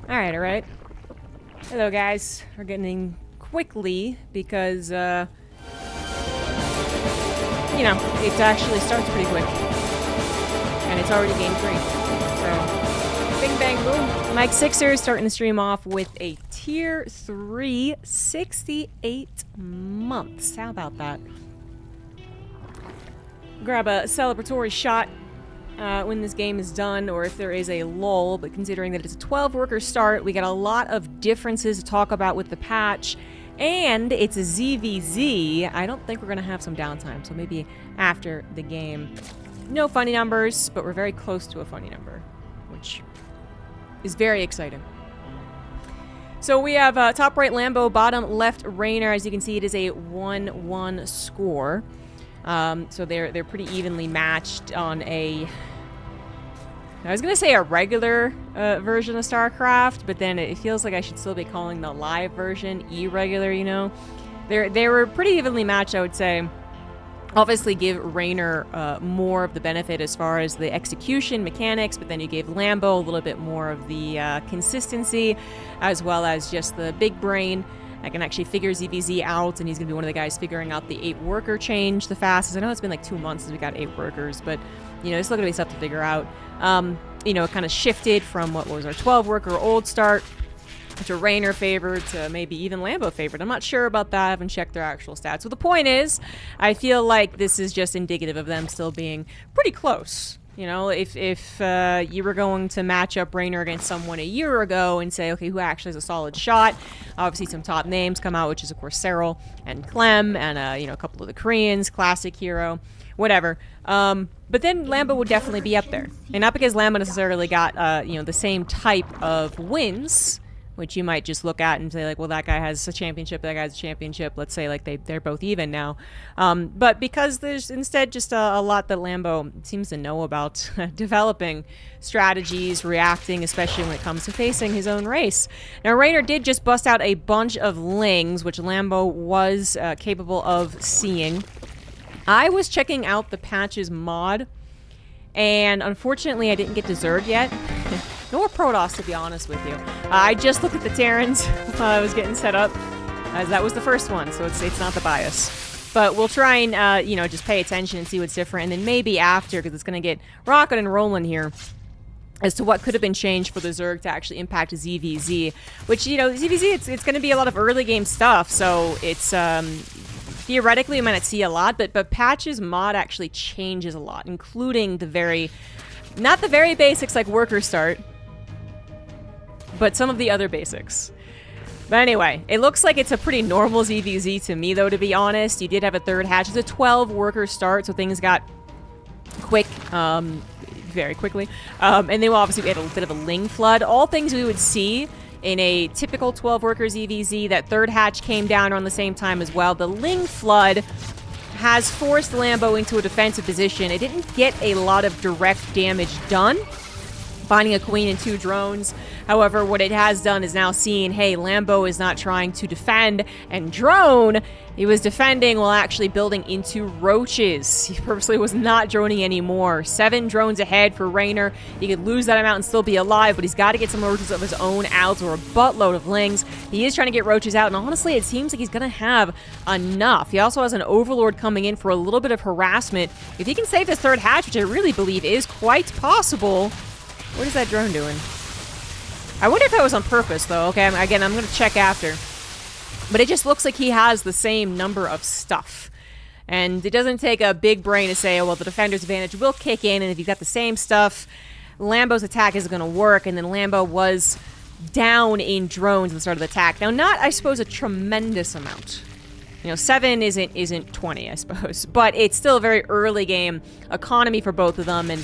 Alright, alright. Hello, guys. We're getting quickly because, you know, it actually starts pretty quick. And it's already game 3. So, bing bang boom. Mike Sixer starting the stream off with a tier 3 68 months. How about that? Grab a celebratory shot when this game is done, or if there is a lull, but considering that it's a 12-worker start, we got a lot of differences to talk about with the patch, and it's a ZVZ. I don't think we're going to have some downtime, so maybe after the game. No funny numbers, but we're very close to a funny number, which is very exciting. So we have top right Lambo, bottom left Raynor. As you can see, it is a 1-1 score. So they're pretty evenly matched on a... I was going to say a regular version of StarCraft, but then it feels like I should still be calling the live version irregular, you know? They were pretty evenly matched, I would say. Obviously give Raynor more of the benefit as far as the execution mechanics, but then you gave Lambo a little bit more of the consistency, as well as just the big brain. I can actually figure ZVZ out, and he's going to be one of the guys figuring out the 8-worker change the fastest. I know it's been like 2 months since we got 8 workers, but, you know, it's still going to be stuff to figure out. You know, it kind of shifted from what was our 12-worker old start to Raynor favored to maybe even Lambo favored. I'm not sure about that. I haven't checked their actual stats. So the point is, I feel like this is just indicative of them still being pretty close. You know, if you were going to match up Raynor against someone a year ago and say, okay, who actually has a solid shot? Obviously, some top names come out, which is, of course, Cyril and Clem and, you know, a couple of the Koreans, classic hero, whatever. But then Lambo would definitely be up there. And not because Lambo necessarily got, you know, the same type of wins, which you might just look at and say, like, well, that guy has a championship, that guy has a championship. Let's say, like, they're both even now. But because there's instead just a lot that Lambo seems to know about developing strategies, reacting, especially when it comes to facing his own race. Now, Raynor did just bust out a bunch of Lings, which Lambo was capable of seeing. I was checking out the patches mod, and unfortunately, I didn't get to Zerg yet. Nor Protoss, to be honest with you. I just looked at the Terrans while I was getting set up, as that was the first one, so it's not the bias. But we'll try and, you know, just pay attention and see what's different, and then maybe after, because it's going to get rocking and rolling here, as to what could have been changed for the Zerg to actually impact ZVZ. Which, you know, ZVZ, it's going to be a lot of early game stuff, so it's... theoretically, we might not see a lot, but patches mod actually changes a lot, including the very... Not the very basics like worker start, but some of the other basics. But anyway, it looks like it's a pretty normal ZVZ to me, though, to be honest. You did have a third hatch. It's a 12-worker start, so things got quick, very quickly. And then obviously we had a bit of a Ling flood. All things we would see in a typical 12-worker ZVZ. That third hatch came down around the same time as well. The Ling flood has forced Lambo into a defensive position. It didn't get a lot of direct damage done, finding a queen and 2 drones. However, what it has done is now seeing, hey, Lambo is not trying to defend and drone. He was defending while actually building into roaches. He purposely was not droning anymore. 7 drones ahead for Raynor. He could lose that amount and still be alive, but he's got to get some roaches of his own out, or a buttload of Lings. He is trying to get roaches out, and honestly, it seems like he's going to have enough. He also has an Overlord coming in for a little bit of harassment. If he can save this third hatch, which I really believe is quite possible... What is that drone doing? I wonder if that was on purpose, though. Okay, again, I'm going to check after. But it just looks like he has the same number of stuff. And it doesn't take a big brain to say, oh, well, the defender's advantage will kick in, and if you've got the same stuff, Lambo's attack isn't going to work, and then Lambo was down in drones at the start of the attack. Now, not, I suppose, a tremendous amount. You know, 7 isn't 20, I suppose, but it's still a very early game economy for both of them, and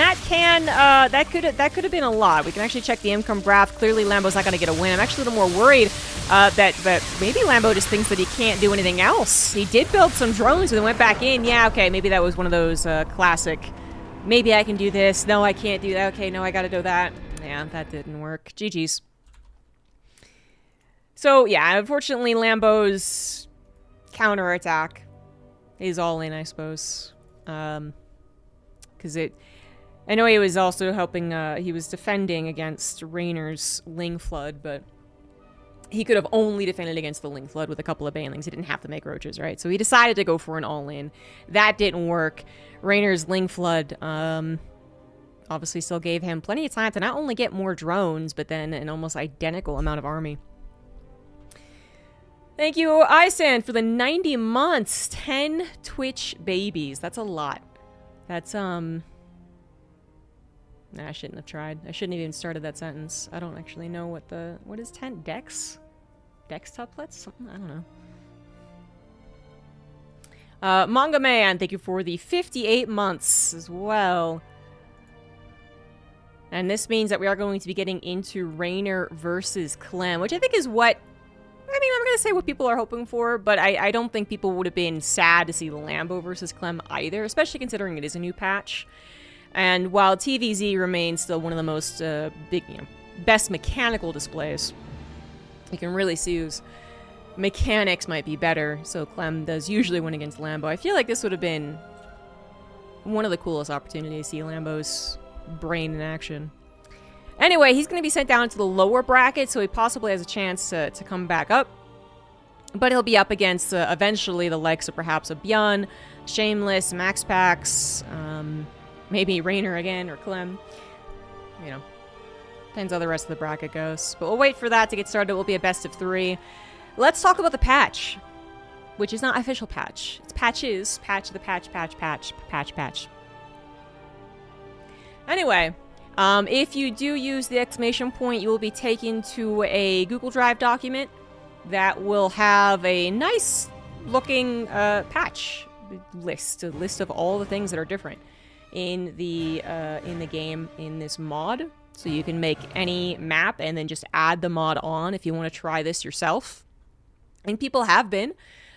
that can that could have been a lot. We can actually check the income graph. Clearly, Lambo's not going to get a win. I'm actually a little more worried that maybe Lambo just thinks that he can't do anything else. He did build some drones and then went back in. Yeah, okay, maybe that was one of those classic. Maybe I can do this. No, I can't do that. Okay, no, I got to do that. Yeah, that didn't work. GG's. So yeah, unfortunately, Lambo's counterattack is all in, I suppose. Because I know he was also helping, he was defending against Raynor's Ling Flood, but he could have only defended against the Ling Flood with a couple of banelings. He didn't have to make roaches, right? So he decided to go for an all-in. That didn't work. Raynor's Ling Flood, obviously still gave him plenty of time to not only get more drones, but then an almost identical amount of army. Thank you, Isan, for the 90 months. 10 Twitch babies. That's a lot. That's, Nah, I shouldn't have tried. I shouldn't have even started that sentence. I don't actually know what is 10? Dex? Dex tuplets? Something? I don't know. Manga Man, thank you for the 58 months as well. And this means that we are going to be getting into Raynor versus Clem, which I think is what... I mean, I'm going to say what people are hoping for, but I don't think people would have been sad to see Lambo versus Clem either, especially considering it is a new patch. And while TVZ remains still one of the most best mechanical displays, you can really see whose mechanics might be better. So Clem does usually win against Lambo. I feel like this would have been one of the coolest opportunities to see Lambo's brain in action. Anyway, he's going to be sent down to the lower bracket, so he possibly has a chance to come back up. But he'll be up against eventually the likes of perhaps a Bjorn, Shameless, Max Pax, maybe Raynor again, or Clem. You know, depends how the rest of the bracket goes. But we'll wait for that to get started. It will be a best of 3. Let's talk about the patch, which is not official patch. It's patches. Patch the patch, patch. Anyway, if you do use the exclamation point, you will be taken to a Google Drive document that will have a nice looking patch list, a list of all the things that are different in the game in this mod. So you can make any map and then just add the mod on if you want to try this yourself. And people have been.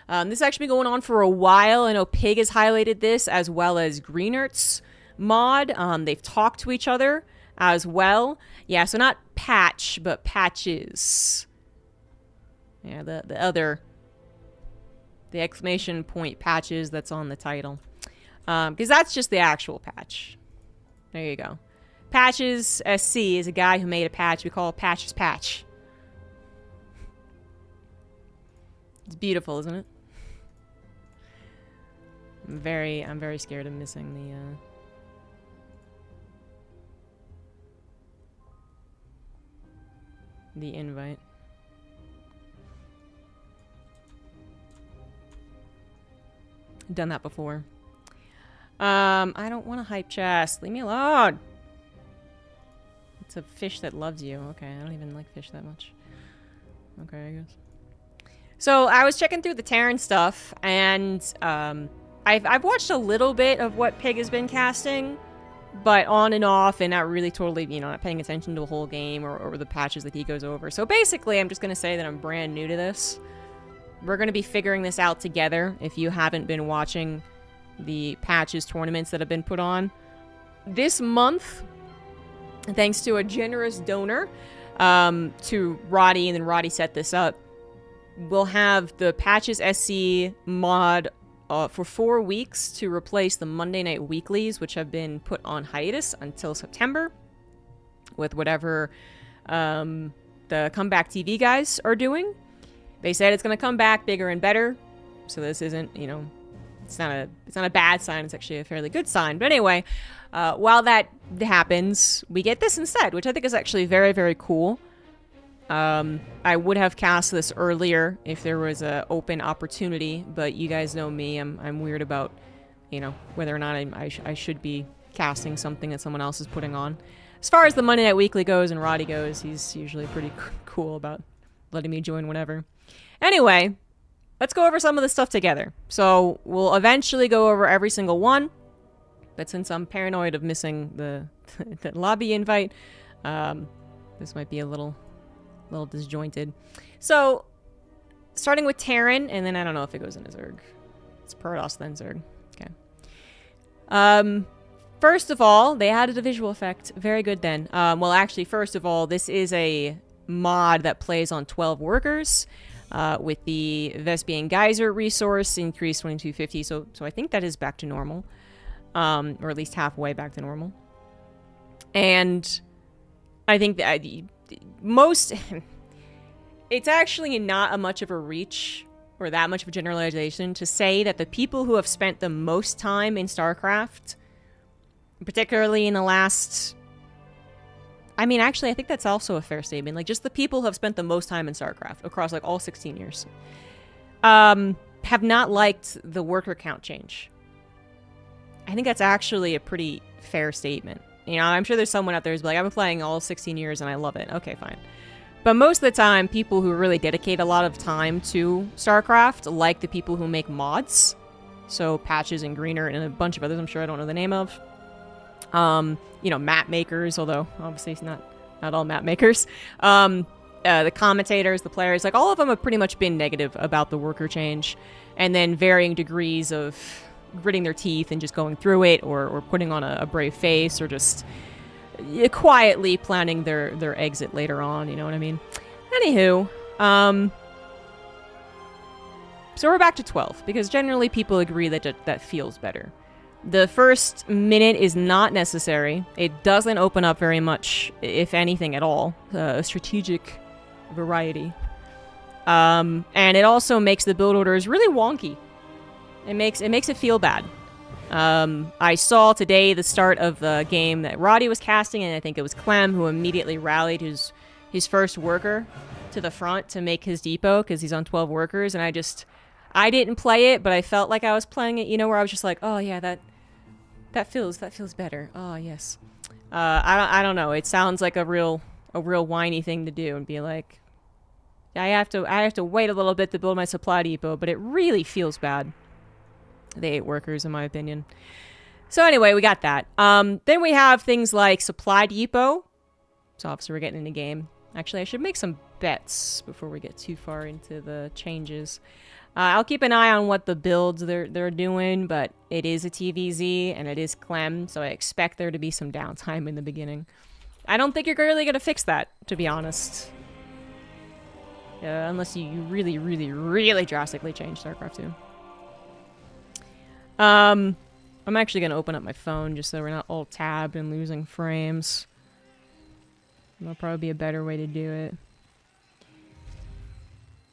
This has actually been going on for a while. I know Pig has highlighted this, as well as Greenert's mod. They've talked to each other as well. Yeah, so not patch, but patches. Yeah, the exclamation point patches that's on the title. Because that's just the actual patch. There you go. Patches SC is a guy who made a patch. We call it Patches Patch. It's beautiful, isn't it? I'm very scared of missing the invite. Done that before. I don't want a hype chest. Leave me alone. It's a fish that loves you. Okay, I don't even like fish that much. Okay, I guess. So I was checking through the Terran stuff, and I've watched a little bit of what Pig has been casting, but on and off, and not really totally, not paying attention to the whole game or the patches that he goes over. So basically, I'm just going to say that I'm brand new to this. We're going to be figuring this out together if you haven't been watching the patches tournaments that have been put on. This month, thanks to a generous donor to Roddy, and then Roddy set this up, we'll have the Patches SC mod for 4 weeks to replace the Monday Night Weeklies, which have been put on hiatus until September with whatever the Comeback TV guys are doing. They said it's going to come back bigger and better, so this isn't, it's not a bad sign. It's actually a fairly good sign. But anyway, while that happens, we get this instead, which I think is actually very, very cool. I would have cast this earlier if there was an open opportunity, but you guys know me. I'm weird about, whether or not I should be casting something that someone else is putting on. As far as the Monday Night Weekly goes and Roddy goes, he's usually pretty cool about letting me join whenever. Anyway, let's go over some of the stuff together. So we'll eventually go over every single one, but since I'm paranoid of missing the lobby invite, this might be a little disjointed. So, starting with Terran, and then I don't know if it goes into Zerg. It's Protoss, then Zerg. Okay. First of all, they added a visual effect. Very good then. Well, actually, first of all, this is a mod that plays on 12 workers with the Vespian Geyser resource increased 2250. So I think that is back to normal, or at least halfway back to normal. And I think that most... It's actually not much of a reach or that much of a generalization to say that the people who have spent the most time in StarCraft, particularly in the last... I mean, actually, I think that's also a fair statement. Like, just the people who have spent the most time in StarCraft across, like, all 16 years, have not liked the worker count change. I think that's actually a pretty fair statement. You know, I'm sure there's someone out there who's like, I've been playing all 16 years and I love it. Okay, fine. But most of the time, people who really dedicate a lot of time to StarCraft like the people who make mods. So Patches and Greener and a bunch of others I'm sure I don't know the name of. You know, map makers, although obviously it's not all map makers. The commentators, the players, like all of them have pretty much been negative about the worker change. And then varying degrees of gritting their teeth and just going through it or putting on a brave face or just... quietly planning their exit later on, you know what I mean? Anywho, so we're back to 12, because generally people agree that feels better. The first minute is not necessary. It doesn't open up very much, if anything at all, a strategic variety. And it also makes the build orders really wonky. It makes it feel bad. I saw today the start of the game that Roddy was casting, and I think it was Clem who immediately rallied his first worker to the front to make his depot because he's on 12 workers, and I didn't play it, but I felt like I was playing it, you know, where I was just like, oh yeah, that feels better. Oh yes. I don't know. It sounds like a real whiny thing to do and be like, I have to wait a little bit to build my supply depot, but it really feels bad. The 8 workers, in my opinion. So anyway, we got that. Then we have things like Supply Depot. So obviously we're getting in the game. Actually, I should make some bets before we get too far into the changes. I'll keep an eye on what the builds they're doing, but it is a TVZ and it is Clem, so I expect there to be some downtime in the beginning. I don't think you're really going to fix that, to be honest. Unless you really, really, really drastically change StarCraft 2. I'm actually going to open up my phone just so we're not all tabbed and losing frames. That'll probably be a better way to do it.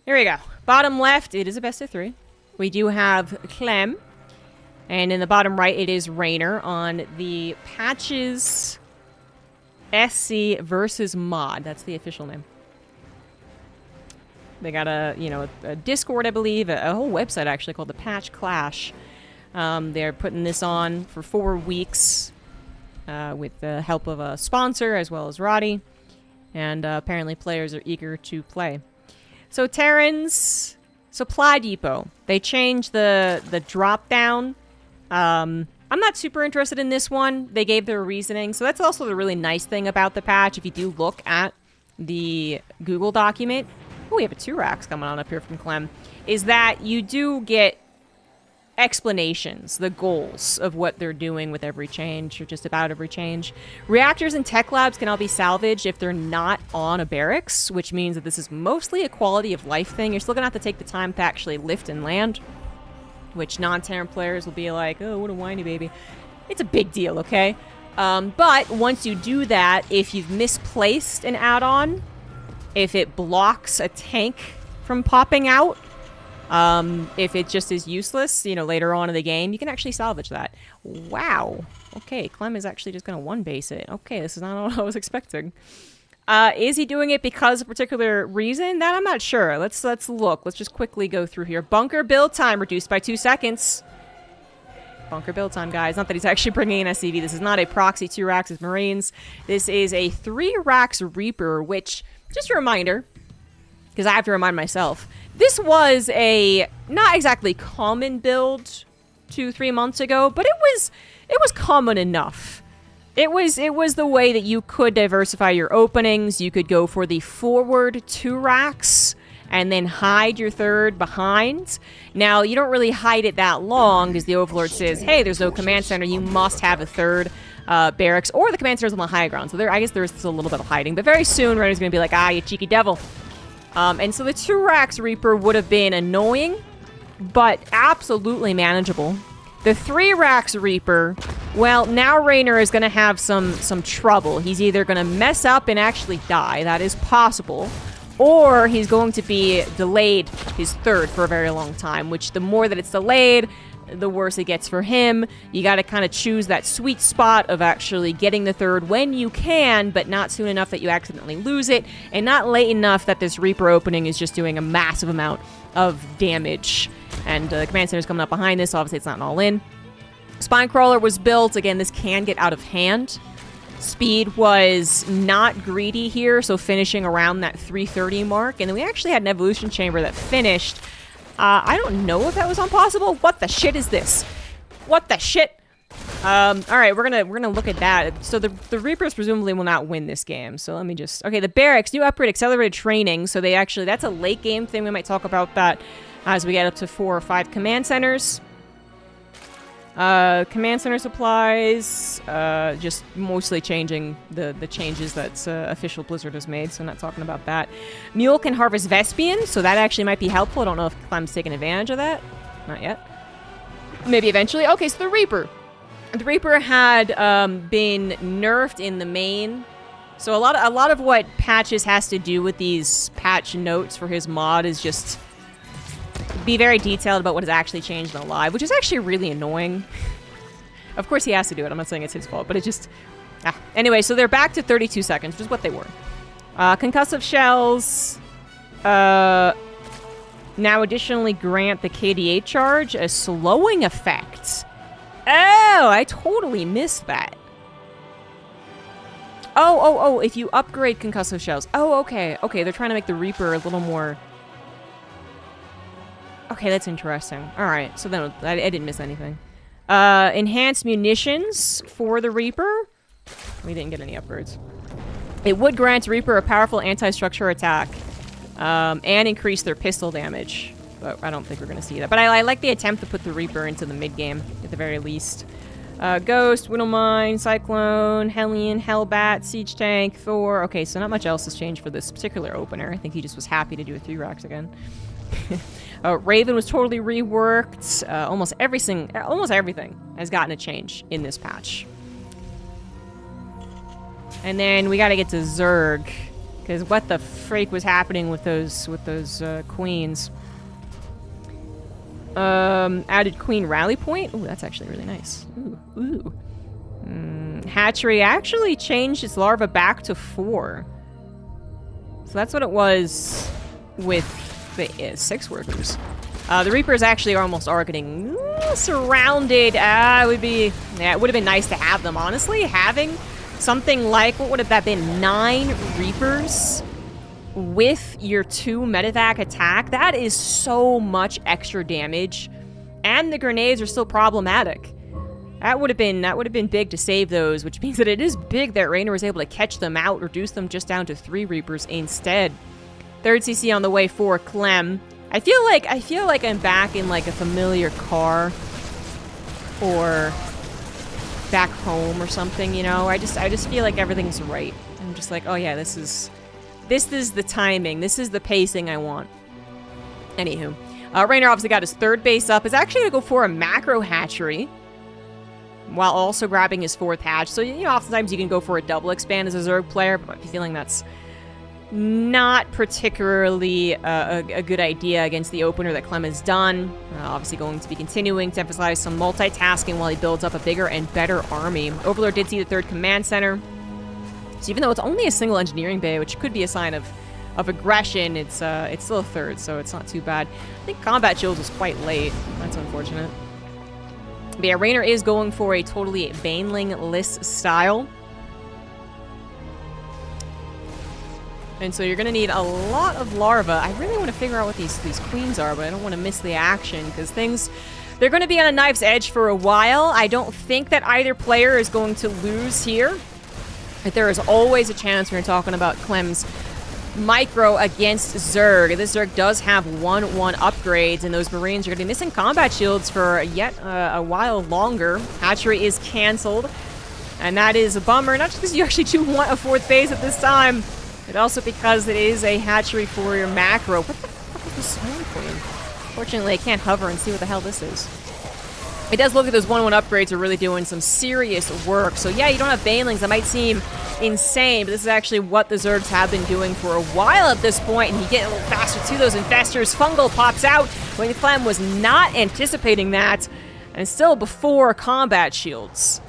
Here we go. Bottom left, it is a best of 3. We do have Clem. And in the bottom right, it is Raynor on the Patches SC versus Mod. That's the official name. They got a Discord, I believe, a whole website actually called the Patch Clash. They're putting this on for 4 weeks with the help of a sponsor as well as Roddy. And apparently players are eager to play. So Terran's Supply Depot. They changed the drop down. I'm not super interested in this one. They gave their reasoning. So that's also the really nice thing about the patch. If you do look at the Google document. Oh, we have a 2 racks coming on up here from Clem. Is that you do get explanations, the goals of what they're doing with every change, or just about every change. Reactors and tech labs can all be salvaged if they're not on a barracks, which means that this is mostly a quality of life thing. You're still gonna have to take the time to actually lift and land, which non-Terran players will be like, oh, what a whiny baby. It's a big deal, okay? But once you do that, if you've misplaced an add-on, if it blocks a tank from popping out, if it just is useless, you know, later on in the game, you can actually salvage that. Wow. Okay, Clem is actually just going to one-base it. Okay, this is not what I was expecting. Is he doing it because of a particular reason? That I'm not sure. Let's look. Let's just quickly go through here. Bunker build time reduced by 2 seconds. Bunker build time, guys. Not that he's actually bringing in SCV. This is not a proxy 2 racks as Marines. This is a 3 racks Reaper, which, just a reminder, because I have to remind myself, this was a not exactly common build 2-3 months ago, but it was common enough. It was the way that you could diversify your openings. You could go for the forward 2 racks and then hide your 3rd behind. Now, you don't really hide it that long because the Overlord says, hey, there's no command center. You must have a 3rd barracks, or the command center's on the high ground. So I guess there's still a little bit of hiding. But very soon, Renner's going to be like, ah, you cheeky devil. And so the 2 racks Reaper would have been annoying, but absolutely manageable. The 3-Rax Reaper, well, now Raynor is going to have some trouble. He's either going to mess up and actually die, that is possible, or he's going to be delayed his 3rd for a very long time, which the more that it's delayed, the worse it gets for him. You got to kind of choose that sweet spot of actually getting the 3rd when you can, but not soon enough that you accidentally lose it, and not late enough that this Reaper opening is just doing a massive amount of damage. And the command center's coming up behind this, so obviously it's not an all-in. Spine Crawler was built. Again, this can get out of hand. Speed was not greedy here, so finishing around that 330 mark. And then we actually had an evolution chamber that finished. I don't know if that was impossible. What the shit is this? What the shit? All right, we're gonna look at that. So the Reapers presumably will not win this game. So let me just... Okay, the Barracks, new upgrade, accelerated training. So they actually... That's a late game thing. We might talk about that as we get up to 4 or 5 command centers. Command center supplies, just mostly changing the changes that official Blizzard has made, so I'm not talking about that. Mule can harvest Vespian, so that actually might be helpful. I don't know if Clem's taking advantage of that. Not yet. Maybe eventually. Okay, so the Reaper. The Reaper had been nerfed in the main, so a lot of what Patches has to do with these patch notes for his mod is just be very detailed about what has actually changed in the live, which is actually really annoying. Of course he has to do it. I'm not saying it's his fault, but it just... Anyway, so they're back to 32 seconds, which is what they were. Concussive shells... now additionally grant the KDA charge a slowing effect. Oh, I totally missed that. Oh, if you upgrade concussive shells. Oh, okay. Okay, they're trying to make the Reaper a little more... Okay, that's interesting. Alright, so then I didn't miss anything. Enhanced munitions for the Reaper. We didn't get any upgrades. It would grant Reaper a powerful anti-structure attack. And increase their pistol damage. But I don't think we're going to see that. But I like the attempt to put the Reaper into the mid-game, at the very least. Ghost, Widowmine, Cyclone, Hellion, Hellbat, Siege Tank, Thor. Okay, so not much else has changed for this particular opener. I think he just was happy to do a 3-Rax again. Raven was totally reworked. Almost everything has gotten a change in this patch. And then we got to get to Zerg, because what the freak was happening with those queens? Added Queen Rally Point. Ooh, that's actually really nice. Ooh. Hatchery actually changed its larva back to 4. So that's what it was with the 6 workers. The Reapers actually almost are getting surrounded. It would have been nice to have them, honestly. Having something like, what would have that been, 9 Reapers with your 2 medevac attack, that is so much extra damage. And the grenades are still problematic. That would have been big to save those, which means that it is big that Raynor was able to catch them out, reduce them just down to 3 Reapers instead. 3rd CC on the way for Clem. I feel like I'm back in like a familiar car or back home or something, you know? I just feel like everything's right. I'm just like, oh yeah, this is the timing. This is the pacing I want. Anywho. Raynor obviously got his 3rd base up. Is actually going to go for a macro hatchery while also grabbing his 4th hatch. So, you know, oftentimes you can go for a double expand as a Zerg player, but I'm feeling that's not particularly a good idea against the opener that Clem has done. Obviously going to be continuing to emphasize some multitasking while he builds up a bigger and better army. Overlord did see the 3rd command center. So even though it's only a single engineering bay, which could be a sign of aggression, it's still a 3rd, so it's not too bad. I think combat shields was quite late. That's unfortunate. But yeah, Raynor is going for a totally Baneling-less style. And so you're going to need a lot of larvae. I really want to figure out what these queens are, but I don't want to miss the action, because they're going to be on a knife's edge for a while. I don't think that either player is going to lose here. But there is always a chance when you're talking about Clem's micro against Zerg. This Zerg does have 1/1 upgrades, and those Marines are going to be missing combat shields for yet a while longer. Hatchery is canceled, and that is a bummer. Not just because you actually do want a 4th base at this time, but also because it is a hatchery for your macro. What the fuck is this Swarm Queen? Fortunately, I can't hover and see what the hell this is. It does look like those 1-1 upgrades are really doing some serious work. So yeah, you don't have banelings. That might seem insane, but this is actually what the Zergs have been doing for a while at this point, and you get a little faster to those infestors. Fungal pops out when the Clem was not anticipating that, and still before combat shields.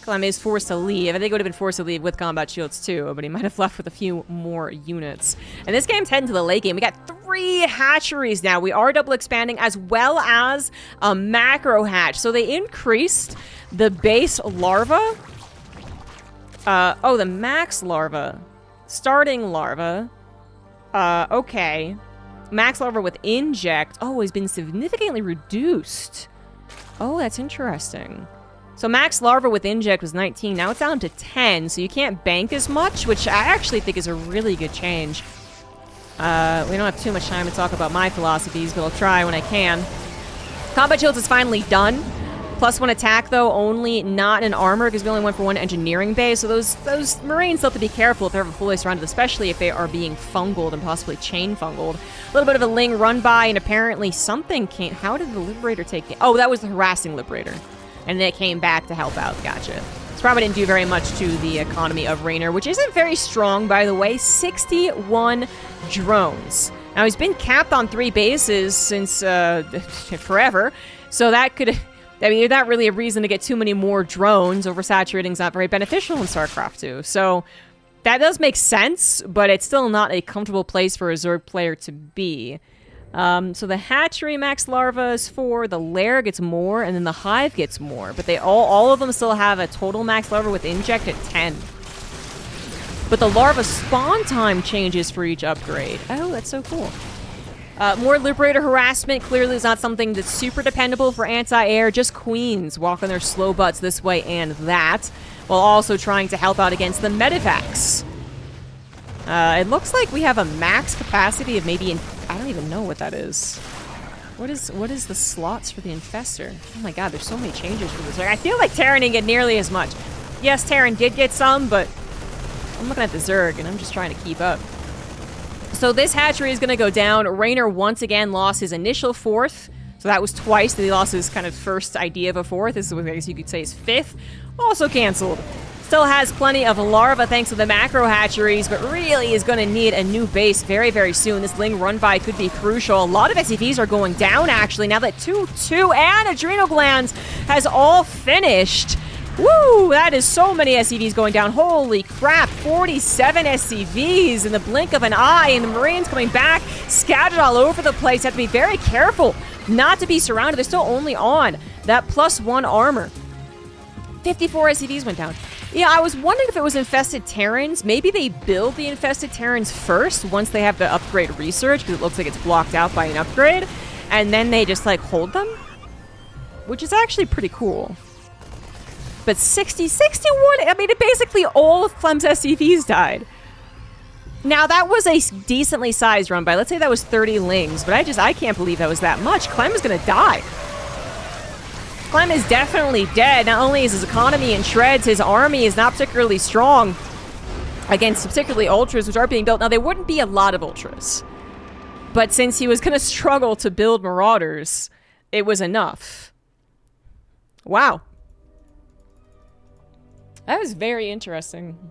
Clem is forced to leave. I think he would have been forced to leave with combat shields too, but he might have left with a few more units. And this game's heading to the late game. We got 3 hatcheries now. We are double expanding as well as a macro hatch. So they increased the base larva. Oh, the max larva. Starting larva. Okay. Max larva with inject. Oh, has been significantly reduced. Oh, that's interesting. So max larva with inject was 19. Now it's down to 10, so you can't bank as much, which I actually think is a really good change. We don't have too much time to talk about my philosophies, but I'll try when I can. Combat shields is finally done. +1 attack, though, only not in armor, because we only went for 1 engineering base. So those Marines still have to be careful if they're ever fully surrounded, especially if they are being fungled and possibly chain fungled. A little bit of a Ling run by, and apparently something came... How did the Liberator take it? Oh, that was the harassing Liberator. And then it came back to help out. Gotcha. This probably didn't do very much to the economy of Raynor, which isn't very strong, by the way. 61 drones. Now, he's been capped on 3 bases since forever. So that could... I mean, there's not really a reason to get too many more drones. Oversaturating is not very beneficial in StarCraft 2. So that does make sense, but it's still not a comfortable place for a Zerg player to be. So the hatchery max larva is 4, the lair gets more, and then the hive gets more. But they all of them still have a total max larva with inject at 10. But the larva spawn time changes for each upgrade. Oh, that's so cool. More Liberator harassment clearly is not something that's super dependable for anti-air. Just queens walking their slow butts this way and that, while also trying to help out against the medivacs. It looks like we have a max capacity of maybe... I don't even know what that is. What is the slots for the infestor? Oh my god, there's so many changes for this. Like, I feel like Terran didn't get nearly as much. Yes, Terran did get some, but I'm looking at the Zerg and I'm just trying to keep up. So this hatchery is going to go down. Raynor once again lost his initial 4th. So that was twice that he lost his kind of first idea of a 4th. This is what I guess you could say his 5th. Also canceled. Still has plenty of larva thanks to the macro hatcheries, but really is going to need a new base very, very soon. This Ling run-by could be crucial. A lot of SCVs are going down, actually, now that 2-2 and Adrenal Glands has all finished. Woo! That is so many SCVs going down. Holy crap, 47 SCVs in the blink of an eye, and the Marines coming back, scattered all over the place. Have to be very careful not to be surrounded. They're still only on that +1 armor. 54 SCVs went down. Yeah, I was wondering if it was infested Terrans. Maybe they build the infested Terrans first once they have the upgrade research, because it looks like it's blocked out by an upgrade, and then they just, like, hold them? Which is actually pretty cool. But 61, I mean, basically all of Clem's SCVs died. Now, that was a decently sized run by. Let's say that was 30 Lings, but I can't believe that was that much. Clem is going to die. Clem is definitely dead. Not only is his economy in shreds, his army is not particularly strong against particularly Ultras, which are being built. Now, there wouldn't be a lot of Ultras. But since he was going to struggle to build Marauders, it was enough. Wow. That was very interesting.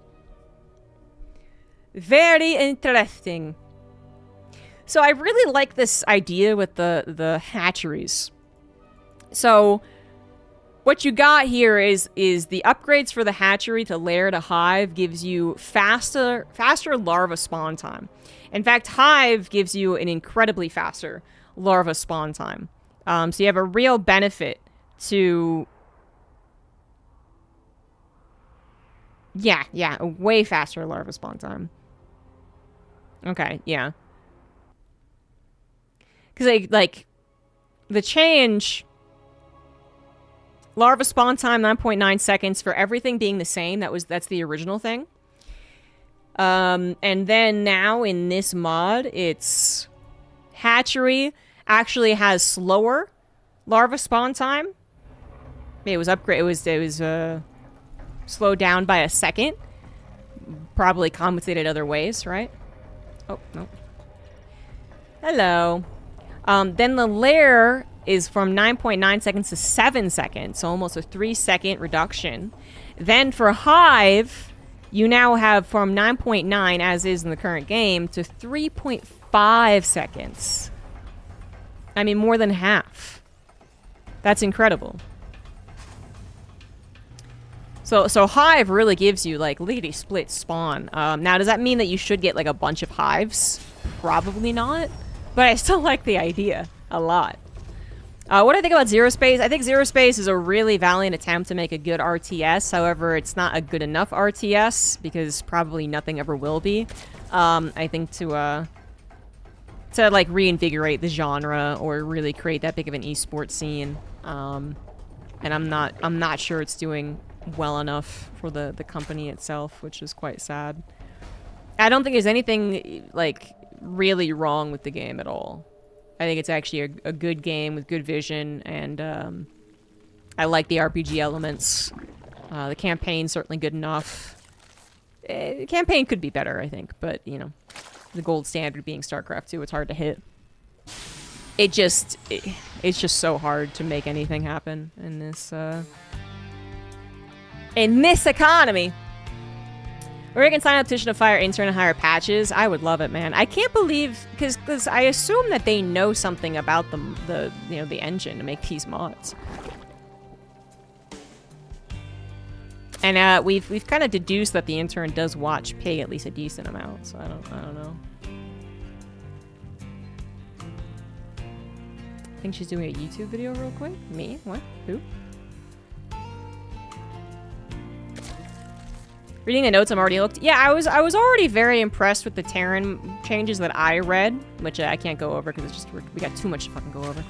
Very interesting. So I really like this idea with the hatcheries. So what you got here is the upgrades for the hatchery to lair to hive gives you faster larva spawn time. In fact, hive gives you an incredibly faster larva spawn time. So you have a real benefit to... Yeah, a way faster larva spawn time. Okay, yeah. Because, like, the change... Larva spawn time, 9.9 seconds for everything being the same. That's the original thing. And then now in this mod, it's... Hatchery actually has slower larva spawn time. It was upgraded. It was slowed down by a second. Probably compensated other ways, right? Oh, no. Hello. Then the lair is from 9.9 seconds to 7 seconds, so almost a 3-second reduction. Then for Hive, you now have from 9.9, as is in the current game, to 3.5 seconds. I mean, more than half. That's incredible. So Hive really gives you, like, lickety-split spawn. Now, does that mean that you should get, like, a bunch of hives? Probably not. But I still like the idea a lot. What do I think about Zero Space? I think Zero Space is a really valiant attempt to make a good RTS. However, it's not a good enough RTS, because probably nothing ever will be. I think to like, reinvigorate the genre, or really create that big of an esports scene. And I'm not sure it's doing well enough for the company itself, which is quite sad. I don't think there's anything, like, really wrong with the game at all. I think it's actually a good game with good vision, and I like the RPG elements. The campaign's certainly good enough. The campaign could be better, I think, but, you know, the gold standard being StarCraft 2, it's hard to hit. It's just so hard to make anything happen in this economy. Or you can sign a petition to fire intern and hire patches. I would love it, man. I can't believe, because I assume that they know something about the engine to make these mods. And we've kind of deduced that the intern does watch Pig at least a decent amount, so I don't know. I think she's doing a YouTube video real quick. Me? What? Who? Reading the notes, I'm already looked. Yeah, I was already very impressed with the Terran changes that I read, which I can't go over because it's just we got too much to fucking go over.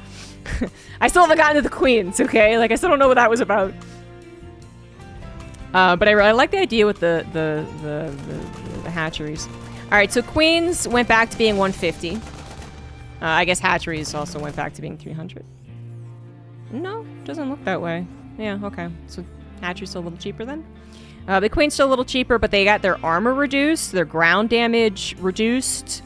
I still haven't gotten to the Queens, okay? Like, I still don't know what that was about. But I like the idea with the hatcheries. All right, so Queens went back to being 150. I guess hatcheries also went back to being 300. No, doesn't look that way. Yeah, okay. So hatcheries still a little cheaper then. The Queen's still a little cheaper, but they got their armor reduced, their ground damage reduced,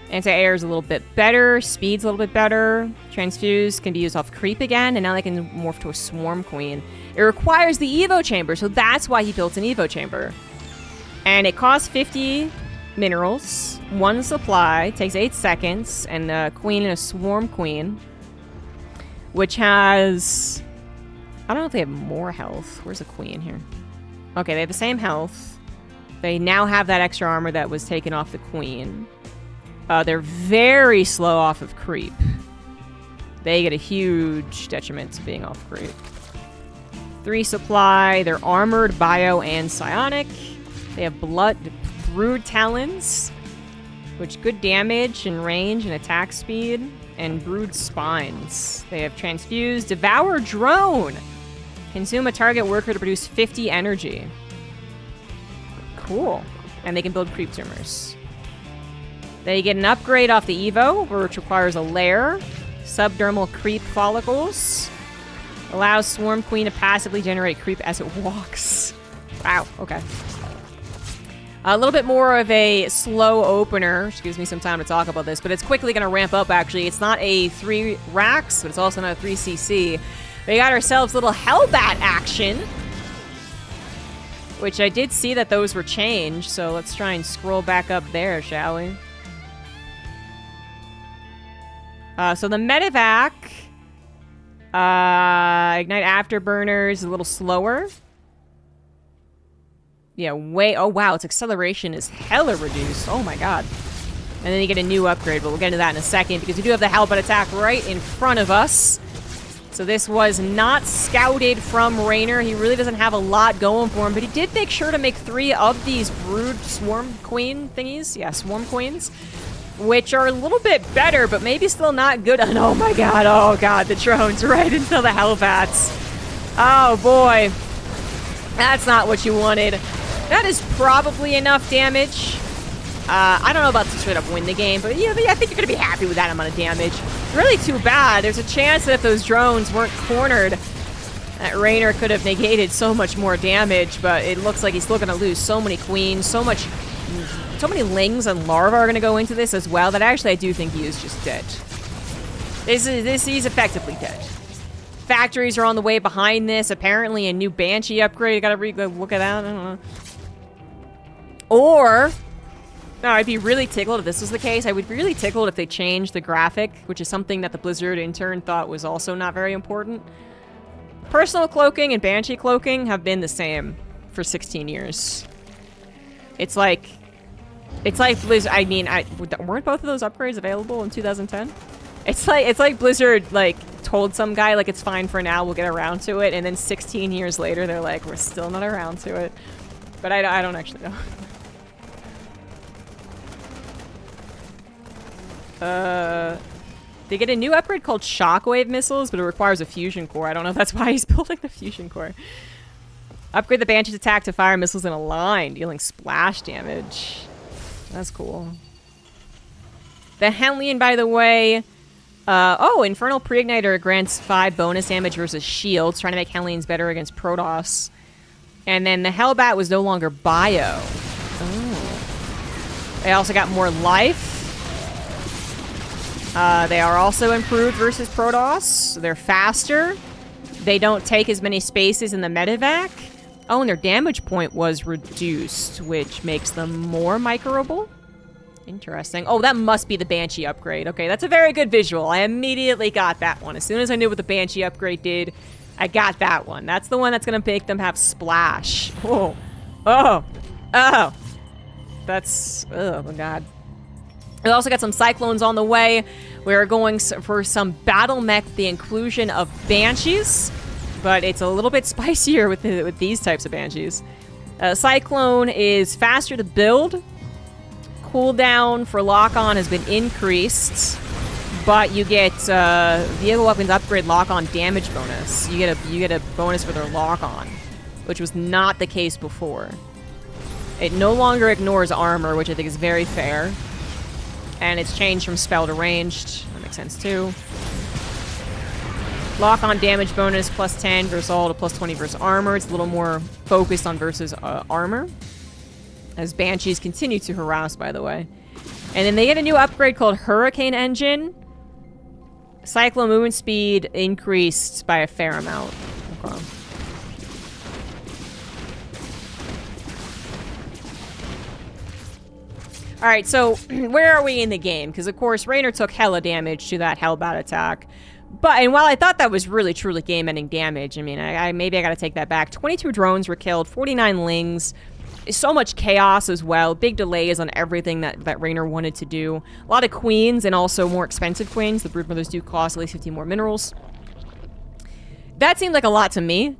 anti-air is a little bit better, speed's a little bit better, transfuse can be used off creep again, and now they can morph to a swarm queen. It requires the Evo chamber, so that's why he built an Evo chamber. And it costs 50 minerals, 1 supply, takes 8 seconds, and a queen and a swarm queen, which has... I don't know if they have more health. Where's the queen here? Okay, they have the same health. They now have that extra armor that was taken off the queen. They're very slow off of creep. They get a huge detriment to being off creep. 3 supply. They're armored, bio, and psionic. They have brood talons, which good damage and range and attack speed, and brood spines. They have transfuse, devour drone. Consume a target worker to produce 50 energy. Cool. And they can build creep tumors. They get an upgrade off the Evo, which requires a lair. Subdermal creep follicles. Allows Swarm Queen to passively generate creep as it walks. Wow, okay. A little bit more of a slow opener, which gives me some time to talk about this, but it's quickly going to ramp up, actually. It's not a 3 racks, but it's also not a 3 CC. We got ourselves a little Hellbat action, which I did see that those were changed, so let's try and scroll back up there, shall we? So the medevac, ignite afterburners is a little slower. Yeah, oh wow, its acceleration is hella reduced. Oh my god. And then you get a new upgrade, but we'll get into that in a second because we do have the Hellbat attack right in front of us. So this was not scouted from Raynor. He really doesn't have a lot going for him, but he did make sure to make 3 of these brood swarm queen thingies. Yeah, swarm queens, which are a little bit better, but maybe still not good. And oh my god, the drones right into the Hellbats. Oh boy. That's not what you wanted. That is probably enough damage. I don't know about to straight up win the game, but yeah, I think you're going to be happy with that amount of damage. Really too bad. There's a chance that if those drones weren't cornered, that Raynor could have negated so much more damage, but it looks like he's still going to lose so many queens, so many lings and larvae are going to go into this as well, that actually I do think he is just dead. This is effectively dead. Factories are on the way behind this. Apparently a new Banshee upgrade. I gotta look at that. I don't know. Or... No, I'd be really tickled if this was the case. I would be really tickled if they changed the graphic, which is something that the Blizzard intern thought was also not very important. Personal cloaking and Banshee cloaking have been the same for 16 years. It's like Blizzard, I mean, weren't both of those upgrades available in 2010? It's like Blizzard, like, told some guy, like, it's fine for now, we'll get around to it, and then 16 years later, they're like, we're still not around to it. But I don't actually know. They get a new upgrade called Shockwave Missiles, but it requires a fusion core. I don't know if that's why he's building the fusion core. Upgrade the Banshee's attack to fire missiles in a line, dealing splash damage. That's cool. The Hellion, by the way... oh, Infernal Pre-Igniter grants 5 bonus damage versus shields, trying to make Hellions better against Protoss. And then the Hellbat was no longer bio. Oh. They also got more life. They are also improved versus Protoss. They're faster. They don't take as many spaces in the medevac. Oh, and their damage point was reduced, which makes them more microable. Interesting. Oh, that must be the Banshee upgrade. Okay, that's a very good visual. I immediately got that one. As soon as I knew what the Banshee upgrade did, I got that one. That's the one that's going to make them have splash. Whoa. Oh. Oh. That's... Oh, my God. We also got some Cyclones on the way. We're going for some battle mech, the inclusion of Banshees, but it's a little bit spicier with these types of Banshees. Cyclone is faster to build. Cooldown for lock-on has been increased, but you get vehicle weapons upgrade lock-on damage bonus. You get a bonus for their lock-on, which was not the case before. It no longer ignores armor, which I think is very fair. And it's changed from spell to ranged. That makes sense too. Lock-on damage bonus plus 10 versus all to plus 20 versus armor. It's a little more focused on versus armor. As Banshees continue to harass, by the way. And then they get a new upgrade called Hurricane Engine. Cyclone movement speed increased by a fair amount. Okay. Alright, so where are we in the game? Because, of course, Raynor took hella damage to that Hellbat attack. And while I thought that was really, truly game-ending damage, I mean, maybe I gotta take that back. 22 drones were killed, 49 lings. So much chaos as well. Big delays on everything that Raynor wanted to do. A lot of queens and also more expensive queens. The Broodmothers do cost at least 15 more minerals. That seemed like a lot to me.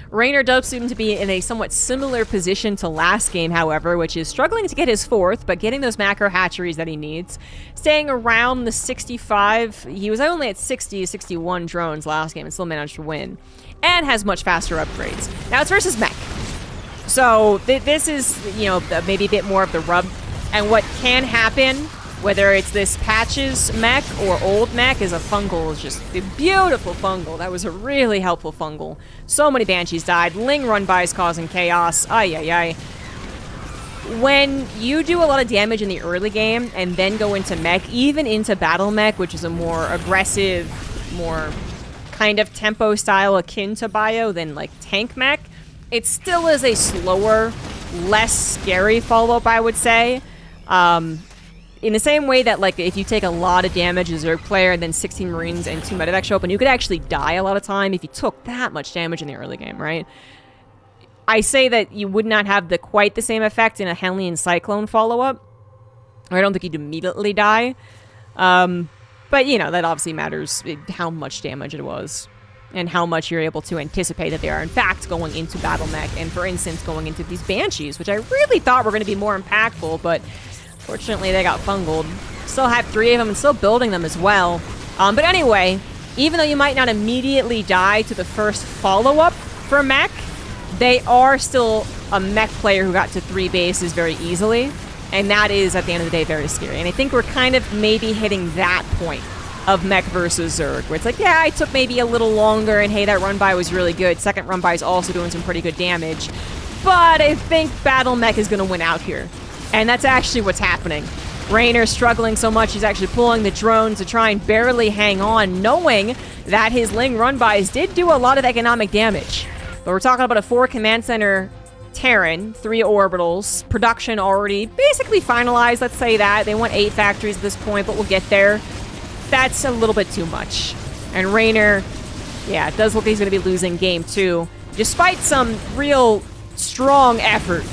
Raynor does seem to be in a somewhat similar position to last game, however, which is struggling to get his 4th, but getting those macro hatcheries that he needs. Staying around the 65. He was only at 60, 61 drones last game and still managed to win. And has much faster upgrades. Now it's versus mech. So this is, you know, maybe a bit more of the rub. And what can happen, whether it's this Patches mech or old mech, is a fungal. Is just a beautiful fungal. That was a really helpful fungal. So many Banshees died. Ling run-bys causing chaos. Ay, ay, ay. When you do a lot of damage in the early game and then go into mech, even into battle mech, which is a more aggressive, more kind of tempo style akin to bio than like tank mech, it still is a slower, less scary follow-up, I would say. In the same way that, like, if you take a lot of damage as a Zerg player and then 16 Marines and 2 medevacs show up, and you could actually die a lot of time if you took that much damage in the early game, right? I say that you would not have quite the same effect in a Hellion Cyclone follow-up. I don't think you'd immediately die. But, you know, that obviously matters how much damage it was. And how much you're able to anticipate that they are, in fact, going into battle mech. And, for instance, going into these Banshees, which I really thought were going to be more impactful, but fortunately they got fungled. Still have 3 of them and still building them as well. But anyway, even though you might not immediately die to the first follow-up for mech, they are still a mech player who got to 3 bases very easily. And that is, at the end of the day, very scary. And I think we're kind of maybe hitting that point of mech versus Zerg, where it's like, yeah, I took maybe a little longer, and hey, that run-by was really good. Second run-by is also doing some pretty good damage. But I think battle mech is going to win out here. And that's actually what's happening. Rainer struggling so much he's actually pulling the drones to try and barely hang on, knowing that his Ling run-bys did do a lot of economic damage. But we're talking about a 4 command center Terran, 3 orbitals, production already basically finalized, let's say that. They want 8 factories at this point, but we'll get there. That's a little bit too much. And Rainer, yeah, it does look like he's going to be losing game 2, despite some real strong effort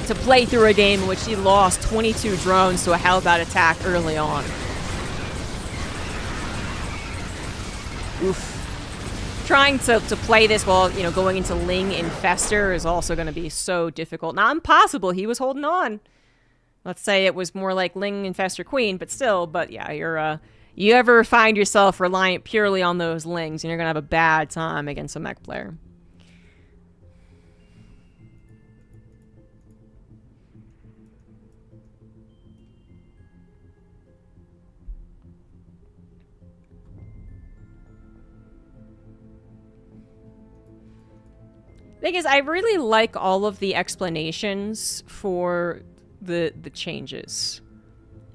to play through a game in which he lost 22 drones to a hellbound attack early on. Oof. Trying to play this while, you know, going into Ling Infester is also going to be so difficult. Not impossible. He was holding on. Let's say it was more like Ling Infester Queen, but still. But yeah, you ever find yourself reliant purely on those Lings, and you're going to have a bad time against a mech player. Thing is, I really like all of the explanations for the changes.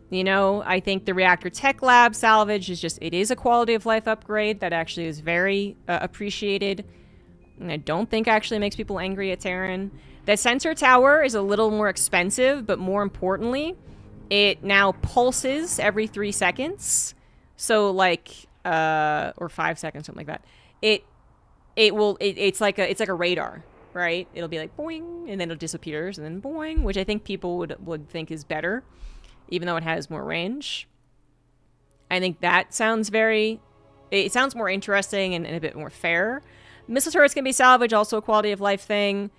You know, I think the Reactor Tech Lab salvage is just, it is a quality of life upgrade that actually is very appreciated. And I don't think actually makes people angry at Terran. The sensor tower is a little more expensive, but more importantly, it now pulses every 3 seconds. So like, or 5 seconds, something like that. It's like a radar, right? It'll be like boing, and then it disappears, and then boing, which I think people would think is better, even though it has more range. I think that sounds it sounds more interesting and a bit more fair. Missile turrets can be salvaged, also a quality of life thing.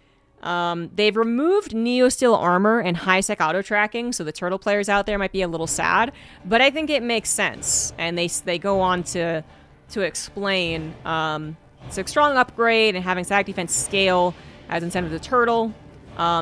They've removed Neo-Steel armor and high-sec auto-tracking, so the turtle players out there might be a little sad, but I think it makes sense, and they go on to explain, it's a strong upgrade, and having static defense scale as incentive to turtle.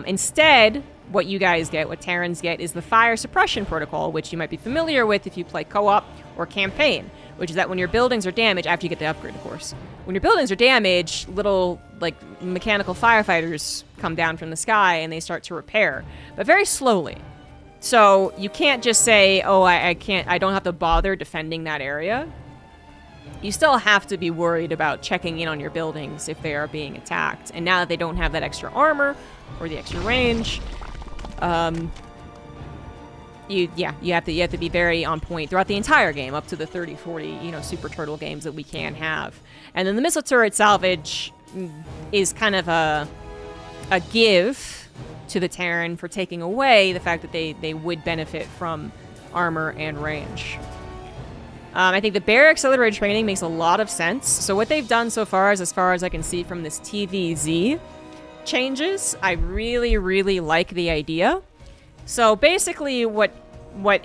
Instead, what you guys get, what Terrans get, is the fire suppression protocol, which you might be familiar with if you play co-op or campaign, which is that when your buildings are damaged, after you get the upgrade, of course, when your buildings are damaged, little, like, mechanical firefighters come down from the sky and they start to repair, but very slowly. So you can't just say, oh, I don't have to bother defending that area. You still have to be worried about checking in on your buildings if they are being attacked. And now that they don't have that extra armor or the extra range, you have to be very on point throughout the entire game, up to the 30, 40, you know, Super Turtle games that we can have. And then the missile turret salvage is kind of a give to the Terran for taking away the fact that they would benefit from armor and range. I think the bear accelerated training makes a lot of sense. So what they've done so far is, as far as I can see from this TVZ changes, I really, really like the idea. So basically what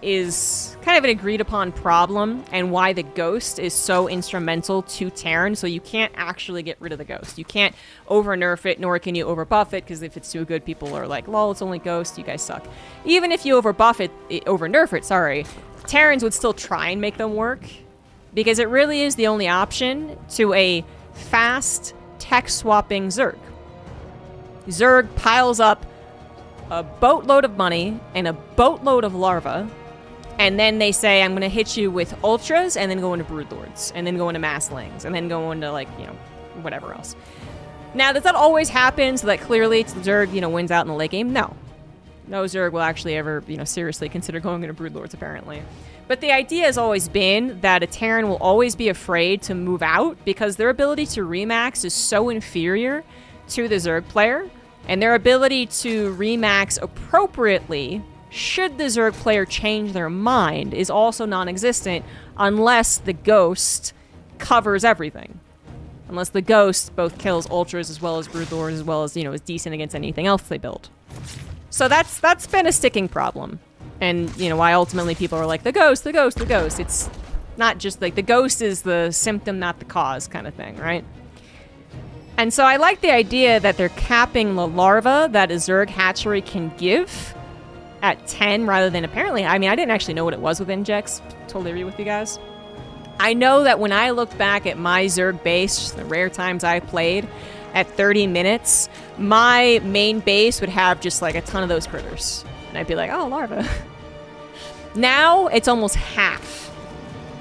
is kind of an agreed upon problem, and why the ghost is so instrumental to Terran, so you can't actually get rid of the ghost. You can't over-nerf it, nor can you over-buff it, because if it's too good, people are like, lol, it's only ghost, you guys suck. Even if you over-nerf it, sorry, Terrans would still try and make them work, because it really is the only option to a fast tech-swapping Zerg. Zerg piles up a boatload of money and a boatload of larvae, and then they say, I'm going to hit you with ultras, and then go into broodlords, and then go into masslings, and then go into, like, you know, whatever else. Now, does that always happen so that clearly the Zerg, you know, wins out in the late game? No. No Zerg will actually ever, you know, seriously consider going into broodlords, apparently. But the idea has always been that a Terran will always be afraid to move out, because their ability to remax is so inferior to the Zerg player, and their ability to remax appropriately, should the Zerg player change their mind, is also non-existent unless the ghost covers everything. Unless the ghost both kills ultras as well as broodlords, as well as, you know, is decent against anything else they build. So that's been a sticking problem. And, you know, why ultimately people are like, the ghost, the ghost, the ghost. It's not just like, the ghost is the symptom, not the cause kind of thing, right? And so I like the idea that they're capping the larva that a Zerg hatchery can give at 10 rather than, apparently, I mean, I didn't actually know what it was with injects. Totally agree with you guys. I know that when I looked back at my Zerg base, the rare times I played, at 30 minutes, my main base would have just like a ton of those critters. And I'd be like, oh, larva. Now, it's almost half.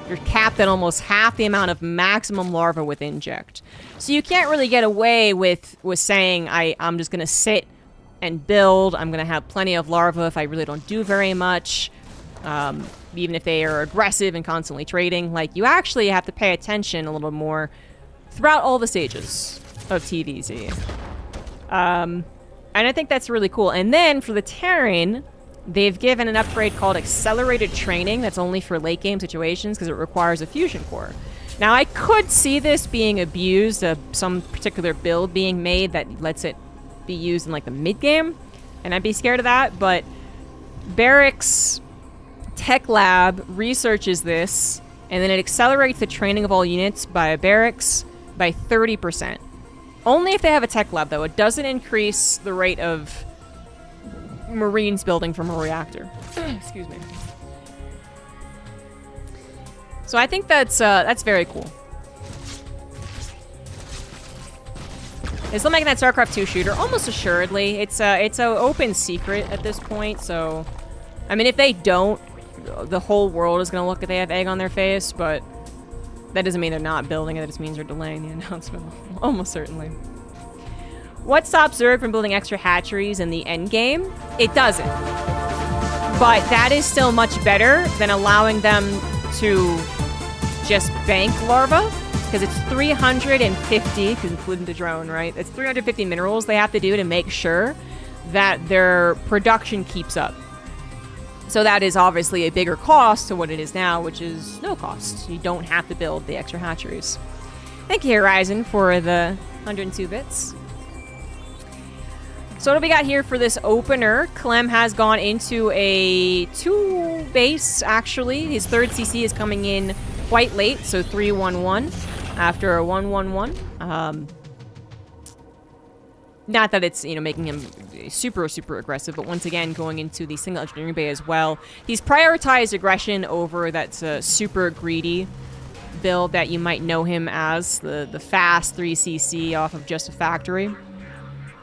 You're capped at almost half the amount of maximum larva with inject. So you can't really get away with saying, I'm just going to sit and build. I'm going to have plenty of larva if I really don't do very much. Even if they are aggressive and constantly trading. Like, you actually have to pay attention a little more throughout all the stages of TVZ. And I think that's really cool. And then for the Terran, they've given an upgrade called Accelerated Training that's only for late game situations because it requires a fusion core. Now, I could see this being abused, some particular build being made that lets it be used in like the mid game, and I'd be scared of that. But Barracks Tech Lab researches this, and then it accelerates the training of all units by a barracks by 30%. Only if they have a tech lab, though. It doesn't increase the rate of Marines building from a reactor. Excuse me. So I think that's very cool. They're still making that StarCraft 2 shooter, almost assuredly. It's a open secret at this point, so... I mean, if they don't, the whole world is going to look like they have egg on their face, but that doesn't mean they're not building it. That just means they're delaying the announcement. Almost certainly. What stops Zerg from building extra hatcheries in the end game? It doesn't. But that is still much better than allowing them to just bank larvae, because it's 350, including the drone, right? It's 350 minerals they have to do to make sure that their production keeps up. So that is obviously a bigger cost to what it is now, which is no cost. You don't have to build the extra hatcheries. Thank you, Horizon, for the 102 bits. So what do we got here for this opener? Clem has gone into a 2 base, actually. His third CC is coming in quite late, so 3-1-1 after a 1-1-1. Not that it's, making him super aggressive, but once again, going into the single engineering bay as well. He's prioritized aggression over that super greedy build that you might know him as, the fast 3cc off of just a factory.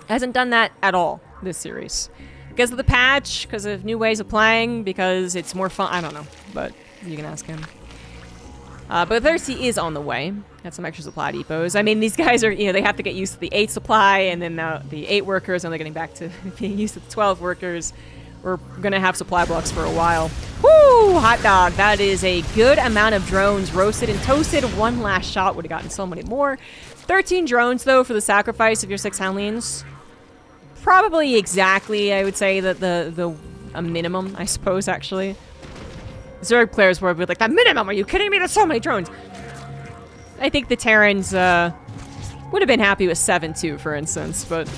Hasn't done that at all this series. Because of the patch, because of new ways of playing, because it's more fun. I don't know, but you can ask him. But Thirsty is on the way. Got some extra supply depots. I mean, these guys are, they have to get used to the 8 supply, and then the 8 workers, and they're getting back to being used to the 12 workers. We're going to have supply blocks for a while. Woo! Hot dog. That is a good amount of drones roasted and toasted. One last shot would have gotten so many more. 13 drones, though, for the sacrifice of your 6 Hellions. Probably exactly, I would say, that a minimum, I suppose, actually. Zerg players were like, that minimum, are you kidding me? There's so many drones. I think the Terrans would have been happy with 7 too, for instance, but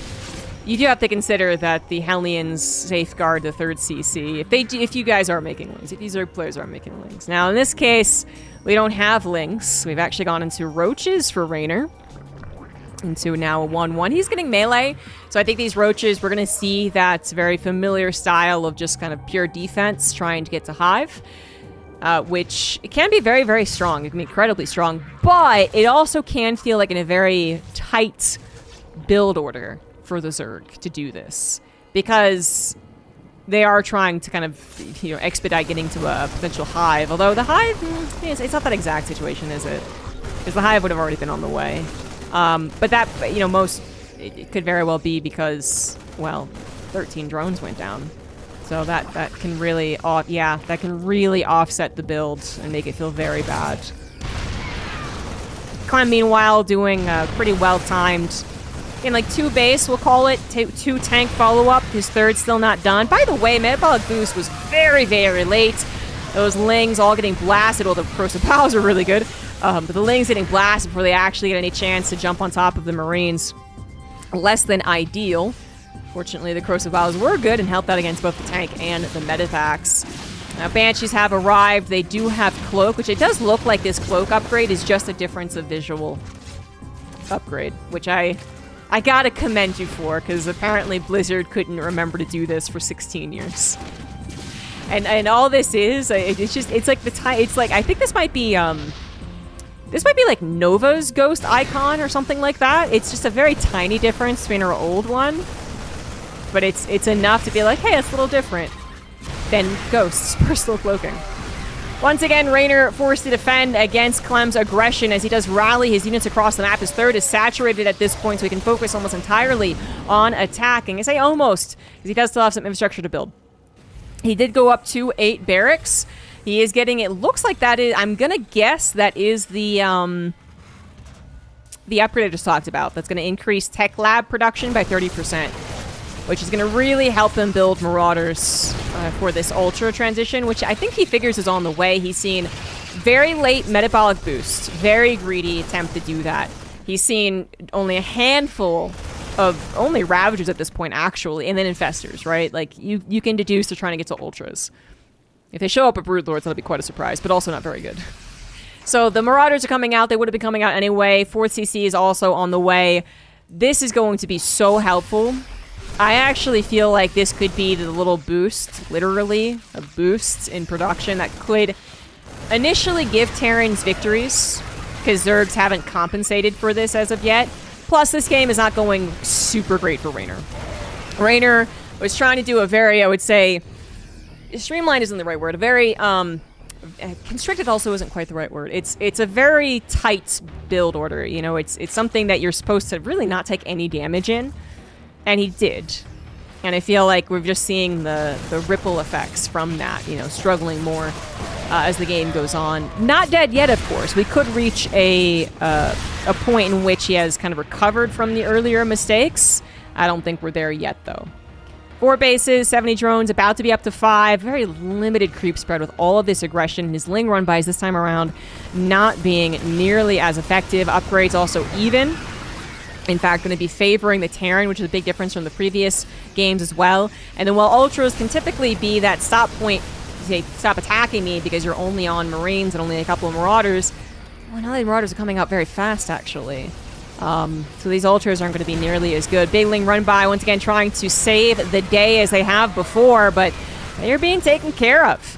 you do have to consider that the Hellions safeguard the 3rd CC if you guys are making links, if you Zerg players are making links. Now, in this case, we don't have links. We've actually gone into roaches for Raynor. Into now a 1-1. He's getting melee, so I think these roaches, we're going to see that very familiar style of just kind of pure defense, trying to get to Hive. Which it can be very strong. It can be incredibly strong, but it also can feel like in a very tight build order for the Zerg to do this, because they are trying to kind of expedite getting to a potential Hive. Although the Hive, it's not that exact situation, is it? Because the Hive would have already been on the way. But that, it could very well be because, well, 13 drones went down. So that can really, that can really offset the build and make it feel very bad. Clem, meanwhile, doing pretty well-timed, in like 2 base, we'll call it, 2 tank follow-up. His 3rd still not done. By the way, Metabolic Boost was very late. Those Lings all getting blasted. Well, the Corrosive Powers are really good. But the Lings getting blasted before they actually get any chance to jump on top of the Marines. Less than ideal. Fortunately, the Corrosive Vials were good and helped out against both the tank and the Medivacs. Now, Banshees have arrived. They do have Cloak, which it does look like this Cloak upgrade is just a difference of visual upgrade, which I gotta commend you for, because apparently Blizzard couldn't remember to do this for 16 years. And all this is, it's like I think this might be like Nova's Ghost icon or something like that. It's just a very tiny difference between her old one. But it's enough to be like, hey, it's a little different. than Ghost's personal cloaking. Once again, Raynor forced to defend against Clem's aggression as he does rally his units across the map. His third is saturated at this point, so he can focus almost entirely on attacking. I say almost, because he does still have some infrastructure to build. He did go up to 8 barracks. He is getting, it looks like that is, I'm going to guess that is the upgrade I just talked about. That's going to increase tech lab production by 30%. Which is going to really help him build Marauders for this Ultra transition, which I think he figures is on the way. He's seen very late metabolic boost, very greedy attempt to do that. He's seen only a handful of, only Ravagers at this point, actually, and then Infestors, right? Like, you can deduce they're trying to get to Ultras. If they show up at Broodlords, that'll be quite a surprise, but also not very good. So the Marauders are coming out. They would have been coming out anyway. 4th CC is also on the way. This is going to be so helpful. I actually feel like this could be the little boost, literally, a boost in production that could initially give Terrans victories, because Zergs haven't compensated for this as of yet. Plus, this game is not going super great for Raynor. Raynor was trying to do a very, I would say, streamlined isn't the right word, a very, constricted also isn't quite the right word. It's a very tight build order, you know, it's something that you're supposed to really not take any damage in. And he did. And I feel like we're just seeing the ripple effects from that, you know, struggling more as the game goes on. Not dead yet, of course. We could reach a point in which he has kind of recovered from the earlier mistakes. I don't think we're there yet, though. 4 bases, 70 drones, about to be up to 5. Very limited creep spread with all of this aggression. His Ling run-bys this time around not being nearly as effective. Upgrades also even. In fact, going to be favoring the Terran, which is a big difference from the previous games as well. And then while Ultras can typically be that stop point, say, stop attacking me because you're only on Marines and only a couple of Marauders, well, now the Marauders are coming out very fast, actually. So these Ultras aren't going to be nearly as good. Big Ling run by, once again, trying to save the day as they have before, but they're being taken care of.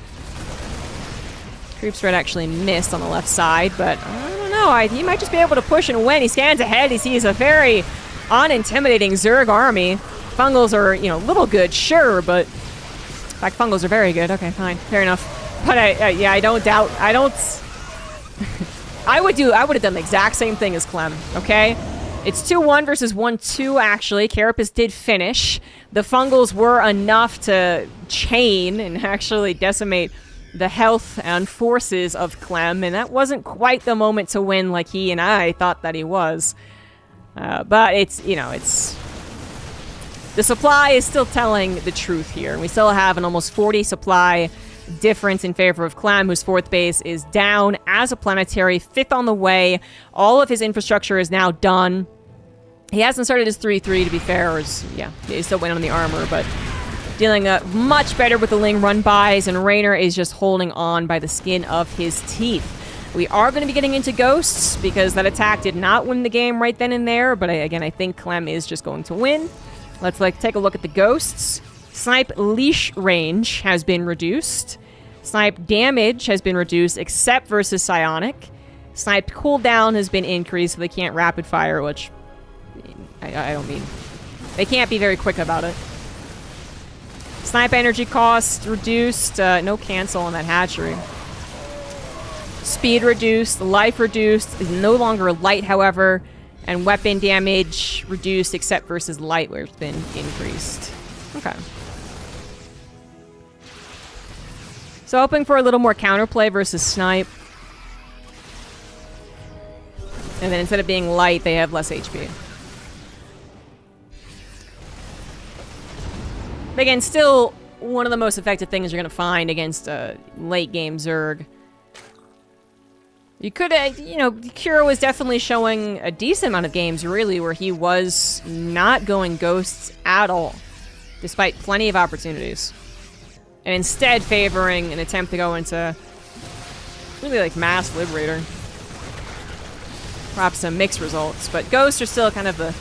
Creep spread actually missed on the left side, but I don't know. He might just be able to push and win. He scans ahead. He sees a very unintimidating Zerg army. Fungals are, you know, little good, sure, but in fact, Fungals are very good. Okay, fine, fair enough. But yeah, I don't doubt. I don't. I would have done the exact same thing as Clem. Okay, it's 2-1 versus 1-2. Actually, Carapace did finish. The Fungals were enough to chain and actually decimate the health and forces of Clem, and that wasn't quite the moment to win like he and I thought that he was. But it's, you know, it's... The supply is still telling the truth here. We still have an almost 40 supply difference in favor of Clem, whose 4th base is down as a planetary, 5th on the way. All of his infrastructure is now done. He hasn't started his 3-3, to be fair, or yeah, he's still waiting on the armor, but dealing much better with the Ling run-bys, and Raynor is just holding on by the skin of his teeth. We are going to be getting into Ghosts, because that attack did not win the game right then and there, but again, I think Clem is just going to win. Let's take a look at the Ghosts. Snipe leash range has been reduced. Snipe damage has been reduced, except versus Psionic. Snipe cooldown has been increased, so they can't rapid fire, which I don't mean. They can't be very quick about it. Snipe energy cost reduced. No cancel on that hatchery. Speed reduced. Life reduced. Is no longer light, however. And weapon damage reduced except versus light, where it's been increased. Okay. So hoping for a little more counterplay versus Snipe. And then instead of being light, they have less HP. But again, still one of the most effective things you're going to find against a late-game Zerg. You could, you know, Kira was definitely showing a decent amount of games, really, where he was not going Ghosts at all, despite plenty of opportunities. And instead favoring an attempt to go into really, like, Mass Liberator. Perhaps some mixed results, but Ghosts are still kind of the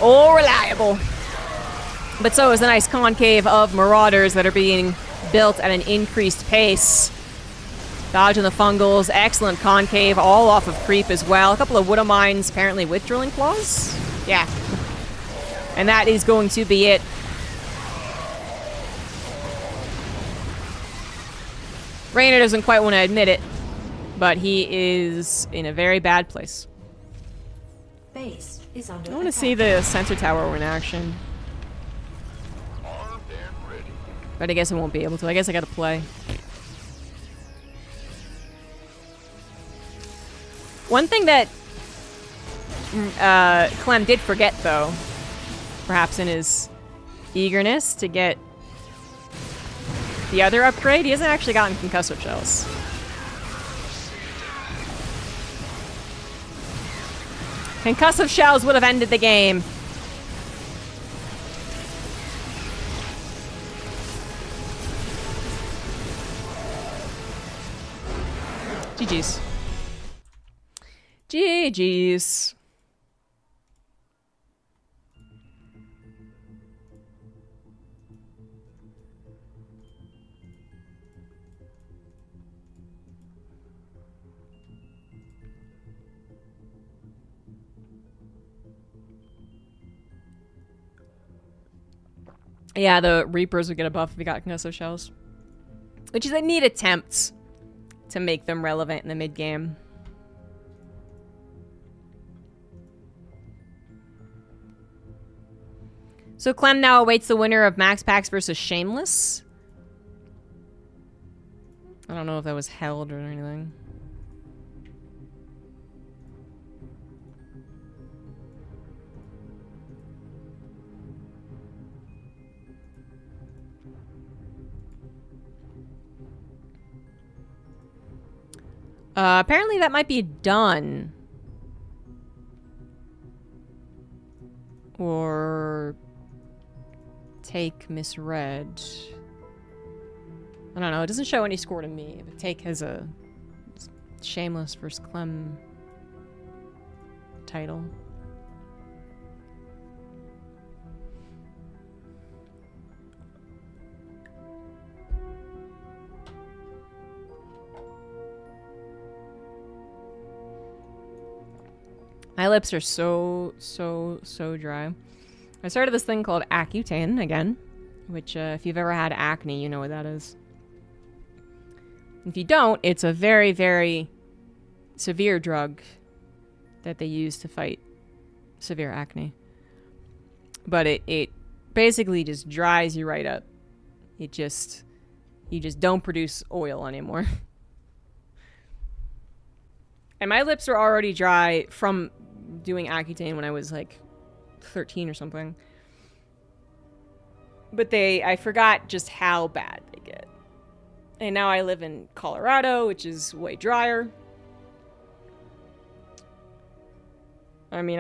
all-reliable. But so is the nice concave of Marauders that are being built at an increased pace. Dodging the Fungals, excellent concave, all off of creep as well. A couple of Widow Mines, apparently with Drilling Claws? Yeah. And that is going to be it. Rainer doesn't quite want to admit it, but he is in a very bad place. Base is under I want to see the sensor tower in action. Armed and ready. But I guess I won't be able to. I guess I gotta play. One thing that Clem did forget, though, perhaps in his eagerness to get the other upgrade, he hasn't actually gotten concussive shells. Concussive shells would have ended the game. GG's. GG's. Yeah, the Reapers would get a buff if we got concussive shells. Which is a neat attempt to make them relevant in the mid-game. So Clem now awaits the winner of Max Pax versus Shameless. I don't know if that was held or anything. Apparently that might be done. Or take misread. I don't know, it doesn't show any score to me, but take has a Shameless versus Clem title. My lips are so dry. I started this thing called Accutane again, which if you've ever had acne, you know what that is. If you don't, it's a very, very severe drug that they use to fight severe acne. But it basically just dries you right up. You just don't produce oil anymore. And my lips are already dry from doing Accutane when I was like 13 or something. But I forgot just how bad they get. And now I live in Colorado, which is way drier. I mean,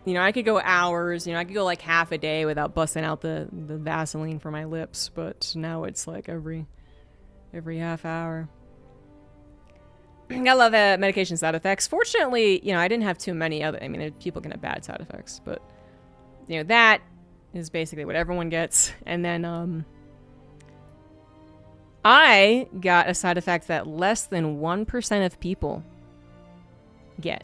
you know, I could go hours, you know, I could go like half a day without busting out the Vaseline for my lips, but now it's like every half hour. I love medication side effects. Fortunately, you know, I didn't have too many other... I mean, people can have bad side effects, but, you know, that is basically what everyone gets. And then, I got a side effect that less than 1% of people get.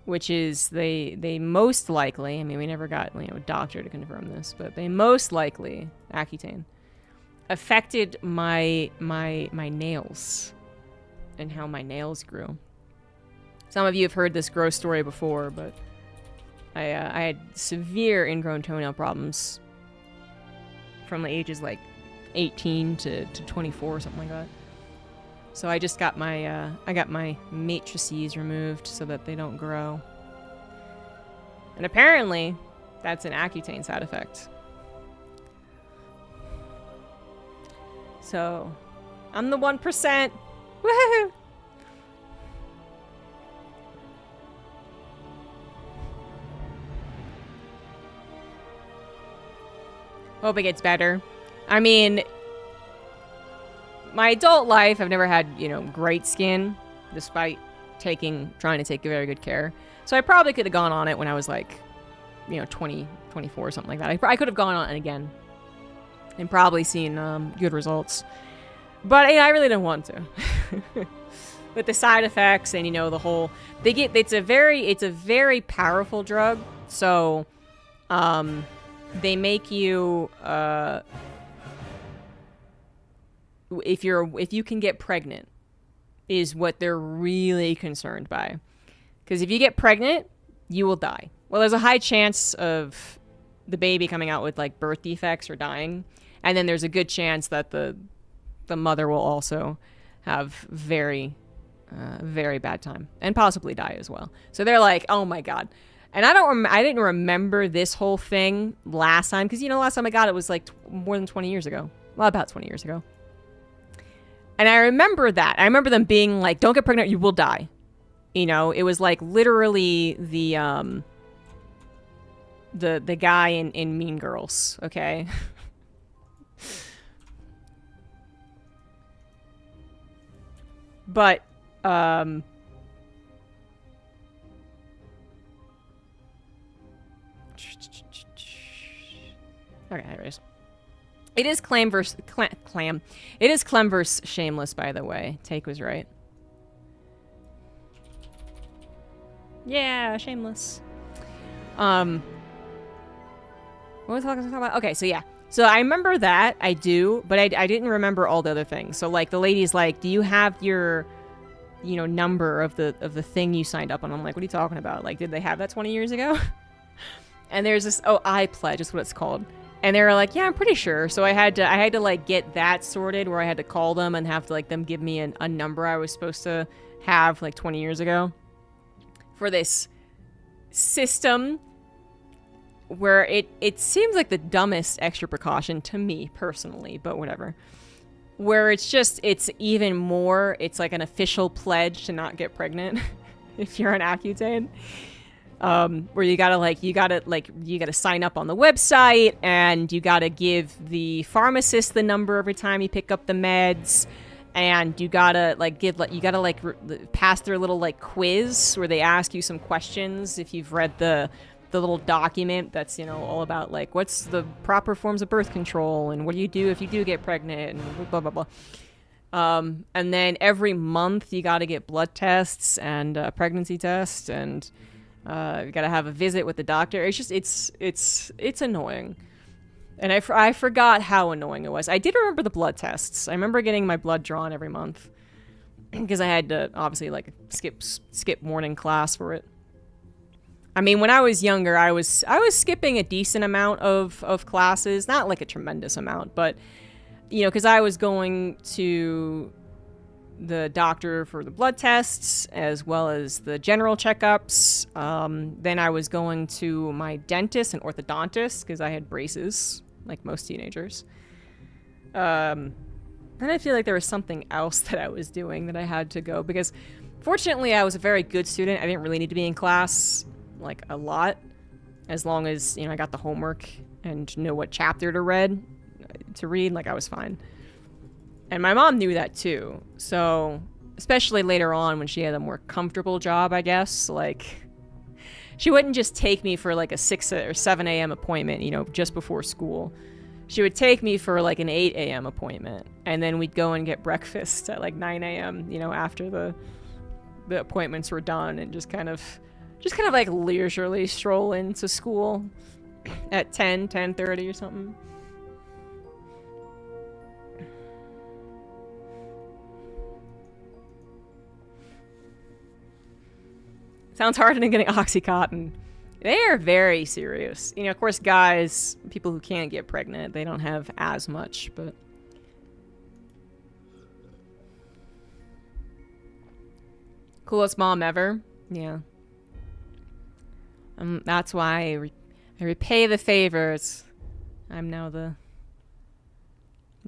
Which is, they most likely... I mean, we never got, you know, a doctor to confirm this, but they most likely, Accutane, affected my nails. And how my nails grew. Some of you have heard this gross story before, but I had severe ingrown toenail problems from the ages like 18 to 24 or something like that. So I just got my matrices removed so that they don't grow. And apparently that's an Accutane side effect. So I'm the 1%. Woohoo! Hope it gets better. I mean, my adult life, I've never had, you know, great skin, despite trying to take very good care. So I probably could have gone on it when I was like, you know, 20, 24 or something like that. I could have gone on it again and probably seen good results. But you know, I really didn't want to. With the side effects and, you know, the whole... It's a very powerful drug. So, they make you, if you can get pregnant is what they're really concerned by. Because if you get pregnant, you will die. Well, there's a high chance of the baby coming out with like birth defects or dying, and then there's a good chance that the mother will also have very bad time and possibly die as well. So they're like, oh my god. And I didn't remember this whole thing last time, because last time I got it was like more than 20 years ago. Well, about 20 years ago. And I remember that. I remember them being like, don't get pregnant, you will die. It was like literally the guy in Mean Girls, okay? But okay, anyways. It is Clam versus Clam. It is Clem versus Shameless, by the way. Take was right. Yeah, Shameless. What was I talking about? Okay, so yeah. So I remember that, I do, but I didn't remember all the other things. So like the lady's like, do you have your, number of the thing you signed up on? I'm like, what are you talking about? Like, did they have that 20 years ago? And there's this, iPledge is what it's called. And they were like, yeah, I'm pretty sure. So I had to like get that sorted, where I had to call them and have to like them give me a number I was supposed to have like 20 years ago for this system where it seems like the dumbest extra precaution to me personally, but whatever. Where it's even more, it's like an official pledge to not get pregnant if you're on Accutane. Where you gotta sign up on the website, and you gotta give the pharmacist the number every time you pick up the meds, and you gotta pass their little like quiz where they ask you some questions if you've read the little document that's all about like what's the proper forms of birth control and what do you do if you do get pregnant and blah blah blah. And then every month you gotta get blood tests and a pregnancy test, and you gotta have a visit with the doctor. It's just it's annoying, and I forgot how annoying it was. I did remember the blood tests. I remember getting my blood drawn every month because I had to obviously like skip morning class for it. I mean, when I was younger, I was skipping a decent amount of classes, not like a tremendous amount, but because I was going to the doctor for the blood tests as well as the general checkups. Then I was going to my dentist and orthodontist because I had braces, like most teenagers. Then I feel like there was something else that I was doing that I had to go because, fortunately, I was a very good student. I didn't really need to be in class like a lot, as long as I got the homework and know what chapter to read. Like I was fine. And my mom knew that too. So, especially later on when she had a more comfortable job, I guess, like, she wouldn't just take me for like a 6 or 7 a.m. appointment, just before school. She would take me for like an 8 a.m. appointment. And then we'd go and get breakfast at like 9 a.m., after the appointments were done, and just kind of like leisurely stroll into school at 10:30 or something. Sounds harder than getting Oxycontin. They are very serious. Of course, guys, people who can't get pregnant, they don't have as much, but... Coolest mom ever? Yeah. That's why I repay the favors. I'm now the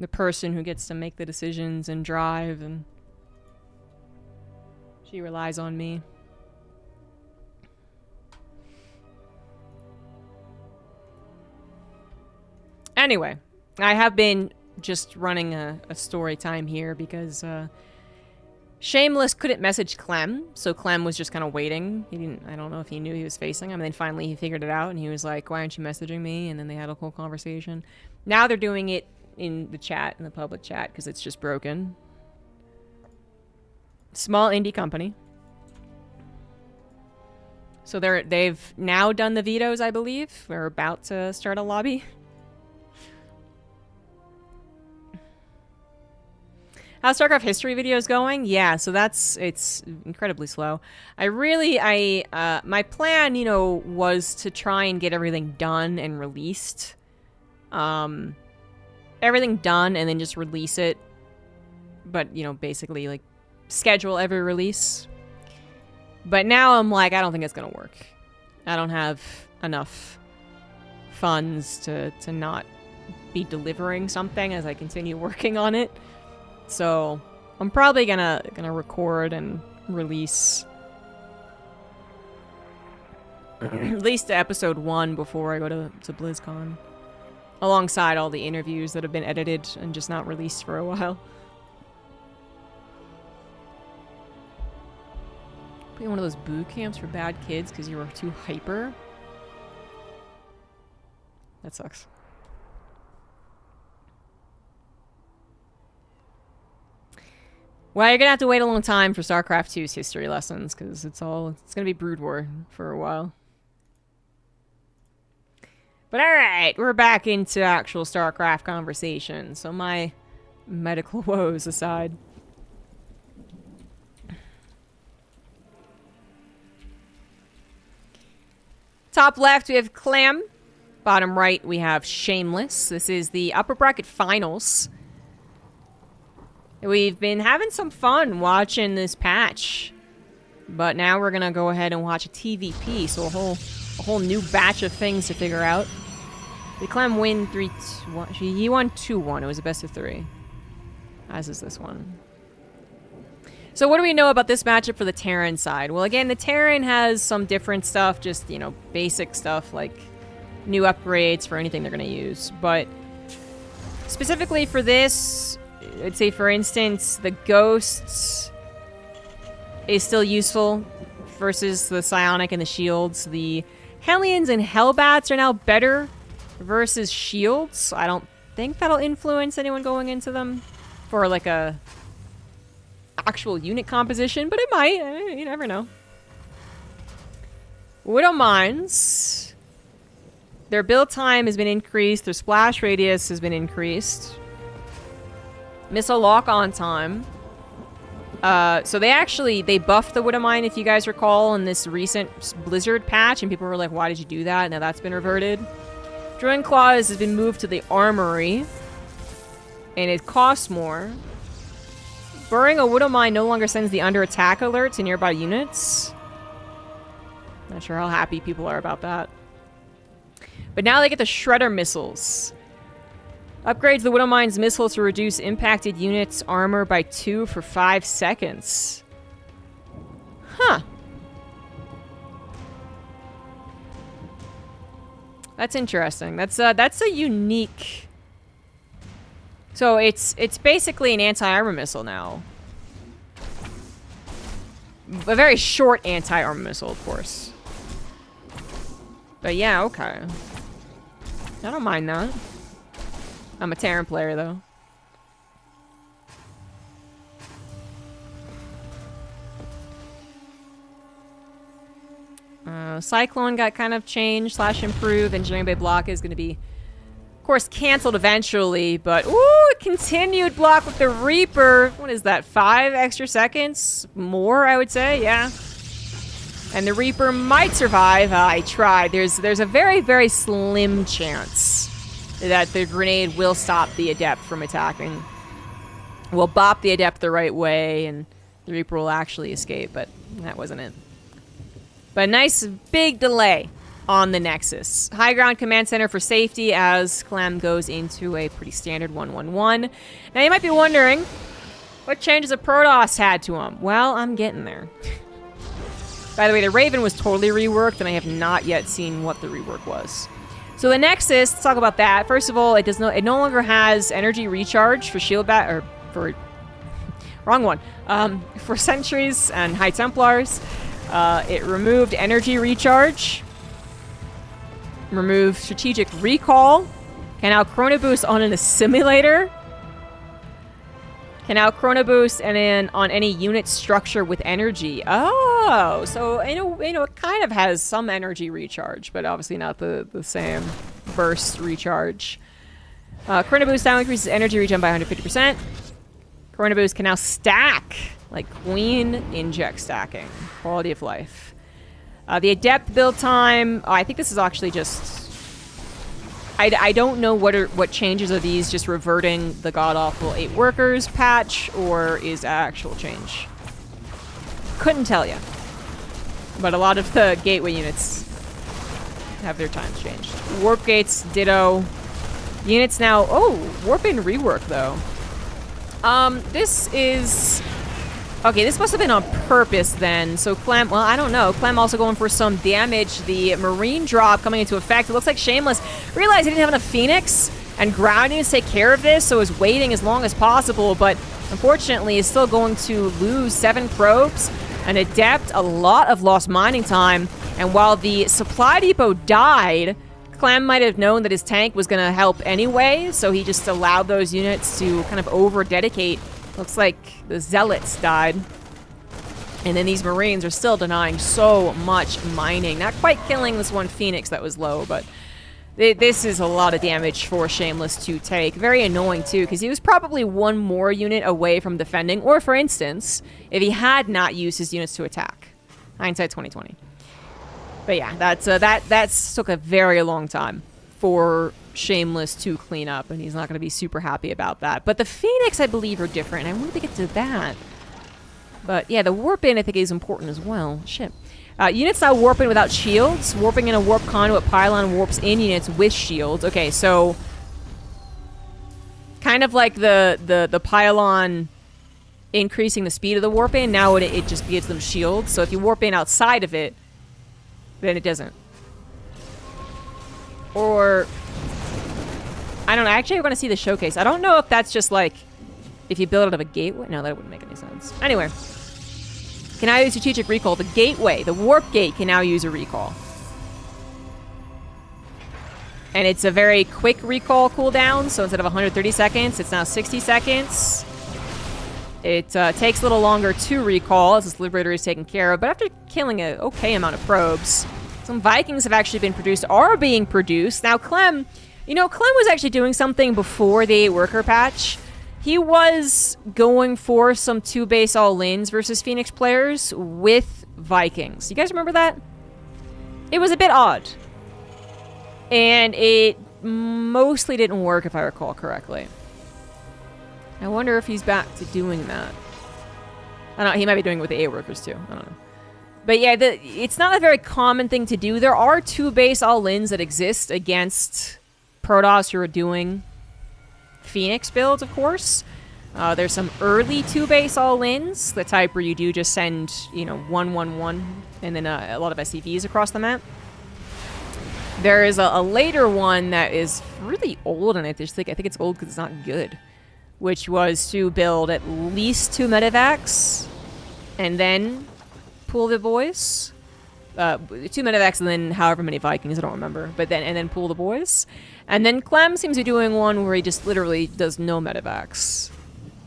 person who gets to make the decisions and drive, and she relies on me. Anyway, I have been just running a story time here because Shameless couldn't message Clem, so Clem was just kind of waiting. I don't know if he knew he was facing him, and then finally he figured it out, and he was like, why aren't you messaging me? And then they had a whole conversation. Now they're doing it in the chat, in the public chat, because it's just broken. Small indie company. So they've now done the vetoes, I believe. We're about to start a lobby. How's StarCraft history videos going? Yeah, so it's incredibly slow. My plan, you know, was to try and get everything done and released. Everything done and then just release it. But, you know, basically, like, schedule every release. But now I'm like, I don't think it's gonna work. I don't have enough funds to not be delivering something as I continue working on it. So I'm probably gonna record and release at least episode 1 before I go to BlizzCon, alongside all the interviews that have been edited and just not released for a while. Put in one of those boot camps for bad kids because you were too hyper. That sucks. Well, you're gonna have to wait a long time for StarCraft 2's history lessons, because it's gonna be Brood War for a while. But alright, we're back into actual StarCraft conversation, so my medical woes aside. Top left, we have Clam. Bottom right, we have Shameless. This is the upper bracket finals. We've been having some fun watching this patch, but now we're gonna go ahead and watch a TVP, so a whole new batch of things to figure out. The Clem win 3-1. He won 2-1. It was a best of 3. As is this one. So what do we know about this matchup for the Terran side? Well, again, the Terran has some different stuff, just, you know, basic stuff like new upgrades for anything they're gonna use. But specifically for this, I'd say, for instance, the Ghosts is still useful versus the Psionic and the Shields. The Hellions and Hellbats are now better versus Shields. I don't think that'll influence anyone going into them for, like, a actual unit composition, but it might. You never know. Widow Mines. Their build time has been increased. Their splash radius has been increased. Missile lock-on time. So they buffed the Widow Mine, if you guys recall, in this recent Blizzard patch, and people were like, why did you do that? Now that's been reverted. Drilling Claws has been moved to the Armory, and it costs more. Burying a Widow Mine no longer sends the under attack alert to nearby units. Not sure how happy people are about that. But now they get the Shredder missiles. Upgrades the Widow Mine's missile to reduce impacted units' armor by 2 for 5 seconds. Huh. That's interesting. That's a unique... So it's basically an anti-armor missile now. A very short anti-armor missile, of course. But yeah, okay. I don't mind that. I'm a Terran player, though. Cyclone got kind of changed / improved. Engineering Bay block is going to be, of course, canceled eventually. But, ooh, continued block with the Reaper. What is that, 5 extra seconds? More, I would say, yeah. And the Reaper might survive. I tried. There's a very, very slim chance that the grenade will stop the Adept from attacking. Will bop the Adept the right way, and the Reaper will actually escape, but that wasn't it. But a nice big delay on the Nexus. High ground command center for safety as Clem goes into a pretty standard 1-1-1. Now you might be wondering, what changes have Protoss had to him? Well, I'm getting there. By the way, the Raven was totally reworked, and I have not yet seen what the rework was. So the Nexus, let's talk about that. First of all, it no longer has energy recharge for shield wrong one. For sentries and High Templars. It removed energy recharge. Removed strategic recall. Can now chrono boost on an assimilator. Can now chrono boost on any unit structure with energy. Oh, so it kind of has some energy recharge, but obviously not the same burst recharge. Chrono boost now increases energy regen by 150%. Corona Boost can now stack like Queen inject stacking. Quality of life. The Adept build time, I think this is actually just... I don't know what changes are these, just reverting the god-awful 8 workers patch, or is actual change. Couldn't tell you. But a lot of the gateway units have their times changed. Warp gates, ditto. Units now... Oh, warp in rework, though. This is... Okay, this must have been on purpose then. So Clem, well, I don't know. Clem also going for some damage. The Marine drop coming into effect. It looks like Shameless realized he didn't have enough Phoenix and ground units to take care of this, so is waiting as long as possible, but unfortunately is still going to lose 7 probes, an Adept, a lot of lost mining time, and while the supply depot died, Clem might have known that his tank was going to help anyway, so he just allowed those units to kind of over-dedicate. Looks like the Zealots died. And then these Marines are still denying so much mining. Not quite killing this one Phoenix that was low, but this is a lot of damage for Shameless to take. Very annoying, too, because he was probably one more unit away from defending. Or, for instance, if he had not used his units to attack. Hindsight 2020. But yeah, that's took a very long time for Shameless to clean up, and he's not going to be super happy about that. But the Phoenix, I believe, are different. I wanted to get to that. But yeah, the warp in, I think, is important as well. Shit. Units now warp in without shields. Warping in a warp conduit pylon warps in units with shields. Okay, so kind of like the pylon increasing the speed of the warp in, now it just gives them shields. So if you warp in outside of it, then it doesn't. Or I don't know. Actually, I want to see the showcase. I don't know if that's just like if you build it out of a gateway. No, that wouldn't make any sense. Anyway, can now use strategic recall. The gateway, the warp gate, can now use a recall, and it's a very quick recall cooldown. So instead of 130 seconds, it's now 60 seconds. It takes a little longer to recall as this Liberator is taken care of, but after killing an okay amount of probes, some Vikings have actually been produced, are being produced. Now, Clem, you know, Clem was actually doing something before the 8-worker patch. He was going for some 2 base all-ins versus Phoenix players with Vikings. You guys remember that? It was a bit odd. And it mostly didn't work, if I recall correctly. I wonder if he's back to doing that. I don't know, he might be doing it with the 8-workers too. I don't know. But yeah, it's not a very common thing to do. There are 2 base all-ins that exist against Protoss who are doing Phoenix builds, of course. There's some early 2 base all-ins, the type where you do just send, you know, 1-1-1 and then a lot of SCVs across the map. There is a later one that is really old, and I think it's old because it's not good, which was to build at least 2 medevacs and then pull the boys. 2 medevacs and then however many Vikings, I don't remember. But then pull the boys. And then Clem seems to be doing one where he just literally does no medevacs.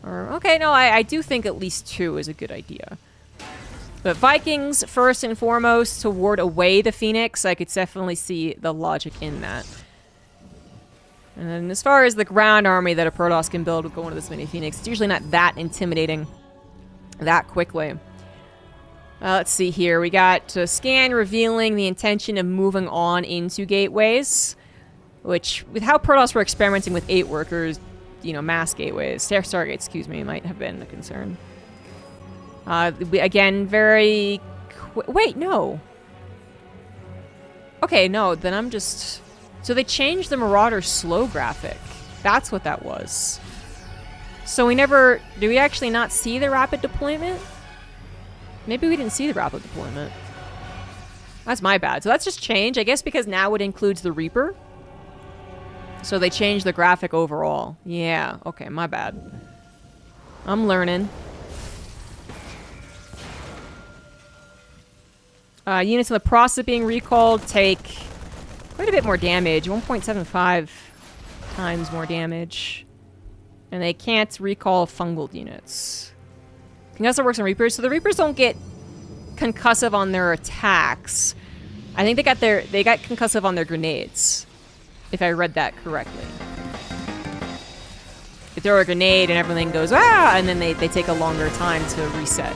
Or, okay, no, I do think at least 2 is a good idea. But Vikings, first and foremost, to ward away the Phoenix, I could definitely see the logic in that. And then as far as the ground army that a Protoss can build with going to this many Phoenix, it's usually not that intimidating that quickly. Let's see here. We got scan revealing the intention of moving on into gateways, which, with how Protoss were experimenting with 8 workers, you know, mass gateways, Stargates, excuse me, might have been a concern. Again, very... Wait, no. Okay, no, then I'm just... So they changed the Marauder slow graphic. That's what that was. So we never... Do we actually not see the rapid deployment? Maybe we didn't see the rapid deployment. That's my bad. So that's just changed, I guess, because now it includes the Reaper. So they changed the graphic overall. Yeah, okay, my bad. I'm learning. Units in the process of being recalled take quite a bit more damage. 1.75 times more damage. And they can't recall fungal units. Concussive works on Reapers. So the Reapers don't get concussive on their attacks. I think they got concussive on their grenades. If I read that correctly. You throw a grenade and everything goes, ah, and then they take a longer time to reset.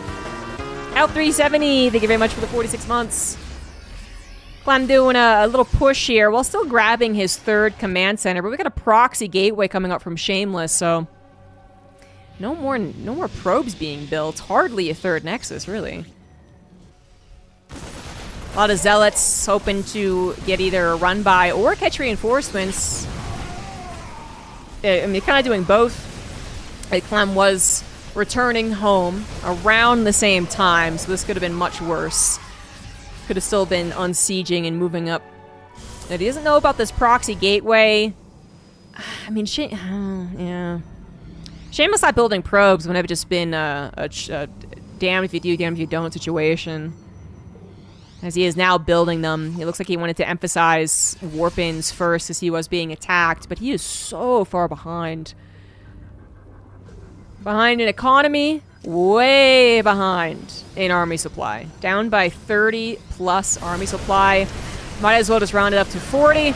Out 370, thank you very much for the 46 months. Clem doing a little push here while still grabbing his third command center, but we got a proxy gateway coming up from Shameless, so no more probes being built. Hardly a third nexus, really. A lot of zealots hoping to get either a run by or catch reinforcements. I mean, kind of doing both. Clem was returning home around the same time, so this could have been much worse. Could have still been unsieging and moving up. But he doesn't know about this proxy gateway. I mean, yeah. Shameless not building probes would have just been a damn if you do, damn if you don't situation. As he is now building them, it looks like he wanted to emphasize warp-ins first as he was being attacked, but he is so far behind. Behind in economy, way behind in army supply. Down by 30 plus army supply. Might as well just round it up to 40.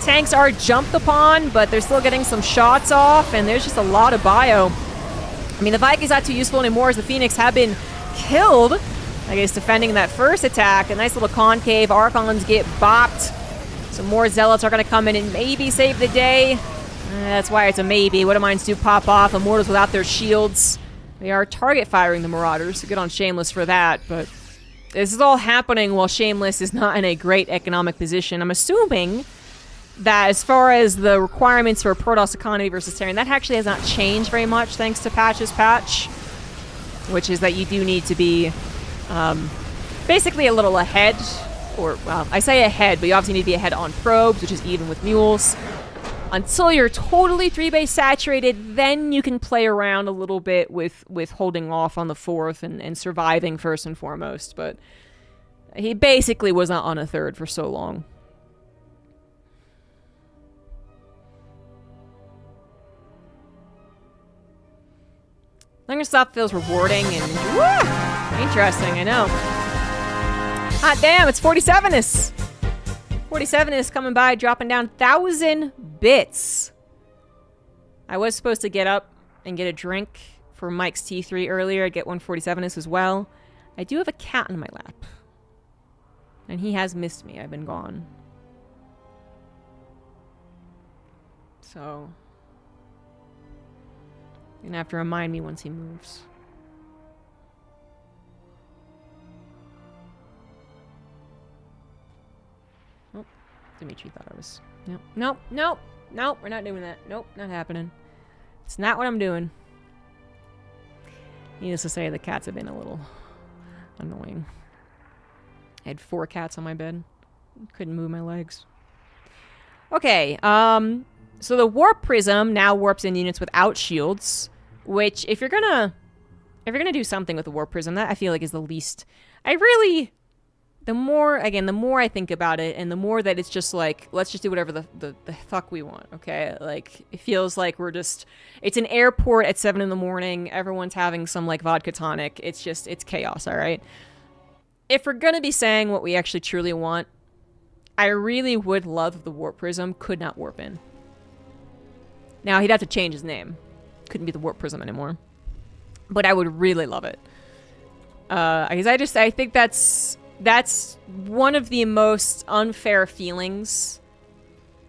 Tanks are jumped upon, but they're still getting some shots off, and there's just a lot of bio. I mean, the Viking's not too useful anymore as the Phoenix have been killed. I guess defending that first attack. A nice little concave. Archons get bopped. Some more Zealots are going to come in and maybe save the day. That's why it's a maybe. What mines do pop off. Immortals without their shields. They are target firing the Marauders, so good on Shameless for that, but this is all happening while Shameless is not in a great economic position. I'm assuming that as far as the requirements for Protoss economy versus Terran, that actually has not changed very much thanks to Patch's patch, which is that you do need to be basically a little ahead, or, well, I say ahead, but you obviously need to be ahead on probes, which is even with mules. Until you're totally 3-base saturated, then you can play around a little bit with holding off on the fourth and surviving first and foremost, but he basically was not on a third for so long. Longer stuff feels rewarding and woo, interesting, I know. Hot damn, it's 47-ness! 47-ness coming by, dropping down 1,000 bits. I was supposed to get up and get a drink for Mike's T3 earlier. I'd get 147-ness as well. I do have a cat in my lap. And he has missed me. I've been gone. So you're gonna have to remind me once he moves. Oh, Dimitri thought I was... Nope, nope, nope, nope, we're not doing that. Nope, not happening. It's not what I'm doing. Needless to say, the cats have been a little annoying. I had 4 cats on my bed. Couldn't move my legs. Okay, so the Warp Prism now warps in units without shields, which if you're gonna do something with the Warp Prism, that I feel like is the least. The more I think about it, and the more that it's just like, let's just do whatever the fuck we want, okay? Like, it feels like it's an airport at 7 in the morning, everyone's having some, like, vodka tonic, it's chaos, alright? If we're gonna be saying what we actually truly want, I really would love if the Warp Prism could not warp in. Now, he'd have to change his name. Couldn't be the Warp Prism anymore. But I would really love it. Because I think that's one of the most unfair feelings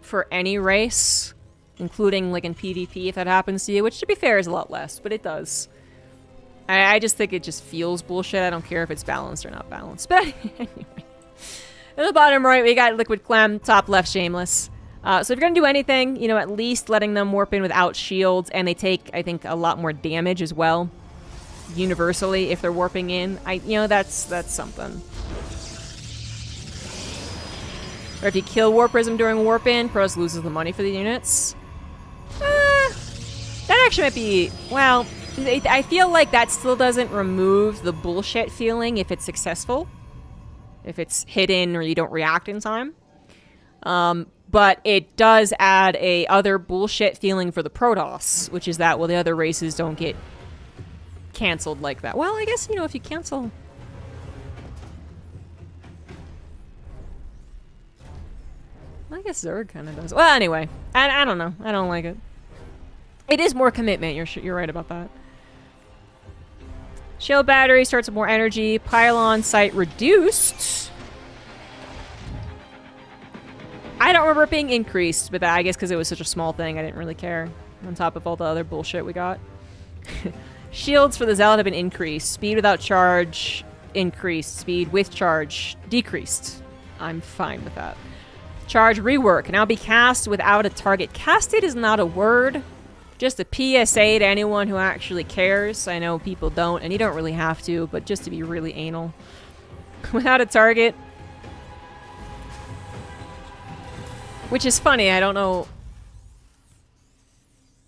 for any race, including, like, in PvP, if that happens to you, which, to be fair, is a lot less, but it does. I just think it just feels bullshit. I don't care if it's balanced or not balanced. But anyway. At the bottom right, we got Liquid Clem, top left, Shameless. So if you're going to do anything, you know, at least letting them warp in without shields, and they take, I think, a lot more damage as well, universally, if they're warping in. That's something. Or if you kill Warp Prism during warp in, Protoss loses the money for the units. That actually might be, well, I feel like that still doesn't remove the bullshit feeling if it's successful. If it's hidden or you don't react in time. But it does add a other bullshit feeling for the Protoss, which is that, well, the other races don't get canceled like that. Well, I guess, if you cancel... I guess Zerg kind of does. Well, anyway, I don't know. I don't like it. It is more commitment. You're right about that. Shield battery starts with more energy. Pylon sight reduced. I don't remember it being increased, but I guess because it was such a small thing, I didn't really care. On top of all the other bullshit we got. Shields for the Zealot have been increased. Speed without charge increased. Speed with charge decreased. I'm fine with that. Charge rework can now be cast without a target. Casted is not a word. Just a PSA to anyone who actually cares. I know people don't, and you don't really have to, but just to be really anal. Without a target. Which is funny, I don't know.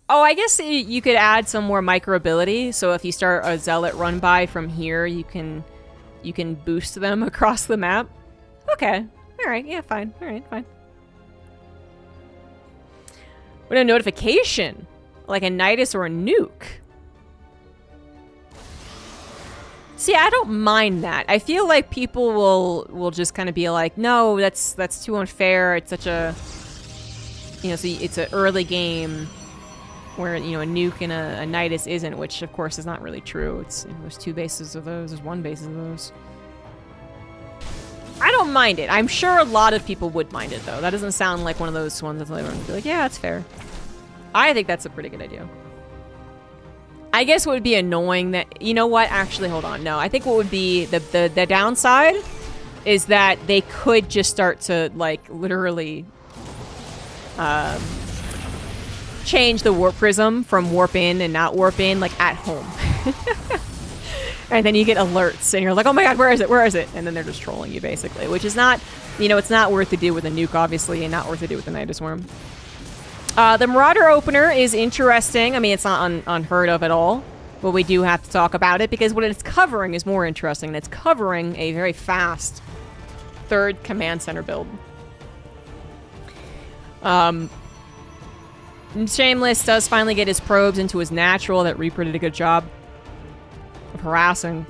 Oh, I guess you could add some more micro ability. So if you start a Zealot run by from here, you can boost them across the map. Okay. Alright, yeah, fine. Alright, fine. What a notification! Like a Nidus or a nuke. See, I don't mind that. I feel like people will just kind of be like, no, that's too unfair. It's such a, you know, so it's an early game where, you know, a nuke and a Nidus isn't, which of course is not really true. It's, you know, there's 2 bases of those. There's 1 base of those. I don't mind it. I'm sure a lot of people would mind it though. That doesn't sound like one of those ones that's like, everyone would be like, yeah, that's fair. I think that's a pretty good idea. I guess what would be annoying that, you know what? Actually, hold on. No, I think what would be the downside is that they could just start to, like, literally change the warp prism from warp in and not warp in, like, at home. And then you get alerts and you're like, oh my god, where is it? Where is it? And then they're just trolling you, basically, which is not, you know, it's not worth to do with a nuke, obviously, and not worth to do with the Nidus Worm. The Marauder opener is interesting. I mean, it's not unheard of at all, but we do have to talk about it because what it's covering is more interesting. And it's covering a very fast 3rd command center build. Shameless does finally get his probes into his natural. That Reaper did a good job of harassing.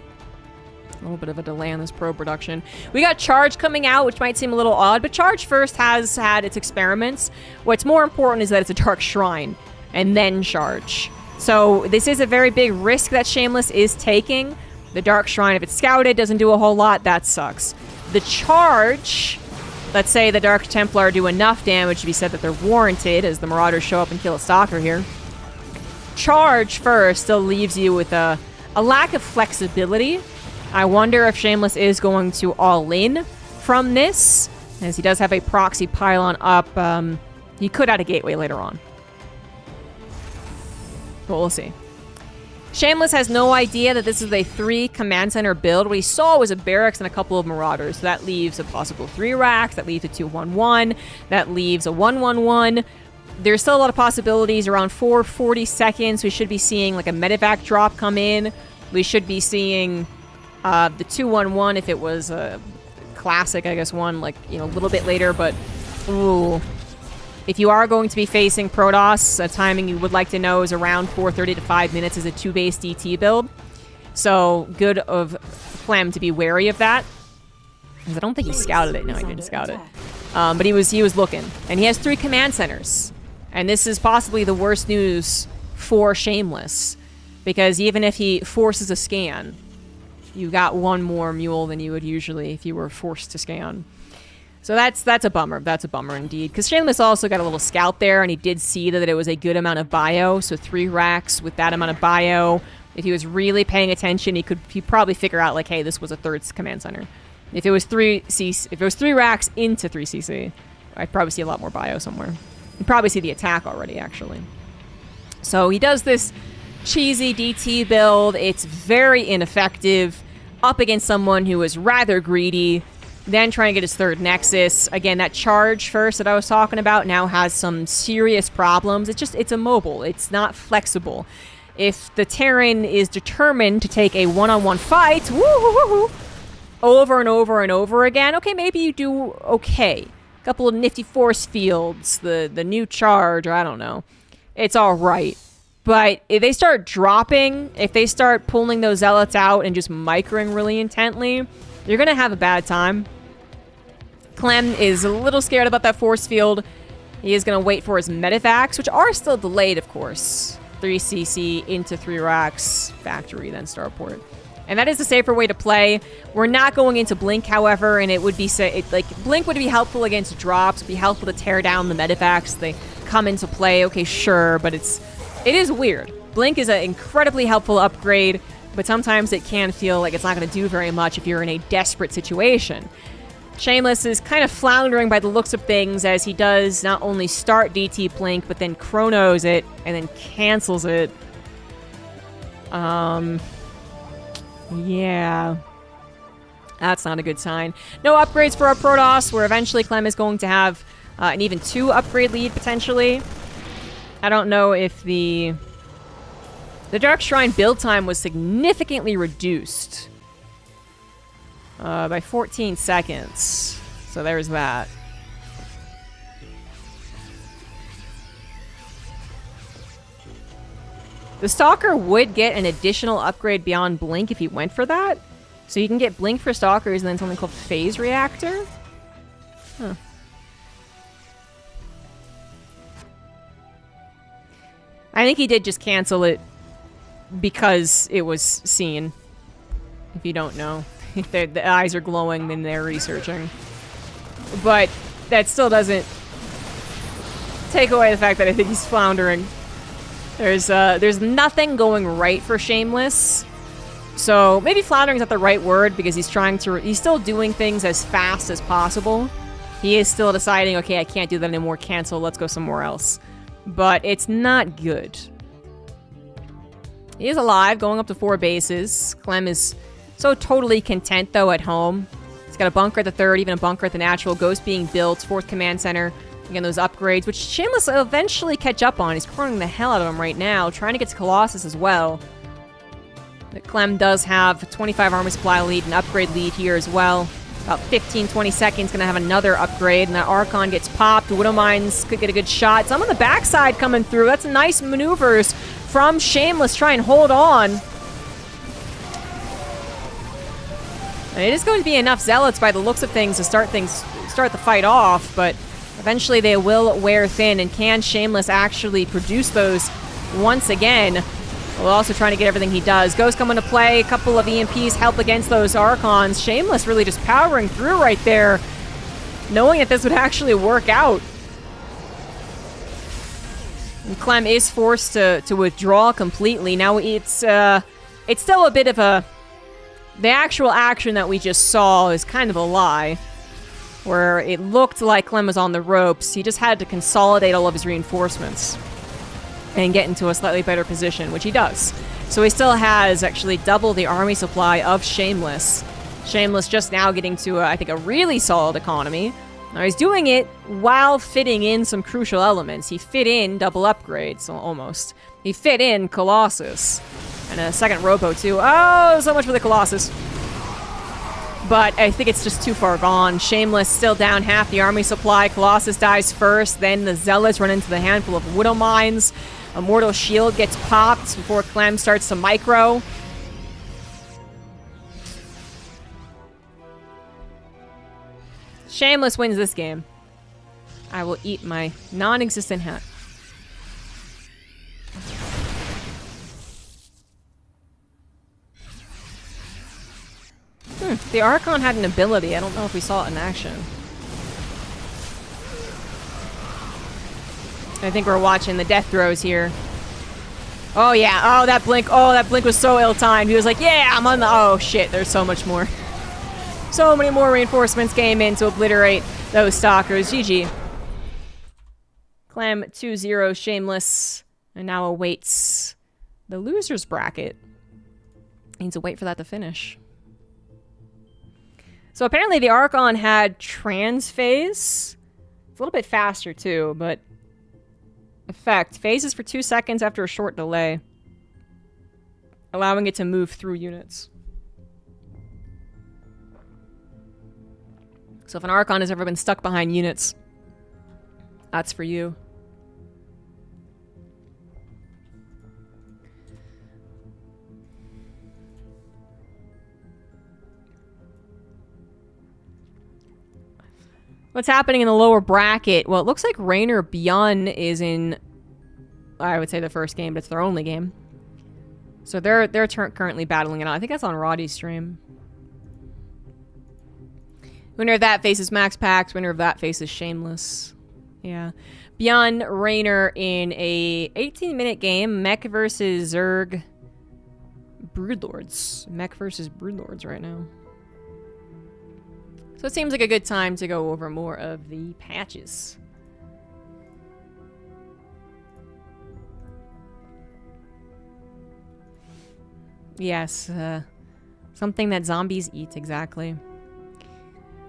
A little bit of a delay on this probe production. We got Charge coming out, which might seem a little odd, but Charge first has had its experiments. What's more important is that it's a Dark Shrine, and then Charge. So this is a very big risk that Shameless is taking. The Dark Shrine, if it's scouted, doesn't do a whole lot. That sucks. The Charge, let's say the Dark Templar do enough damage to be said that they're warranted, as the Marauders show up and kill a Stalker here. Charge first still leaves you with a lack of flexibility. I wonder if Shameless is going to all in from this, as he does have a proxy pylon up. He could add a gateway later on. But we'll see. Shameless has no idea that this is a 3 command center build. What he saw was a barracks and a couple of Marauders. So that leaves a possible 3 racks. That leaves a 2-1-1. That leaves a 1-1-1. There's still a lot of possibilities. Around 440 seconds, we should be seeing like a medevac drop come in. We should be seeing the 2-1-1 if it was a classic, I guess, one, like, you know, a little bit later, but ooh. If you are going to be facing Protoss, a timing you would like to know is around 4:30 to 5 minutes as a 2-base DT build. So good of Clem to be wary of that. Because I don't think he scouted it. No, he didn't scout it. But he was looking. And he has 3 command centers. And this is possibly the worst news for Shameless. Because even if he forces a scan, you got 1 more mule than you would usually if you were forced to scan. So that's a bummer. That's a bummer indeed. Because Shameless also got a little scout there, and he did see that it was a good amount of bio. So 3 racks with that amount of bio. If he was really paying attention, he'd probably figure out like, hey, this was a 3rd command center. If it was 3 racks into 3 CC, I'd probably see a lot more bio somewhere. You'd probably see the attack already, actually. So he does this cheesy DT build. It's very ineffective up against someone who is rather greedy. Then trying to get his 3rd Nexus. Again, that Charge first that I was talking about now has some serious problems. It's immobile. It's not flexible. If the Terran is determined to take a one-on-one fight, woo-hoo-hoo-hoo, over and over and over again, okay, maybe you do okay. A couple of nifty force fields, the new Charge, or I don't know. It's all right. But if they start dropping, if they start pulling those Zealots out and just microing really intently, you're going to have a bad time. Clem is a little scared about that force field. He is going to wait for his medevacts, which are still delayed, of course. 3cc into 3 racks, factory, then starport. And that is the safer way to play. We're not going into Blink, however, and it would be Blink would be helpful against drops. It'd be helpful to tear down the medevacts. They come into play, okay, sure, but it is weird. Blink is an incredibly helpful upgrade, but sometimes it can feel like it's not going to do very much if you're in a desperate situation. Shameless is kind of floundering by the looks of things as he does not only start DT Blink, but then chronos it and then cancels it. Yeah. That's not a good sign. No upgrades for our Protoss, where eventually Clem is going to have an even 2 upgrade lead, potentially. I don't know if the Dark Shrine build time was significantly reduced. By 14 seconds. So there's that. The Stalker would get an additional upgrade beyond Blink if he went for that. So you can get Blink for Stalkers and then something called Phase Reactor. Huh. I think he did just cancel it because it was seen. If you don't know. If the eyes are glowing, then they're researching. But that still doesn't take away the fact that I think he's floundering. There's nothing going right for Shameless. So maybe floundering is not the right word because he's still doing things as fast as possible. He is still deciding, okay, I can't do that anymore, cancel, let's go somewhere else. But it's not good. He is alive, going up to 4 bases. Clem is so totally content, though, at home. He's got a bunker at the 3rd, even a bunker at the natural. Ghost being built, 4th command center. Again, those upgrades, which Shameless will eventually catch up on. He's cornering the hell out of him right now, trying to get to Colossus as well. But Clem does have a 25 armor supply lead, an upgrade lead here as well. About 15-20 seconds, gonna have another upgrade, and that Archon gets popped. Widow Mines could get a good shot. Some on the backside coming through. That's nice maneuvers from Shameless. Try and hold on. And it is going to be enough Zealots by the looks of things to start the fight off, but eventually they will wear thin, and can Shameless actually produce those once again? While also trying to get everything he does. Ghost coming to play, a couple of EMPs help against those Archons. Shameless really just powering through right there, knowing that this would actually work out. And Clem is forced to withdraw completely. Now it's still a bit of a... The actual action that we just saw is kind of a lie, where it looked like Clem was on the ropes. He just had to consolidate all of his reinforcements and get into a slightly better position, which he does. So he still has actually double the army supply of Shameless. Shameless just now getting to, I think, a really solid economy. Now he's doing it while fitting in some crucial elements. He fit in double upgrades, almost. He fit in Colossus. And a second Robo, too. Oh, so much for the Colossus. But I think it's just too far gone. Shameless still down half the army supply. Colossus dies first. Then the Zealots run into the handful of Widow Mines. A Mortal Shield gets popped before Clem starts to micro. Shameless wins this game. I will eat my non-existent hat. The Archon had an ability. I don't know if we saw it in action. I think we're watching the death throws here. Oh, yeah. Oh, that blink. Oh, that blink was so ill-timed. He was like, yeah, I'm on the... Oh, shit. There's so much more. So many more reinforcements came in to obliterate those stalkers. GG. Clem 2-0 Shameless. And now awaits the loser's bracket. Needs to wait for that to finish. So apparently the Archon had trans phase. It's a little bit faster too, but effect phases for 2 seconds after a short delay, allowing it to move through units. So if an Archon has ever been stuck behind units, that's for you. What's happening in the lower bracket? Well, it looks like Rainer Beyond is in, I would say, the first game, but it's their only game. So they're currently battling it out. I think that's on Roddy's stream. Winner of that faces Max Pax. Winner of that faces Shameless. Yeah. Beyond Rainer in a 18-minute game. Mech versus Zerg. Broodlords. Mech versus Broodlords right now. So it seems like a good time to go over more of the patches. Yes, something that zombies eat, exactly.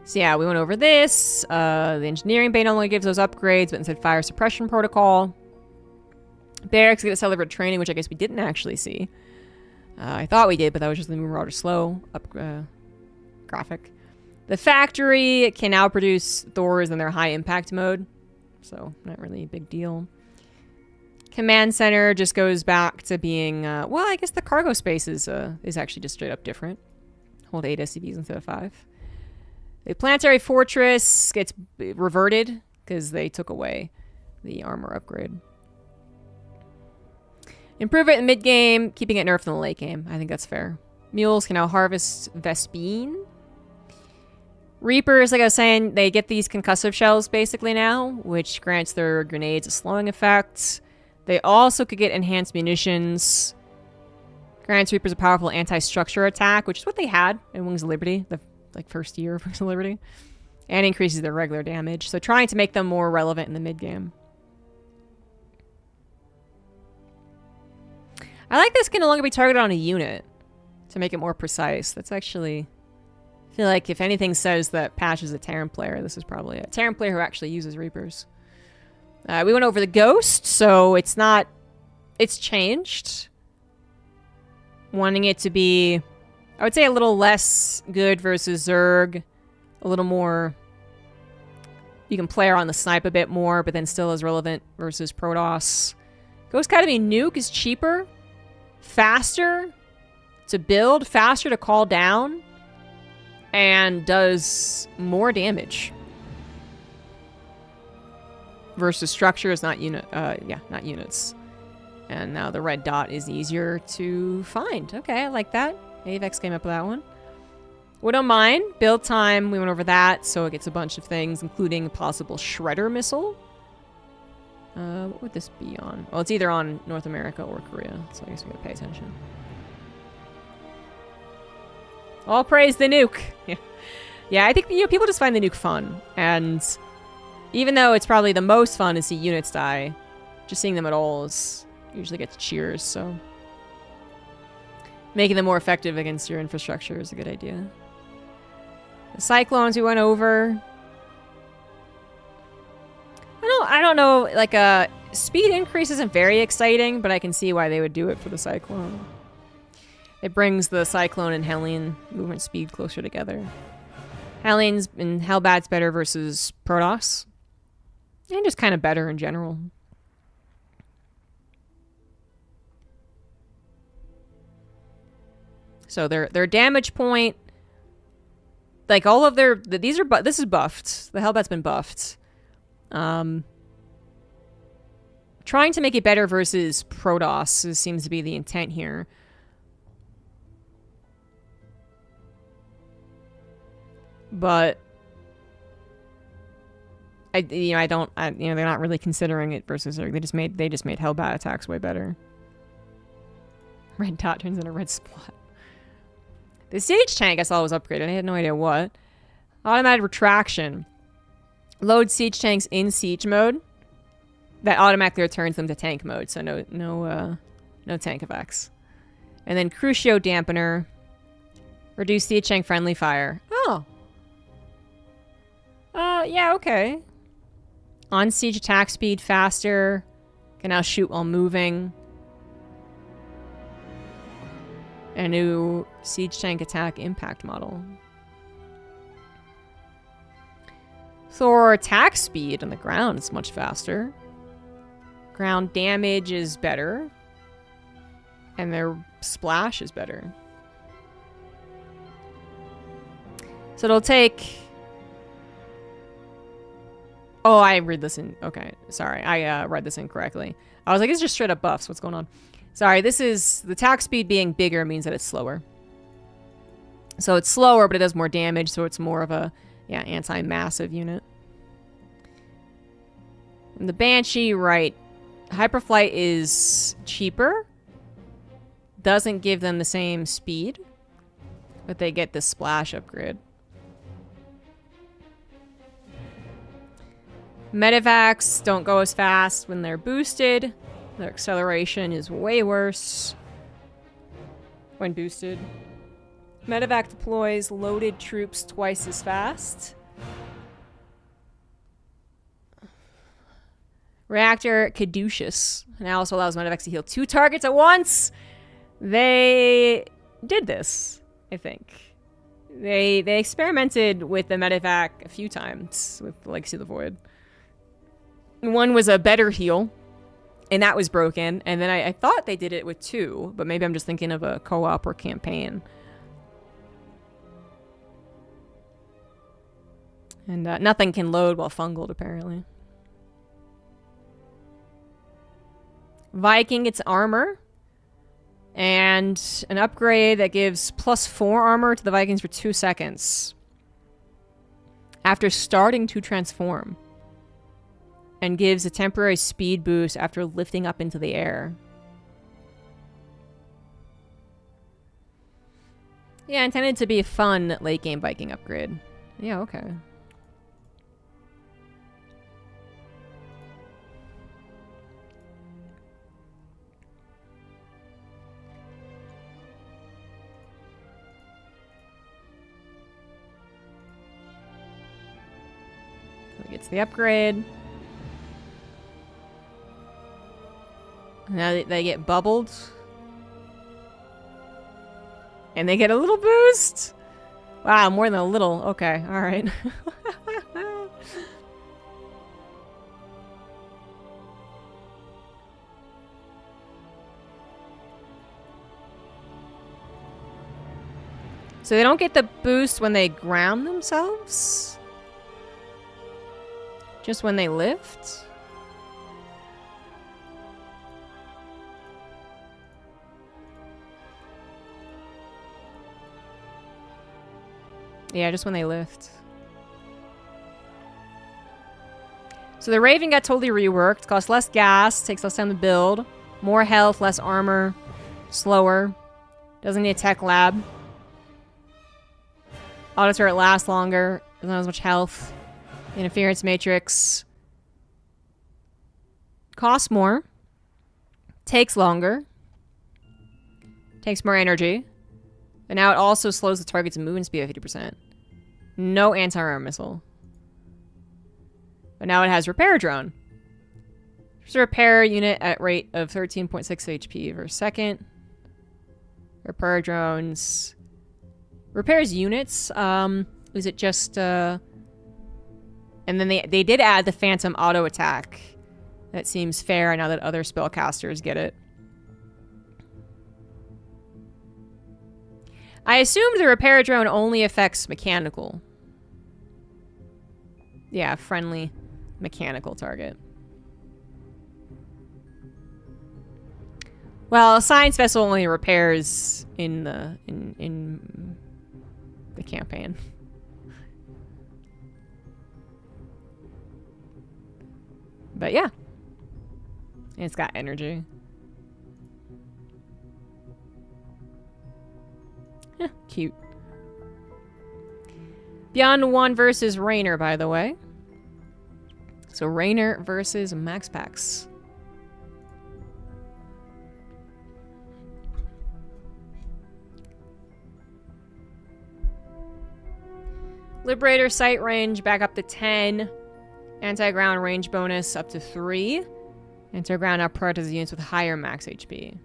So yeah, we went over this. The engineering bay only gives those upgrades, but instead fire suppression protocol. Barracks get accelerated training, which I guess we didn't actually see. I thought we did, but that was just the Moonmarauder slow graphic. The factory can now produce Thors in their high impact mode, so not really a big deal. Command center just goes back to being, well, I guess the cargo space is actually just straight up different. Hold 8 SCVs instead of 5. The planetary fortress gets reverted because they took away the armor upgrade. Improve it in mid-game, keeping it nerfed in the late game. I think that's fair. Mules can now harvest Vespine. Reapers, like I was saying, they get these concussive shells basically now, which grants their grenades a slowing effect. They also could get enhanced munitions. Grants Reapers a powerful anti-structure attack, which is what they had in Wings of Liberty, the first year of Wings of Liberty. And increases their regular damage. So trying to make them more relevant in the mid-game. I like this can no longer be targeted on a unit to make it more precise. That's actually... I feel like if anything says that Patch is a Terran player, this is probably a Terran player who actually uses Reapers. We went over the Ghost, so it's not... It's changed. Wanting it to be, I would say, a little less good versus Zerg. A little more... You can play her on the snipe a bit more, but then still is relevant versus Protoss. Ghost Academy Nuke is cheaper. Faster to build. Faster to call down. And does more damage. Versus structures, not not units. And now the red dot is easier to find. Okay, I like that. Avex came up with that one. Widow Mine, build time, we went over that, so it gets a bunch of things, including a possible Shredder missile. What would this be on? Well, it's either on North America or Korea, so I guess we gotta pay attention. All praise the nuke! Yeah, I think, people just find the nuke fun, and even though it's probably the most fun to see units die, just seeing them at all usually gets cheers, so... Making them more effective against your infrastructure is a good idea. The Cyclones we went over. I don't know, like, speed increase isn't very exciting, but I can see why they would do it for the Cyclone. It brings the Cyclone and Hellion movement speed closer together. Hellion's and Hellbat's better versus Protoss. And just kind of better in general. So their damage point, like all of their, this is buffed. The Hellbat's been buffed. Trying to make it better versus Protoss seems to be the intent here. But they're not really considering it versus they just made Hellbat attacks way better. Red dot turns into red spot. The siege tank I saw was upgraded. I had no idea what. Automatic retraction. Load siege tanks in siege mode. That automatically returns them to tank mode, so no tank effects. And then Crucio dampener. Reduce siege tank friendly fire. Oh. Yeah, okay. On siege attack speed faster. Can now shoot while moving. A new siege tank attack impact model. Thor attack speed on the ground is much faster. Ground damage is better. And their splash is better. So it'll take Oh, I read this in... Okay, sorry. I read this incorrectly. I was like, it's just straight up buffs. What's going on? Sorry, this is... The attack speed being bigger means that it's slower. So it's slower, but it does more damage, so it's more of a, yeah, anti-massive unit. And the Banshee, right. Hyperflight is cheaper. Doesn't give them the same speed. But they get the splash upgrade. Medivacs don't go as fast when they're boosted. Their acceleration is way worse when boosted. Medevac deploys loaded troops twice as fast. Reactor caduceus. Now also allows medevacs to heal 2 targets at once. They did this, I think. They experimented with the medevac a few times with Legacy of the Void. One was a better heal, and that was broken. And then I thought they did it with 2, but maybe I'm just thinking of a co-op or campaign. And nothing can load while fungled, apparently. Viking gets armor. And an upgrade that gives +4 armor to the Vikings for 2 seconds. After starting to transform. And gives a temporary speed boost after lifting up into the air. Yeah, intended to be a fun late game Viking upgrade. Yeah, okay. Gets the upgrade. Now they get bubbled. And they get a little boost. Wow, more than a little. Okay, alright. So they don't get the boost when they ground themselves? Just when they lift? Yeah, just when they lift. So the Raven got totally reworked. Costs less gas, takes less time to build. More health, less armor. Slower. Doesn't need a tech lab. Auto turret lasts longer. Doesn't have as much health. Interference matrix. Costs more. Takes longer. Takes more energy. But now it also slows the target's movement speed by 50%. No anti-armor missile. But now it has repair drone. It's a repair unit at rate of 13.6 HP per second. Repair drones. Repairs units. Is it just and then they did add the phantom auto attack. That seems fair now that other spellcasters get it. I assumed the repair drone only affects mechanical. Yeah, friendly mechanical target. Well, a science vessel only repairs in the campaign. But yeah. It's got energy. Cute. Beyond 1 versus Rainer, by the way. So Rainer versus Max Pax. Liberator sight range back up to 10. Anti-ground range bonus up to 3. Anti-ground now prioritizes units with higher max HP.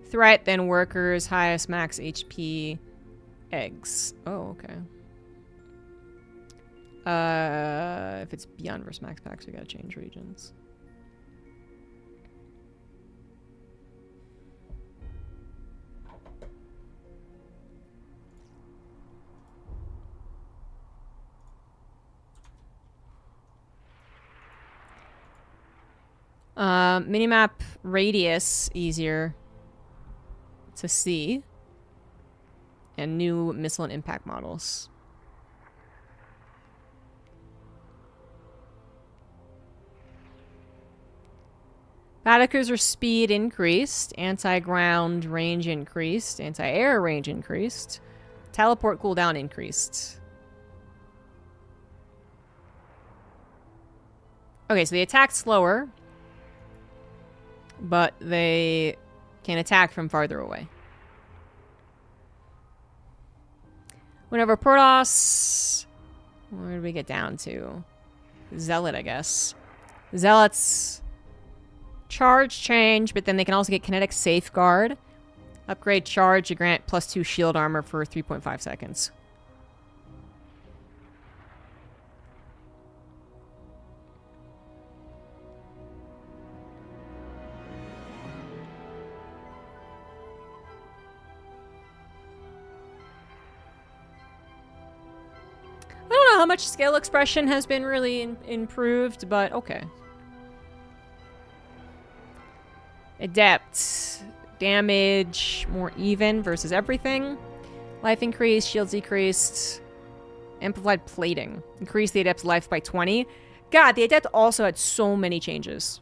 Threat, then workers, highest max HP, eggs. Oh, okay. If it's beyond versus max packs, we gotta change regions. Minimap radius easier to see. And new missile and impact models. Battlecruiser speed increased. Anti-ground range increased. Anti-air range increased. Teleport cooldown increased. Okay, so they attack slower. But they can attack from farther away. Whenever Protoss... Where did we get down to? Zealot, I guess. Zealots... Charge change, but then they can also get kinetic safeguard. Upgrade charge to grant +2 shield armor for 3.5 seconds. I don't know how much skill expression has been really improved, but okay. Adept. Damage more even versus everything. Life increased, shields decreased. Amplified plating. Increased the Adept's life by 20. God, the Adept also had so many changes.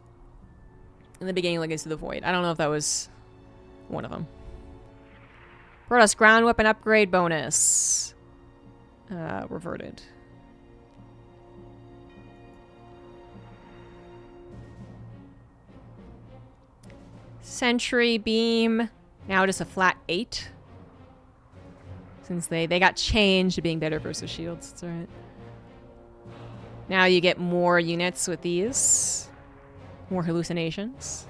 In the beginning, like into the Void. I don't know if that was one of them. Protoss ground weapon upgrade bonus. Reverted. Sentry beam, now just a flat 8. Since they got changed to being better versus shields, that's alright. Now you get more units with these. More hallucinations.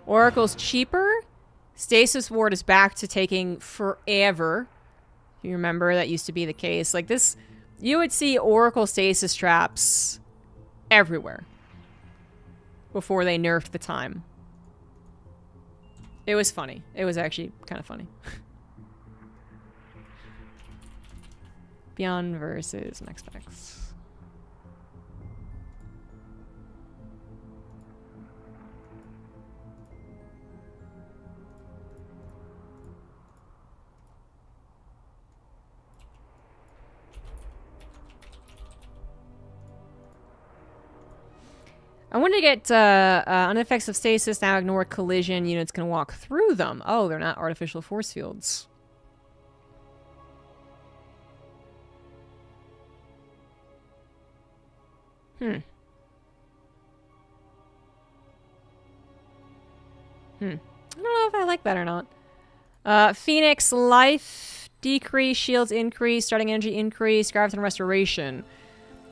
Oracle's cheaper. Stasis ward is back to taking forever. If you remember, that used to be the case. Like this... You would see Oracle stasis traps everywhere before they nerfed the time. It was funny. It was actually kind of funny. Beyond versus Next X. I want to get on effects of stasis now ignore collision. Units can walk through them. Oh, they're not artificial force fields. I don't know if I like that or not. Phoenix life decrease, shields increase, starting energy increase, graviton restoration.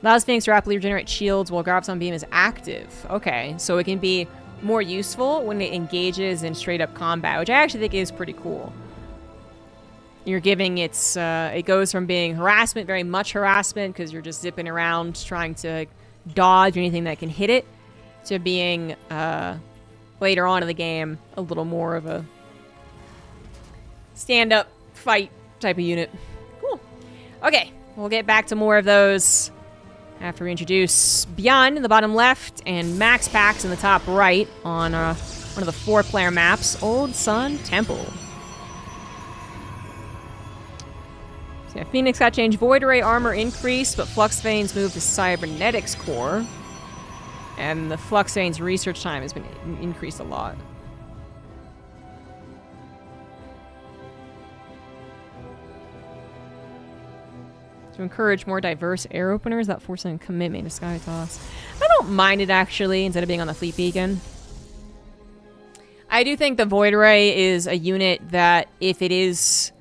Allows Phoenix to rapidly regenerate shields while Graviton Beam is active. Okay, so it can be more useful when it engages in straight-up combat, which I actually think is pretty cool. You're giving its... it goes from being harassment, very much harassment, because you're just zipping around trying to dodge anything that can hit it, to being, later on in the game, a little more of a stand-up fight type of unit. Cool. Okay, we'll get back to more of those... after we introduce Beyond in the bottom left and Max Packs in the top right on one of the 4-player maps, Old Sun Temple. So yeah, Phoenix got changed. Void Ray armor increased, but Flux Veins moved to Cybernetics core. And the Flux Veins research time has been increased a lot. To encourage more diverse air openers that forcing commitment to Sky Toss. I don't mind it, actually, instead of being on the Fleet Beacon. I do think the Void Ray is a unit that, if it is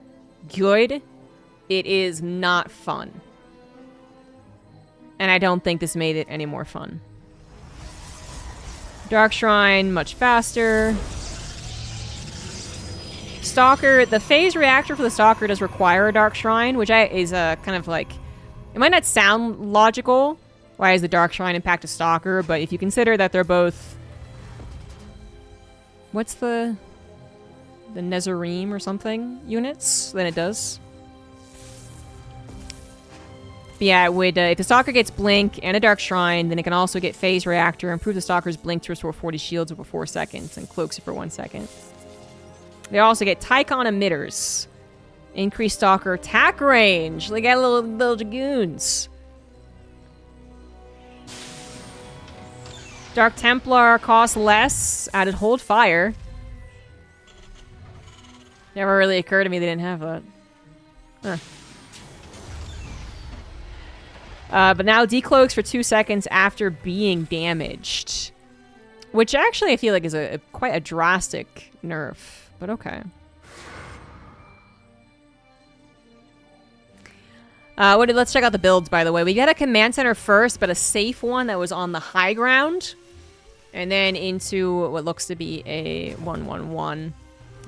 good, it is not fun. And I don't think this made it any more fun. Dark Shrine, much faster. Stalker, the phase reactor for the Stalker does require a Dark Shrine, which is kind of like... It might not sound logical. Why does the Dark Shrine impact a Stalker? But if you consider that they're both... What's the Nezarene or something units? Then it does. But yeah, it would, if the Stalker gets Blink and a Dark Shrine, then it can also get Phase Reactor, improve the Stalker's Blink to restore 40 shields over 4 seconds, and cloaks it for 1 second. They also get Tycon Emitters. Increase Stalker attack range. They got little Dragoons. Dark Templar costs less. Added Hold Fire. Never really occurred to me they didn't have that. Huh. But now decloaks for 2 seconds after being damaged. Which actually I feel like is quite a drastic nerf. But okay. Let's check out the builds, by the way. We got a command center first, but a safe one that was on the high ground. And then into what looks to be a 1-1-1.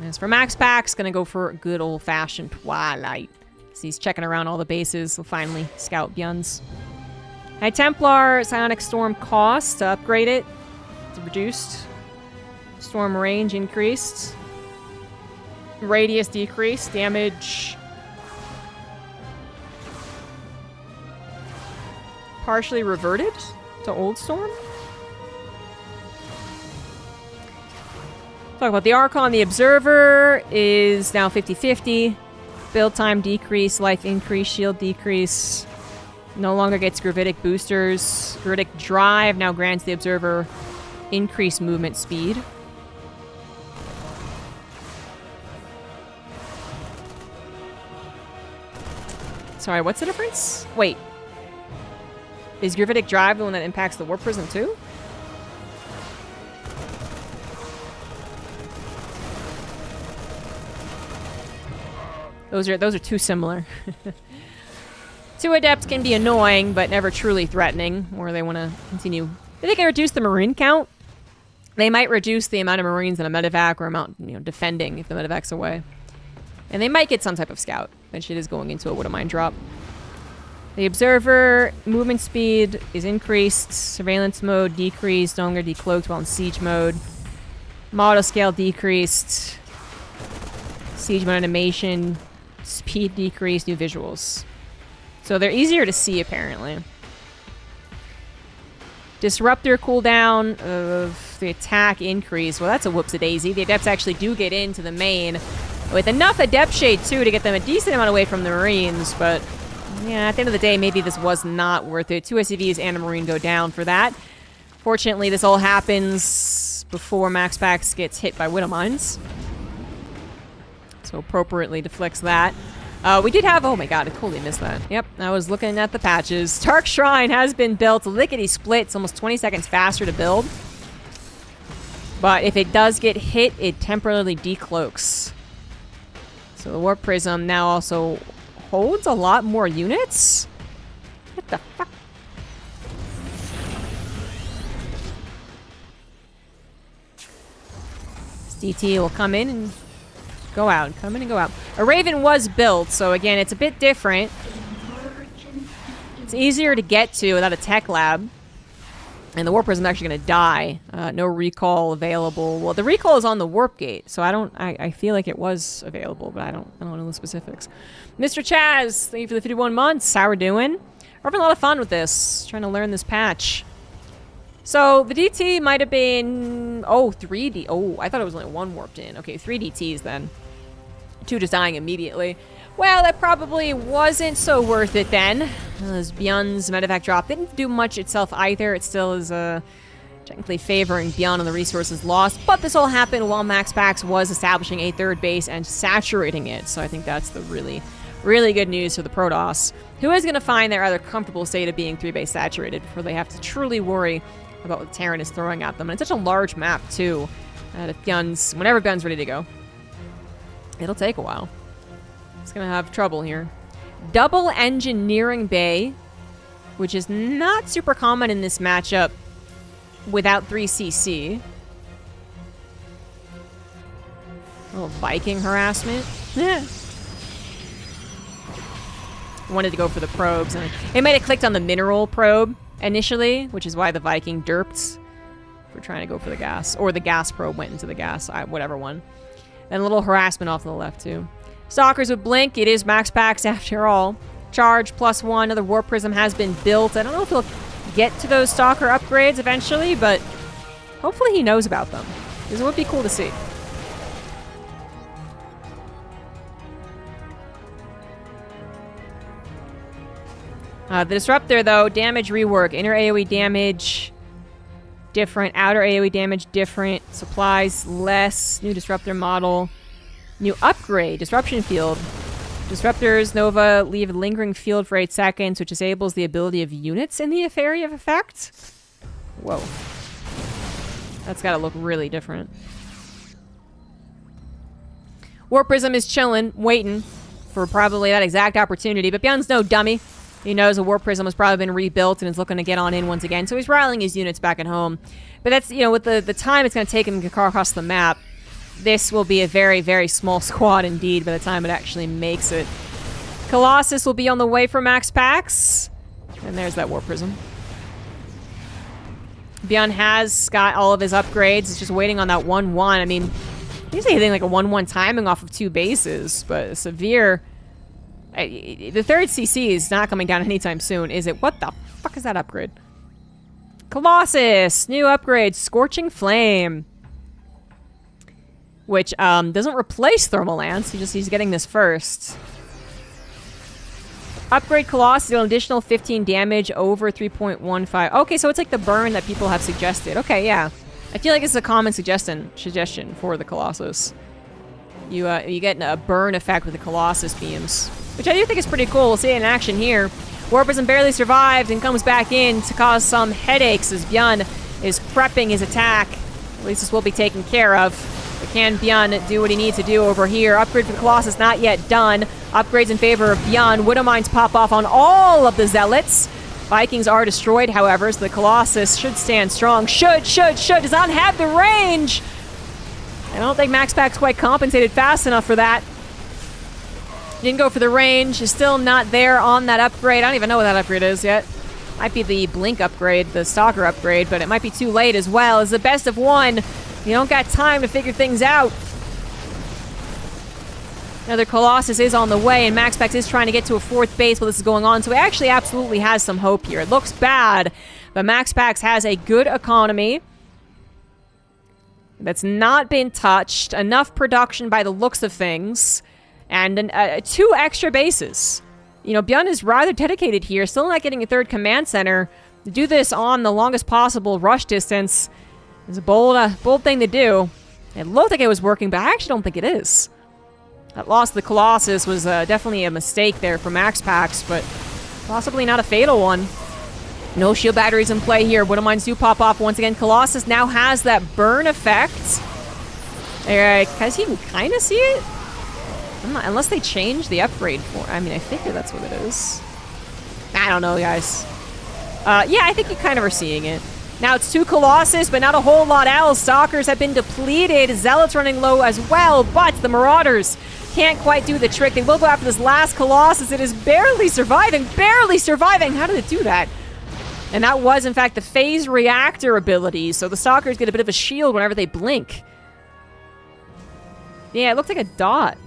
As for Max Packs, gonna go for good old-fashioned Twilight. So he's checking around all the bases. We'll finally scout Bjorn's. High Templar, Psionic Storm cost to upgrade it. It's reduced. Storm range increased. Radius decreased. Damage partially reverted to Old Storm. Talk about the Archon. The Observer is now 50-50. Build time decrease, life increase, shield decrease. No longer gets gravitic boosters. Gravitic Drive now grants the Observer increased movement speed. Sorry, what's the difference? Wait. Is Gravitic Drive the one that impacts the Warp Prism too? Those are too similar. Two Adepts can be annoying, but never truly threatening, or they want to continue. If they can reduce the Marine count, they might reduce the amount of Marines in a medevac or amount, defending if the medevac's away. And they might get some type of scout. That shit is going into a Would a Mind drop. The Observer, movement speed is increased. Surveillance mode decreased. No longer decloaked while in siege mode. Model scale decreased. Siege mode animation. Speed decreased. New visuals. So they're easier to see, apparently. Disruptor cooldown of the attack increase. Well, that's a whoops-a-daisy. The Adepts actually do get into the main with enough Adept Shade, too, to get them a decent amount away from the Marines, but yeah, at the end of the day, maybe this was not worth it. 2 SCVs and a Marine go down for that. Fortunately, this all happens before Max Pax gets hit by Widowmines. So appropriately deflects that. We did have... Oh my god, I totally missed that. Yep, I was looking at the patches. Dark Shrine has been built. Lickety-split. It's almost 20 seconds faster to build. But if it does get hit, it temporarily decloaks. So the Warp Prism now also holds a lot more units? What the fuck? This DT will come in and go out. Come in and go out. A Raven was built, so again, it's a bit different. It's easier to get to without a tech lab. And the Warp Prism is actually going to die. No recall available. Well, the recall is on the Warp Gate, so I feel like it was available, but I don't know the specifics. Mr. Chaz, thank you for the 51 months. How we're doing? We're having a lot of fun with this. Trying to learn this patch. So the DT might have been 3D. Oh, I thought it was only 1 warped in. Okay, 3 DTs then. 2 just dying immediately. Well, that probably wasn't so worth it then. As Bjorn's medevac drop didn't do much itself either. It still is technically favoring Bjorn on the resources lost. But this all happened while Max Pax was establishing a 3rd base and saturating it. So I think that's the really, really good news for the Protoss, who is going to find their rather comfortable state of being 3-base saturated before they have to truly worry about what Terran is throwing at them. And it's such a large map, too, that if whenever Bjorn's ready to go, it'll take a while. It's gonna have trouble here. Double Engineering Bay, which is not super common in this matchup without 3CC. A little Viking harassment. Wanted to go for the probes, and it might have clicked on the mineral probe initially, which is why the Viking derped for trying to go for the gas. Or the gas probe went into the gas, whatever one. And a little harassment off to the left, too. Stalkers with Blink. It is Max Pax after all. charge +1. Another Warp Prism has been built. I don't know if he'll get to those Stalker upgrades eventually, but hopefully he knows about them, because it would be cool to see. The Disruptor, though, damage rework. Inner AoE damage, different. Outer AoE damage, different. Supplies, less. New Disruptor model. New upgrade, Disruption Field. Disruptors, Nova, leave a lingering field for 8 seconds, which disables the ability of units in the area of effect. Whoa. That's gotta look really different. Warp Prism is chilling, waiting for probably that exact opportunity, but Bjorn's no dummy. He knows a Warp Prism has probably been rebuilt and is looking to get on in once again, so he's rallying his units back at home. But that's, you know, with the time it's going to take him to get across the map, this will be a very, very small squad indeed by the time it actually makes it. Colossus will be on the way for Max Pax. And there's that Warp Prism. Bjorn has got all of his upgrades. It's just waiting on that 1-1. I mean, he's anything like a 1-1 timing off of 2 bases, but severe... The third CC is not coming down anytime soon, is it? What the fuck is that upgrade? Colossus! New upgrade, Scorching Flame. Which doesn't replace Thermal Lance, he's getting this first. Upgrade Colossus, an additional 15 damage over 3.15. Okay, so it's like the burn that people have suggested. Okay, yeah. I feel like it's a common suggestion for the Colossus. You get a burn effect with the Colossus beams, which I do think is pretty cool. We'll see it in action here. Warp Prism barely survived and comes back in to cause some headaches as Bjorn is prepping his attack. At least this will be taken care of. But can Bjorn do what he needs to do over here? Upgrade for the Colossus not yet done. Upgrades in favor of Bjorn. Widow Mines pop off on all of the Zealots. Vikings are destroyed, however, so the Colossus should stand strong. Does not have the range! I don't think Max Pack's quite compensated fast enough for that. Didn't go for the range. Is still not there on that upgrade. I don't even know what that upgrade is yet. Might be the Blink upgrade, the Stalker upgrade, but it might be too late as well. It's the best of one. You don't got time to figure things out. Another Colossus is on the way, and Max Pack is trying to get to a 4th base while this is going on, so he actually absolutely has some hope here. It looks bad, but Max Pax has a good economy that's not been touched. Enough production by the looks of things. And 2 extra bases. You know, Bjorn is rather dedicated here. Still not getting a 3rd command center. To do this on the longest possible rush distance is a bold thing to do. It looked like it was working, but I actually don't think it is. That loss of the Colossus was definitely a mistake there for Max Pax, but possibly not a fatal one. No shield batteries in play here. Widow Mines do pop off once again. Colossus now has that burn effect. Because he can kind of see it. Unless they change the upgrade for... I mean, I figure that's what it is. I don't know, guys. Yeah, I think you kind of are seeing it. Now it's 2 Colossus, but not a whole lot else. Stalkers have been depleted. Zealots running low as well, but the Marauders can't quite do the trick. They will go after this last Colossus. It is barely surviving. Barely surviving! How did it do that? And that was, in fact, the Phase Reactor ability, so the Stalkers get a bit of a shield whenever they blink. Yeah, it looked like a dot.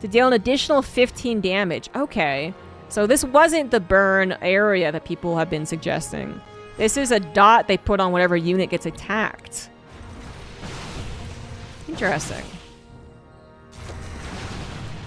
To deal an additional 15 damage. Okay. So this wasn't the burn area that people have been suggesting. This is a dot they put on whatever unit gets attacked. Interesting.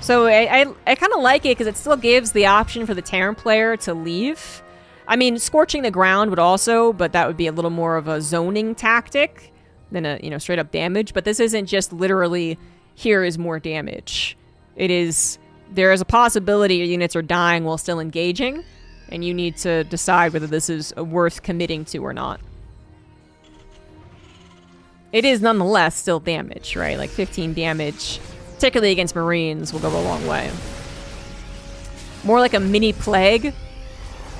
So I kind of like it because it still gives the option for the Terran player to leave. I mean, scorching the ground would also, but that would be a little more of a zoning tactic than a, you know, straight up damage. But this isn't just literally, here is more damage. It is, there is a possibility your units are dying while still engaging, and you need to decide whether this is worth committing to or not. It is nonetheless still damage, right? Like 15 damage, particularly against Marines, will go a long way. More like a mini plague?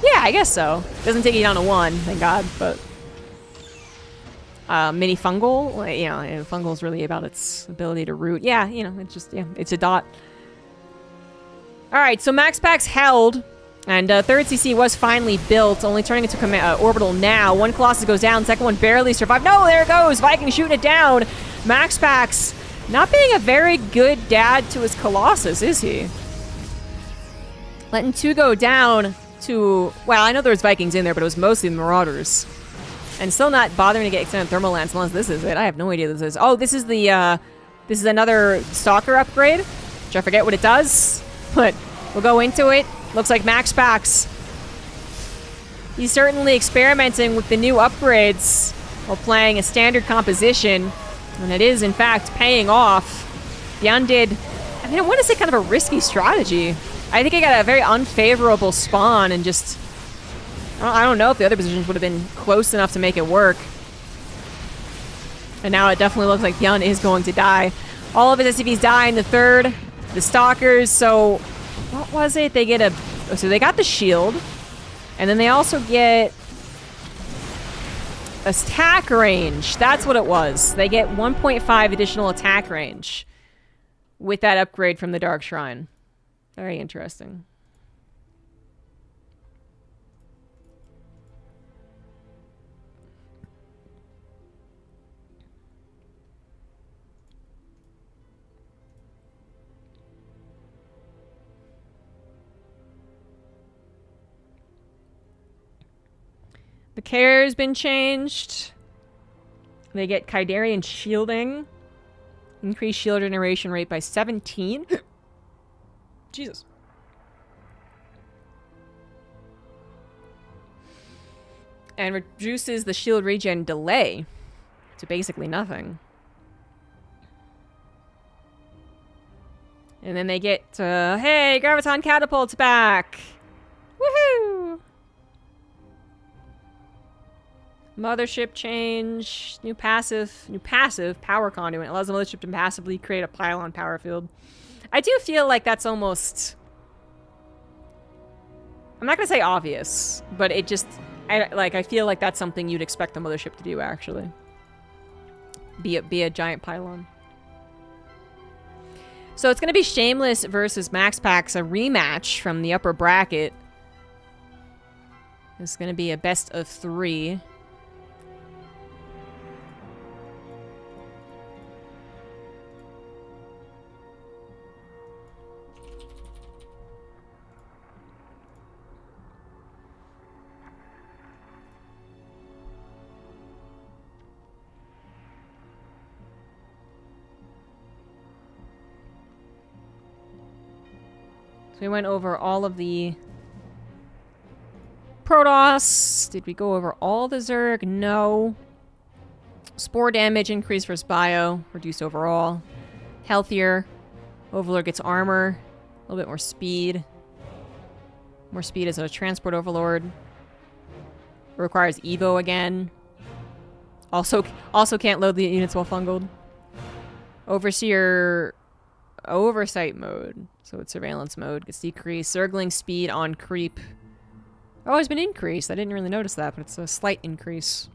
Yeah, I guess so. Doesn't take you down to 1, thank God, but... mini fungal? You know, fungal is really about its ability to root. Yeah, you know, it's just, yeah, it's a dot. Alright, so Max Pax held, and 3rd CC was finally built, only turning into orbital now. 1 Colossus goes down, 2nd one barely survived. No, there it goes! Viking shooting it down! Max Pax not being a very good dad to his Colossus, is he? Letting 2 go down to... Well, I know there was Vikings in there, but it was mostly Marauders. And still not bothering to get extended thermal lance unless this is it. I have no idea what this is. Oh, this is the, this is another Stalker upgrade, which I forget what it does, but we'll go into it. Looks like Max Pax. He's certainly experimenting with the new upgrades while playing a standard composition, and it is, in fact, paying off. Beyond did, I mean, I want to say kind of a risky strategy. I think I got a very unfavorable spawn and just... I don't know if the other positions would have been close enough to make it work. And now it definitely looks like Hyun is going to die. All of his SCVs die in the third. The Stalkers, so... What was it? They get a... So they got the shield. And then they also get... attack range. That's what it was. They get 1.5 additional attack range with that upgrade from the Dark Shrine. Very interesting. The care has been changed. They get Kydarian shielding. Increase shield generation rate by 17. Jesus. And reduces the shield regen delay to basically nothing. And then they get, hey, Graviton Catapult's back! Woohoo! Mothership change, new passive power conduit. Allows the mothership to passively create a pylon power field. I do feel like that's almost... I'm not gonna say obvious, but it just... I feel like that's something you'd expect the mothership to do, actually. Be a giant pylon. So it's gonna be Shameless versus Max Pax, a rematch from the upper bracket. It's gonna be a best of 3. We went over all of the Protoss. Did we go over all the Zerg? No. Spore damage increased versus bio. Reduced overall. Healthier. Overlord gets armor. A little bit more speed. More speed as a transport overlord. Requires Evo again. Also can't load the units while fungled. Overseer... Oversight mode. So it's surveillance mode. Gets decreased. Zergling speed on creep. Oh, it's been increased. I didn't really notice that, but it's a slight increase.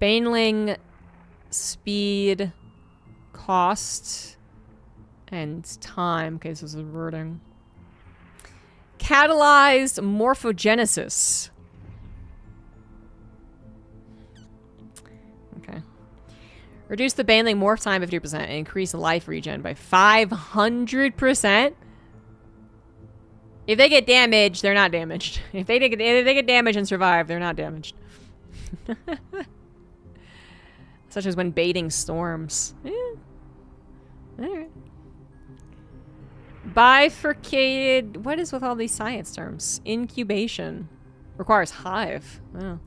Baneling speed, cost, and time. Okay, so this is wording. Catalyzed morphogenesis. Okay. Reduce the Baneling morph time 50% and increase the life regen by 500%. If they get damaged, they're not damaged. If they get damaged and survive, they're not damaged. Such as when baiting storms. Yeah. Alright. Bifurcated... What is with all these science terms? Incubation. Requires hive. Oh.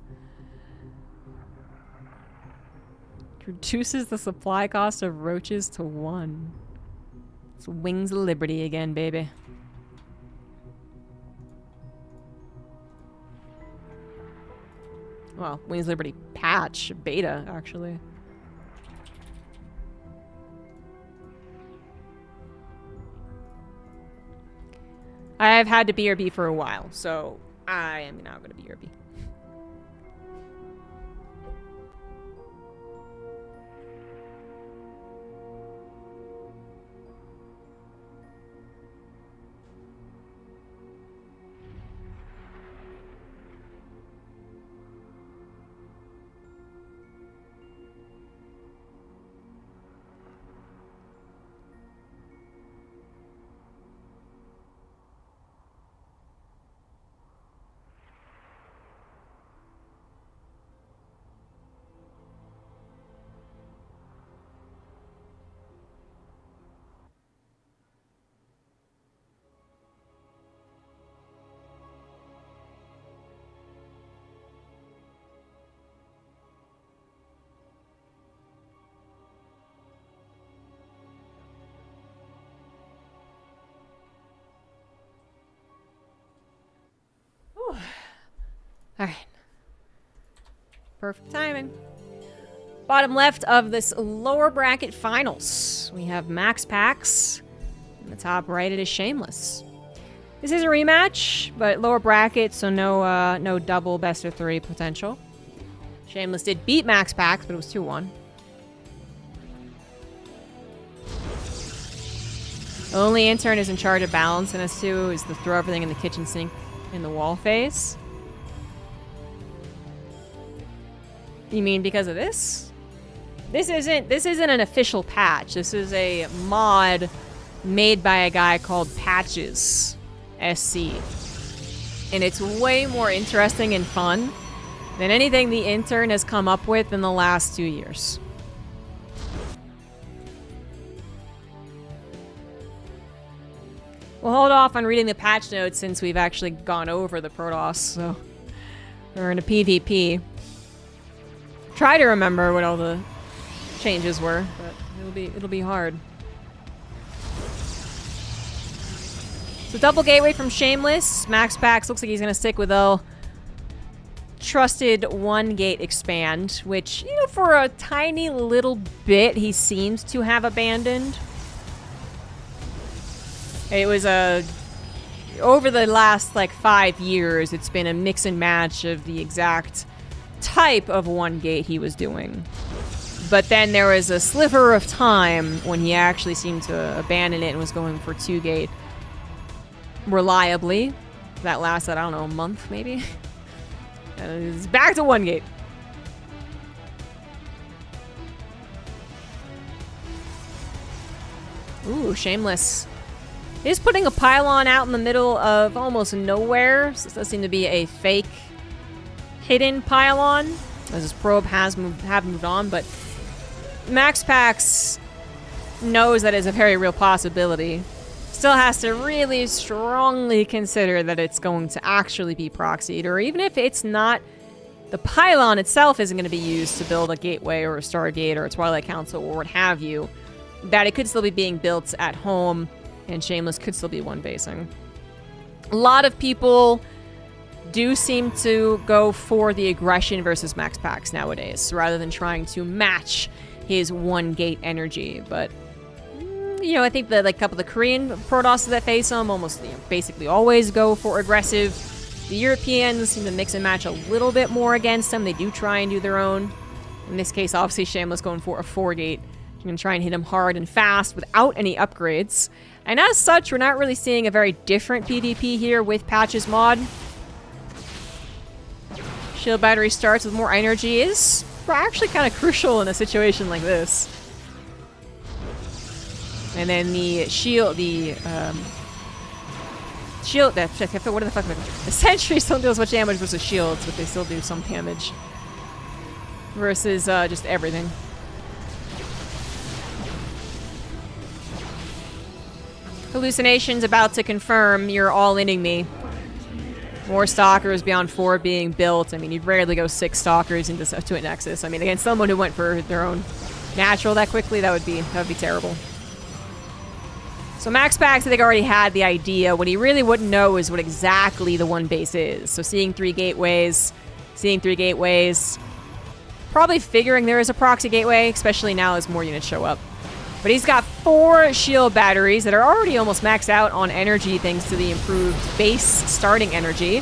Reduces the supply cost of roaches to 1. It's Wings of Liberty again, baby. Well, Wings of Liberty patch, beta, actually. I've had to BRB for a while, so I am now going to BRB. Alright. Perfect timing. Bottom left of this lower bracket finals, we have Max Pax. In the top right, it is Shameless. This is a rematch, but lower bracket, so no double best of 3 potential. Shameless did beat Max Pax, but it was 2-1. The only intern is in charge of balance in S2 is to throw everything in the kitchen sink in the wall phase. You mean because of this? This isn't an official patch. This is a mod made by a guy called Patches SC. And it's way more interesting and fun than anything the intern has come up with in the last 2 years. We'll hold off on reading the patch notes since we've actually gone over the Protoss, so we're in a PvP. Try to remember what all the changes were, but it'll be hard. So double gateway from Shameless. Max Pax looks like he's gonna stick with a trusted 1 gate expand, which, you know, for a tiny little bit he seems to have abandoned. It was over the last like 5 years, it's been a mix and match of the exact type of 1 gate he was doing. But then there was a sliver of time when he actually seemed to abandon it and was going for 2 gate reliably. That lasted, I don't know, a month maybe. And it's back to 1 gate. Ooh, Shameless is putting a pylon out in the middle of almost nowhere. So this does seem to be a fake hidden pylon, as his probe have moved on, but Max Pax knows that is a very real possibility. Still has to really strongly consider that it's going to actually be proxied, or even if it's not, the pylon itself isn't going to be used to build a gateway or a Stargate or a Twilight Council or what have you, that it could still be being built at home, and Shameless could still be 1-basing. A lot of people do seem to go for the aggression versus Max Pax nowadays, rather than trying to match his 1 gate energy. But, you know, I think that like a couple of the Korean Protosses that face him almost, you know, basically always go for aggressive. The Europeans seem to mix and match a little bit more against them. They do try and do their own. In this case, obviously, Shameless going for a 4 gate. You can try and hit him hard and fast without any upgrades. And as such, we're not really seeing a very different PvP here with Patch's mod. Shield battery starts with more energy is actually kind of crucial in a situation like this. And then the shield, what the fuck? The sentries don't do as much damage versus shields, but they still do some damage. Versus just everything. Hallucinations about to confirm you're all-inning me. More Stalkers beyond 4 being built. I mean, you'd rarely go 6 Stalkers to a Nexus. I mean, against someone who went for their own natural that quickly, that would be terrible. So Max Pax, I think, already had the idea. What he really wouldn't know is what exactly the 1 base is. So seeing 3 gateways, probably figuring there is a proxy gateway, especially now as more units show up. But he's got 4 shield batteries that are already almost maxed out on energy thanks to the improved base starting energy.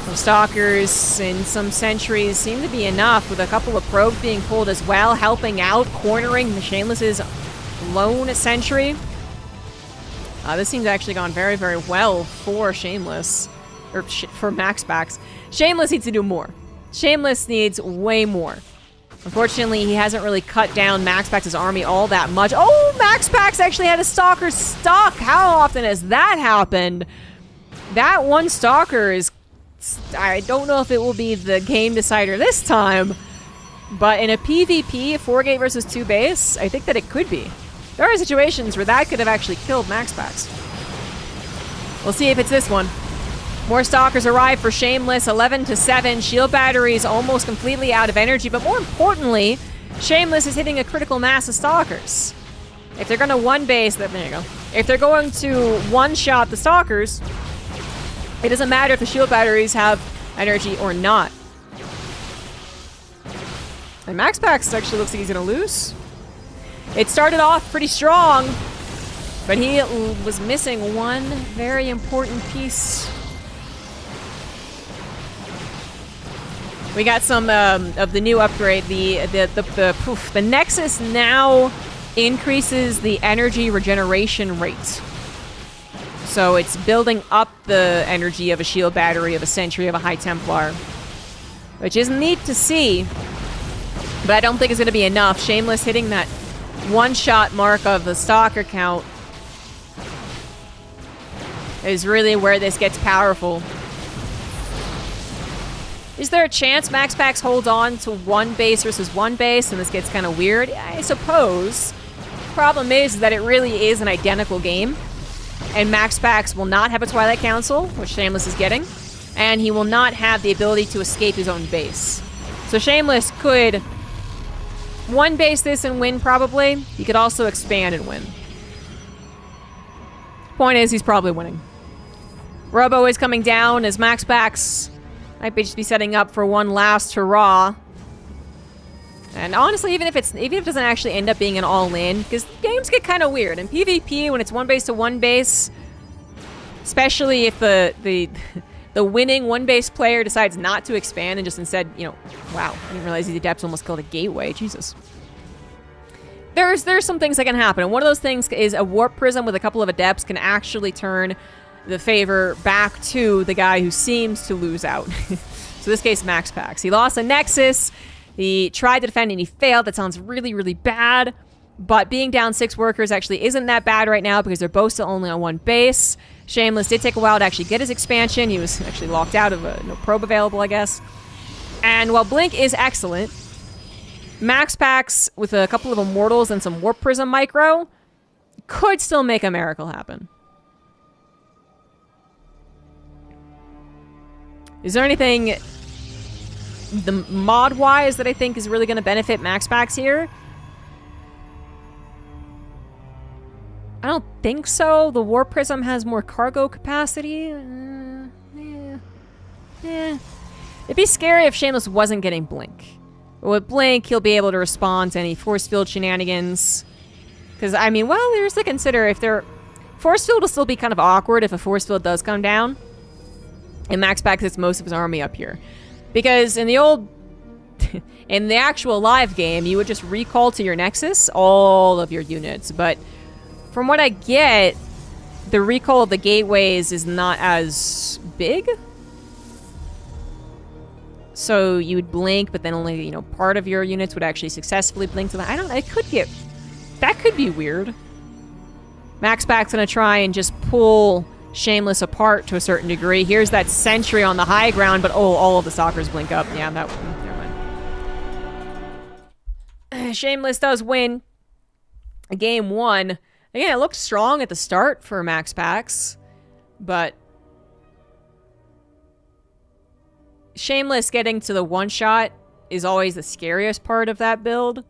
Some Stalkers and some Sentries seem to be enough, with a couple of probes being pulled as well, helping out, cornering the Shameless's lone Sentry. This seems actually gone very, very well for Shameless, or for Max Pax. Shameless needs to do more. Shameless needs way more. Unfortunately, he hasn't really cut down Max Pax's army all that much. Oh, Max Pax actually had a Stalker stuck. How often has that happened? That 1 Stalker is... I don't know if it will be the game decider this time, but in a PvP, 4 gate versus 2 base, I think that it could be. There are situations where that could have actually killed Max Pax. We'll see if it's this one. More Stalkers arrive for Shameless, 11-7. Shield batteries almost completely out of energy, but more importantly, Shameless is hitting a critical mass of Stalkers. If they're going to 1-base, there you go. If they're going to 1-shot the Stalkers, it doesn't matter if the shield batteries have energy or not. And Max Pax actually looks like he's gonna lose. It started off pretty strong, but he was missing one very important piece. We got some of the new upgrade. The Nexus now increases the energy regeneration rate. So it's building up the energy of a shield battery, of a sentry, of a high Templar, which is neat to see. But I don't think it's going to be enough. Shameless hitting that one-shot mark of the Stalker count is really where this gets powerful. Is there a chance Max Pax holds on to one base versus one base and this gets kind of weird? I suppose. Problem is that it really is an identical game. And Max Pax will not have a Twilight Council, which Shameless is getting. And he will not have the ability to escape his own base. So Shameless could one base this and win, probably. He could also expand and win. Point is, he's probably winning. Robo is coming down as Max Pax might just be setting up for one last hurrah. And honestly, even if it doesn't actually end up being an all-in, because games get kind of weird. In PvP, when it's one base to one base, especially if the winning one base player decides not to expand and just instead, you know, wow, I didn't realize these adepts almost killed a gateway. Jesus. There's some things that can happen. And one of those things is a warp prism with a couple of adepts can actually turn the favor back to the guy who seems to lose out. So this case, Max Pax. He lost a Nexus. He tried to defend and he failed. That sounds really, really bad. But being down 6 workers actually isn't that bad right now because they're both still only on one base. Shameless did take a while to actually get his expansion. He was actually locked out of no probe available, I guess. And while Blink is excellent, Max Pax with a couple of Immortals and some Warp Prism Micro could still make a miracle happen. Is there anything the mod-wise that I think is really going to benefit Max Pax here? I don't think so. The Warp Prism has more cargo capacity. Yeah. It'd be scary if Shameless wasn't getting Blink. But with Blink, he'll be able to respond to any force field shenanigans. Because, I mean, well, there's to consider if they're... Force field will still be kind of awkward if a force field does come down. And Max Pax hits most of his army up here. Because in the old... in the actual live game, you would just recall to your Nexus all of your units. But from what I get, the recall of the gateways is not as big. So you would blink, but then only, you know, part of your units would actually successfully blink to that. I don't know. It could get... That could be weird. Max Pax gonna try and just pull Shameless apart to a certain degree. Here's that sentry on the high ground, but oh, all of the stalkers blink up. Yeah, that one. Never mind. Shameless does win game 1. Again, it looked strong at the start for Max Pax, but Shameless getting to the one-shot is always the scariest part of that build.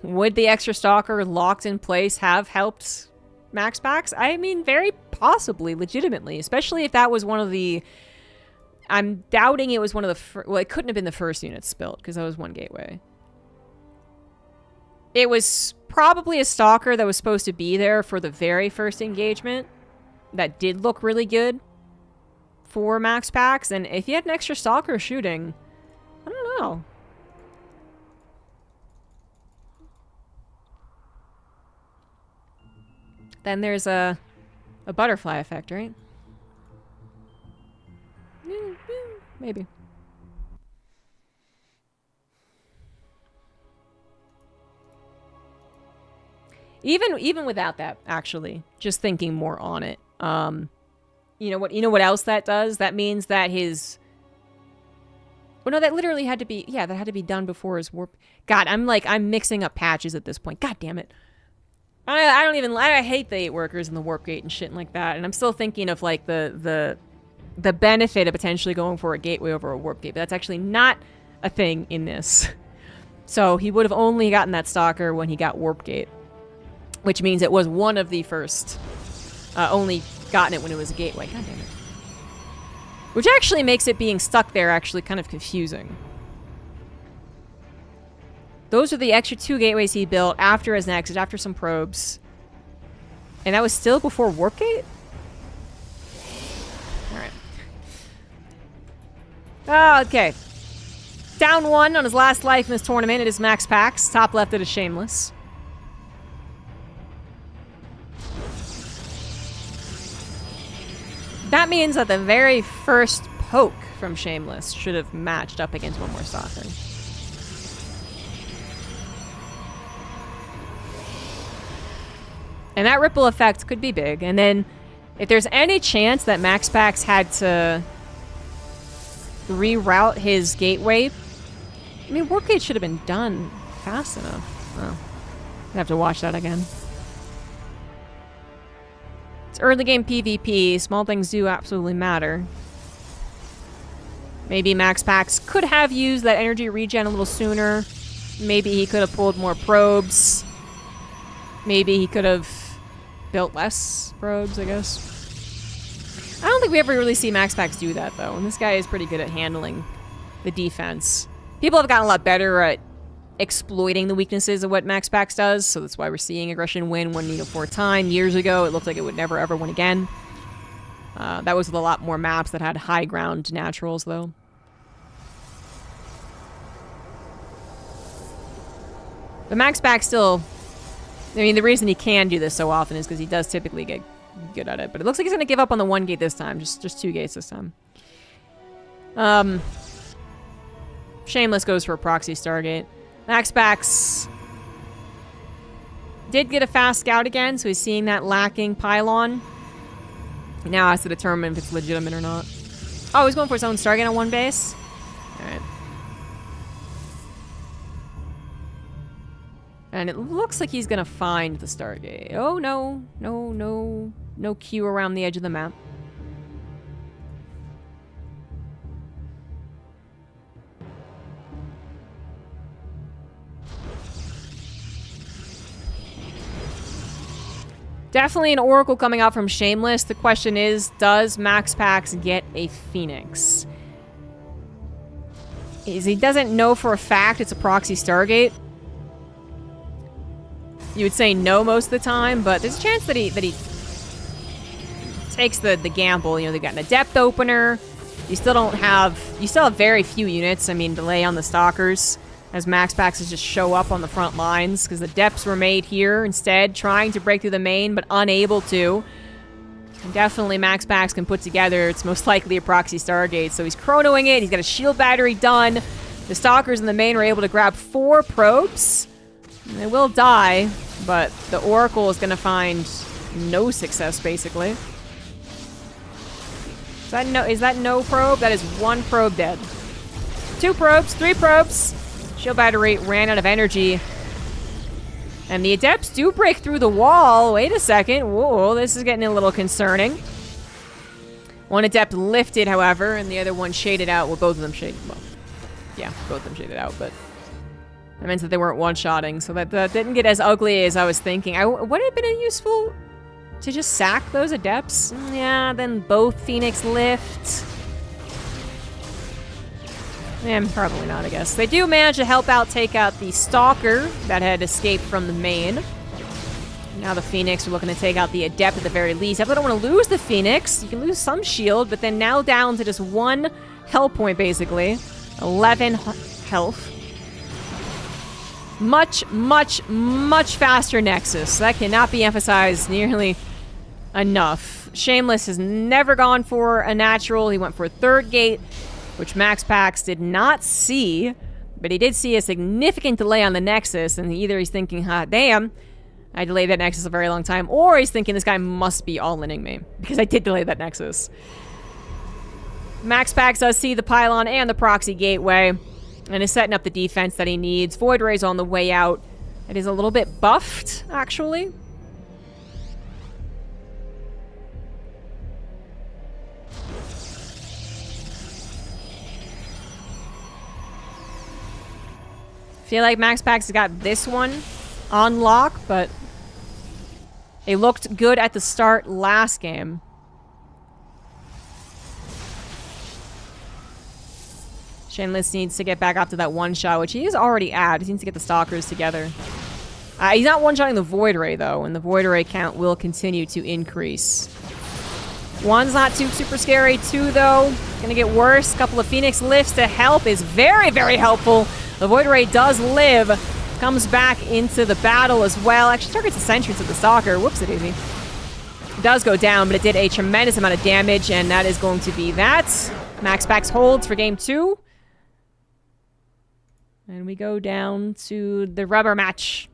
Would the extra stalker locked in place have helped Max Pax? I mean, very possibly, legitimately, especially if that was one of the... I'm doubting it was one of the... Well, it couldn't have been the first units built, because that was one gateway. It was probably a stalker that was supposed to be there for the very first engagement. That did look really good for Max Pax, and if you had an extra stalker shooting, I don't know. Then there's a butterfly effect, right? Maybe. Even without that, actually, just thinking more on it. You know what else that does? That means that his... Well, no, that literally had to be... Yeah, that had to be done before his warp... God, I'm mixing up patches at this point. God damn it. I hate the 8 workers and the warp gate and shit like that. And I'm still thinking of, like, the benefit of potentially going for a gateway over a warp gate. But that's actually not a thing in this. So he would have only gotten that stalker when he got warp gate. Which means it was one of the first... only gotten it when it was a gateway. God damn it. Which actually makes it being stuck there actually kind of confusing. Those are the extra 2 gateways he built after his nexus, after some probes. And that was still before Warp Gate? Alright. Okay. Down 1 on his last life in this tournament. It is Max Pax. Top left, it is Shameless. That means that the very first poke from Shameless should have matched up against one more stalker. And that ripple effect could be big. And then, if there's any chance that Max Pax had to reroute his gateway, I mean, Warp Gate should have been done fast enough. Oh, I have to watch that again. It's early game PvP. Small things do absolutely matter. Maybe Max Pax could have used that energy regen a little sooner. Maybe he could have pulled more probes. Maybe he could have built less probes, I guess. I don't think we ever really see Max Pax do that, though. And this guy is pretty good at handling the defense. People have gotten a lot better at exploiting the weaknesses of what Max Pax does, so that's why we're seeing aggression win 1 Needle 4 time. Years ago, it looked like it would never ever win again. That was with a lot more maps that had high ground naturals, though. But Max Pax still... I mean, the reason he can do this so often is because he does typically get good at it. But it looks like he's going to give up on the 1 gate this time. Just 2 gates this time. Shameless goes for a proxy Stargate. Max Pax did get a fast scout again, so he's seeing that lacking pylon. He now has to determine if it's legitimate or not. Oh, he's going for his own Stargate on 1 base? Alright. And it looks like he's gonna find the Stargate. Oh, no. No queue around the edge of the map. Definitely an Oracle coming out from Shameless. The question is, does Max Pax get a Phoenix? He doesn't know for a fact it's a proxy Stargate. You would say no most of the time, but there's a chance that he takes the gamble. You know, they've got an Adept opener. You still have very few units. I mean, delay on the Stalkers as Max Pax just show up on the front lines because the Depths were made here instead, trying to break through the main, but unable to. And definitely Max Pax can put together, it's most likely a proxy Stargate, so he's chronoing it. He's got a shield battery done. The Stalkers in the main are able to grab 4 probes. They will die, but the Oracle is going to find no success, basically. Is that no probe? That is 1 probe dead. 2 probes, 3 probes. Shield battery ran out of energy. And the Adepts do break through the wall. Wait a second. Whoa, this is getting a little concerning. 1 Adept lifted, however, and the other one shaded out. Well, both of them shaded. Well, yeah, both of them shaded out, but... that meant that they weren't one-shotting, so that didn't get as ugly as I was thinking. Would it have been useful to just sack those Adepts? Yeah, then both Phoenix lift. Probably not, I guess. They do manage to help out take out the Stalker that had escaped from the main. Now the Phoenix are looking to take out the Adept at the very least. I don't want to lose the Phoenix. You can lose some shield, but then now down to just 1 health point, basically. 11 health. Much faster Nexus. That cannot be emphasized nearly enough. Shameless has never gone for a natural. He went for a 3rd gate, which Max Pax did not see, but he did see a significant delay on the Nexus, and either he's thinking, damn, I delayed that Nexus a very long time, or he's thinking this guy must be all-inning me, because I did delay that Nexus. Max Pax does see the pylon and the proxy gateway, and is setting up the defense that he needs. Void Ray's on the way out. It is a little bit buffed, actually. Feel like Max Pax has got this one on lock, but it looked good at the start last game. Shameless needs to get back up to that one shot, which he is already at. He needs to get the stalkers together. He's not one-shotting the Void Ray, though, and the Void Ray count will continue to increase. One's not too super scary. Two, though, gonna get worse. Couple of Phoenix lifts to help is very, very helpful. The Void Ray does live. Comes back into the battle as well. Actually targets the sentry to the stalker. Whoops-a-daisy. It does go down, but it did a tremendous amount of damage, and that is going to be that. Max Pax holds for game 2. And we go down to the rubber match.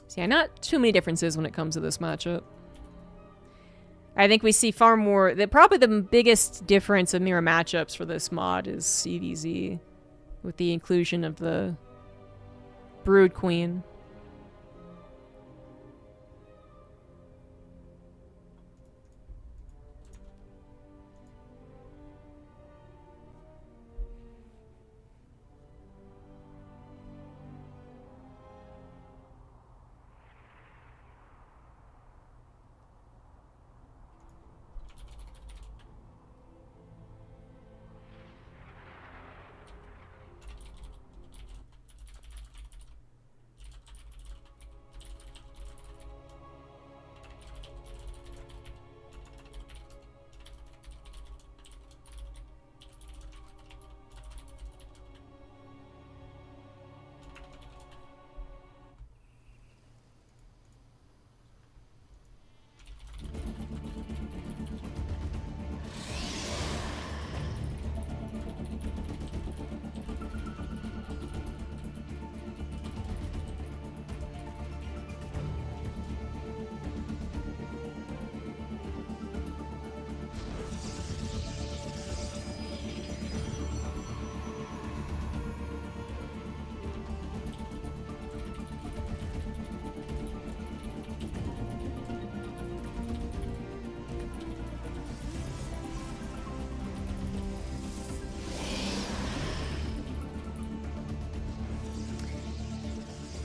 So yeah, not too many differences when it comes to this matchup. I think we see far more... Probably the biggest difference of mirror matchups for this mod is CVZ. With the inclusion of the Brood Queen.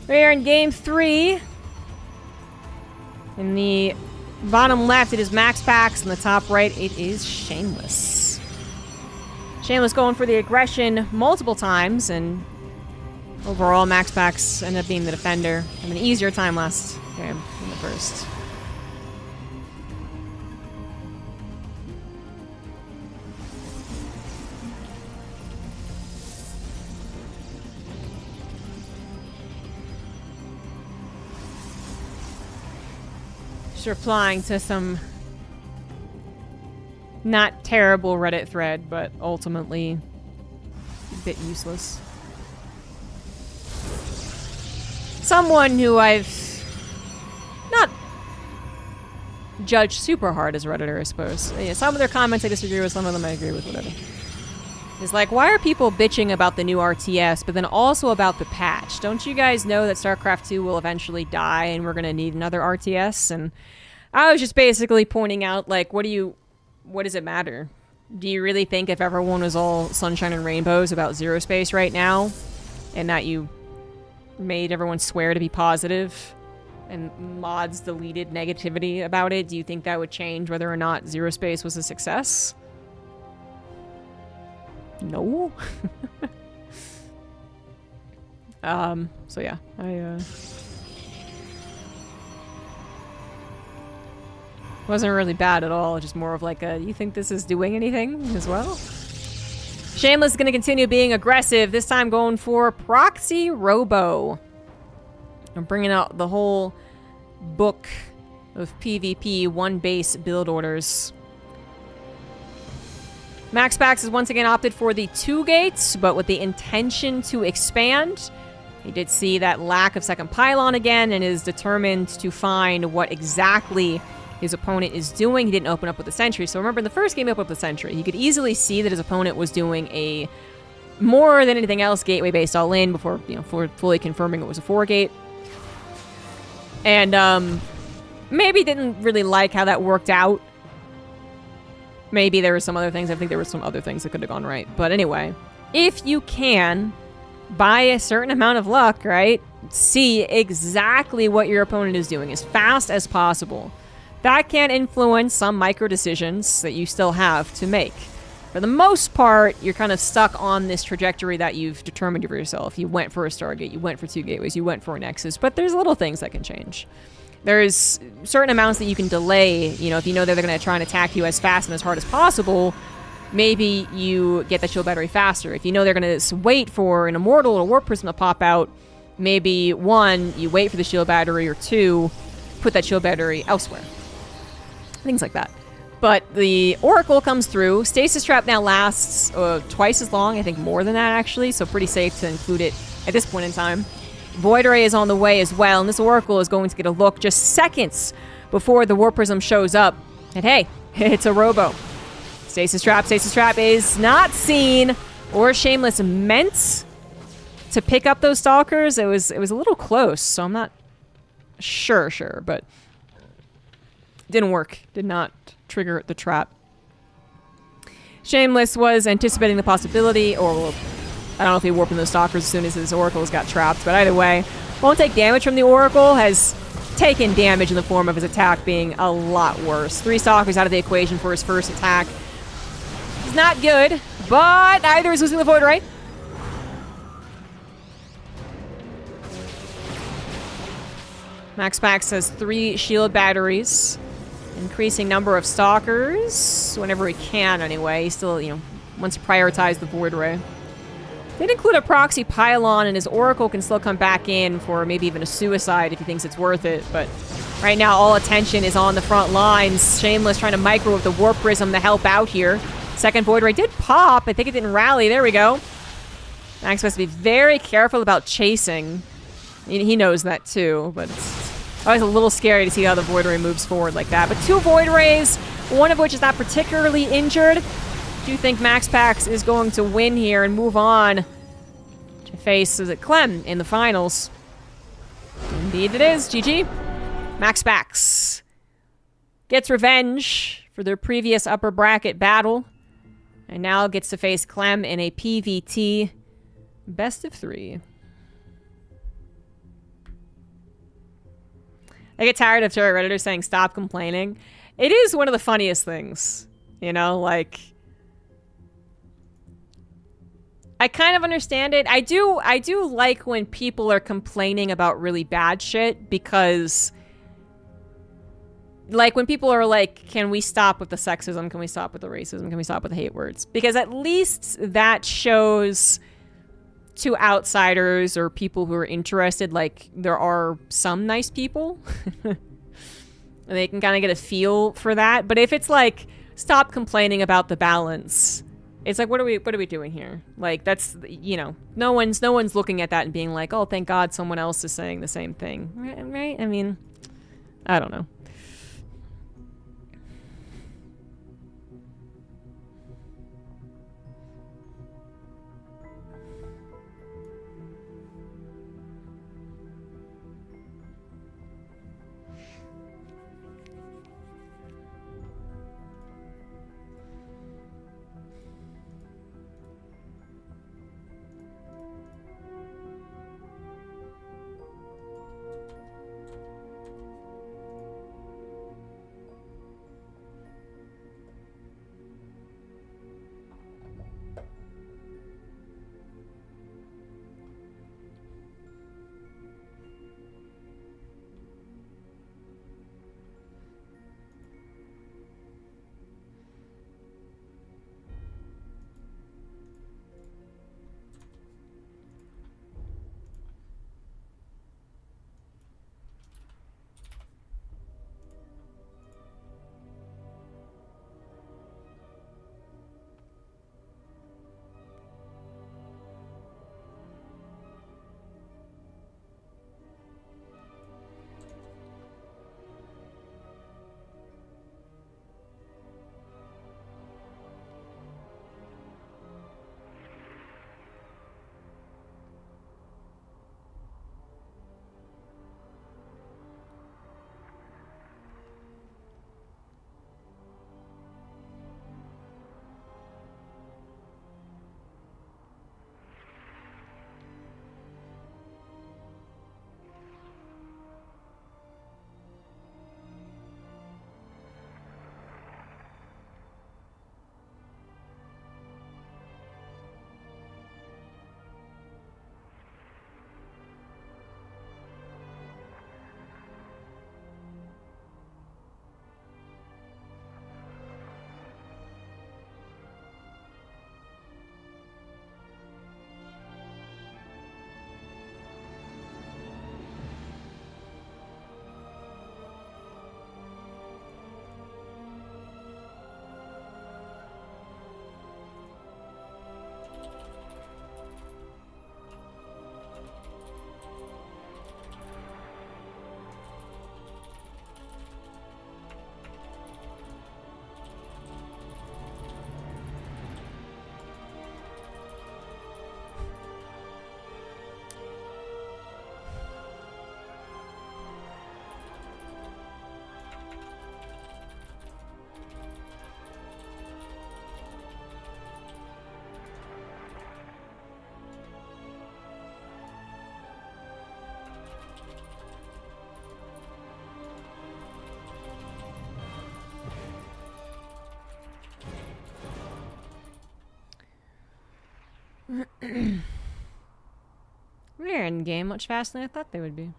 We're in game 3. In the bottom left, it is Max Pax. In the top right, it is Shameless. Shameless going for the aggression multiple times, and overall, Max Pax ended up being the defender. Had an easier time last game than the first. Replying to some not terrible Reddit thread, but ultimately a bit useless. Someone who I've not judged super hard as a Redditor, I suppose. Yeah, some of their comments I disagree with, some of them I agree with, whatever. It's like, why are people bitching about the new RTS, but then also about the patch? Don't you guys know that StarCraft 2 will eventually die and we're gonna need another RTS? And I was just basically pointing out, like, what does it matter? Do you really think if everyone was all sunshine and rainbows about Zero Space right now, and that you made everyone swear to be positive, and mods deleted negativity about it, do you think that would change whether or not Zero Space was a success? No. So yeah, wasn't really bad at all, just more of like a, you think this is doing anything as well? Shameless is going to continue being aggressive, this time going for Proxy Robo. I'm bringing out the whole book of PvP one base build orders. Max Pax has once again opted for the 2 gates, but with the intention to expand. He did see that lack of second pylon again and is determined to find what exactly his opponent is doing. He didn't open up with the sentry. So remember, in the first game, he opened up with the sentry. He could easily see that his opponent was doing a more than anything else gateway-based all-in before, you know, for fully confirming it was a 4-gate. And maybe didn't really like how that worked out. Maybe there were some other things. I think there were some other things that could have gone right. But anyway, if you can, by a certain amount of luck, right, see exactly what your opponent is doing as fast as possible. that can influence some micro decisions that you still have to make. For the most part, you're kind of stuck on this trajectory that you've determined for yourself. You went for a Stargate, you went for 2 gateways, you went for a Nexus, but there's little things that can change. There's certain amounts that you can delay. You know, if you know that they're going to try and attack you as fast and as hard as possible, maybe you get that shield battery faster. If you know they're going to wait for an Immortal or a Warp Prism to pop out, maybe 1, you wait for the shield battery, or 2, put that shield battery elsewhere. Things like that. But the Oracle comes through. Stasis Trap now lasts twice as long, I think more than that actually, so pretty safe to include it at this point in time. Void Ray is on the way as well, and this Oracle is going to get a look just seconds before the Warp Prism shows up. And hey, it's a Robo. Stasis Trap is not seen, or Shameless meant to pick up those Stalkers. It was a little close, so I'm not sure, but didn't work. Did not trigger the trap. Shameless was anticipating the possibility, or well, I don't know if he warped in those Stalkers as soon as his Oracles got trapped, but either way, won't take damage from the Oracle, has taken damage in the form of his attack being a lot worse. 3 Stalkers out of the equation for his first attack. It's not good, but neither is losing the Void Ray. Max Pax has 3 shield batteries. Increasing number of Stalkers whenever he can, anyway. He still, you know, wants to prioritize the Void Ray. Did include a proxy pylon, and his Oracle can still come back in for maybe even a suicide if he thinks it's worth it. But right now, all attention is on the front lines. Shameless trying to micro with the Warp Prism to help out here. Second Void Ray did pop. I think it didn't rally. There we go. Max has to be very careful about chasing. He knows that too, but it's always a little scary to see how the Void Ray moves forward like that. But 2 Void Rays, one of which is not particularly injured. I do think Max Pax is going to win here and move on to face, is it Clem in the finals? Indeed it is. GG. Max Pax gets revenge for their previous upper bracket battle, and now gets to face Clem in a PVT best of 3. I get tired of Redditors saying stop complaining. It is one of the funniest things, you know, like, I kind of understand it. I do like when people are complaining about really bad shit, because like when people are like, can we stop with the sexism? Can we stop with the racism? Can we stop with the hate words? Because at least that shows to outsiders or people who are interested, like, there are some nice people. And they can kind of get a feel for that. But if it's like, stop complaining about the balance, it's like, what are we doing here? Like, that's, you know, no one's looking at that and being like, oh, thank God someone else is saying the same thing. Right? I mean, I don't know. They're in game much faster than I thought they would be.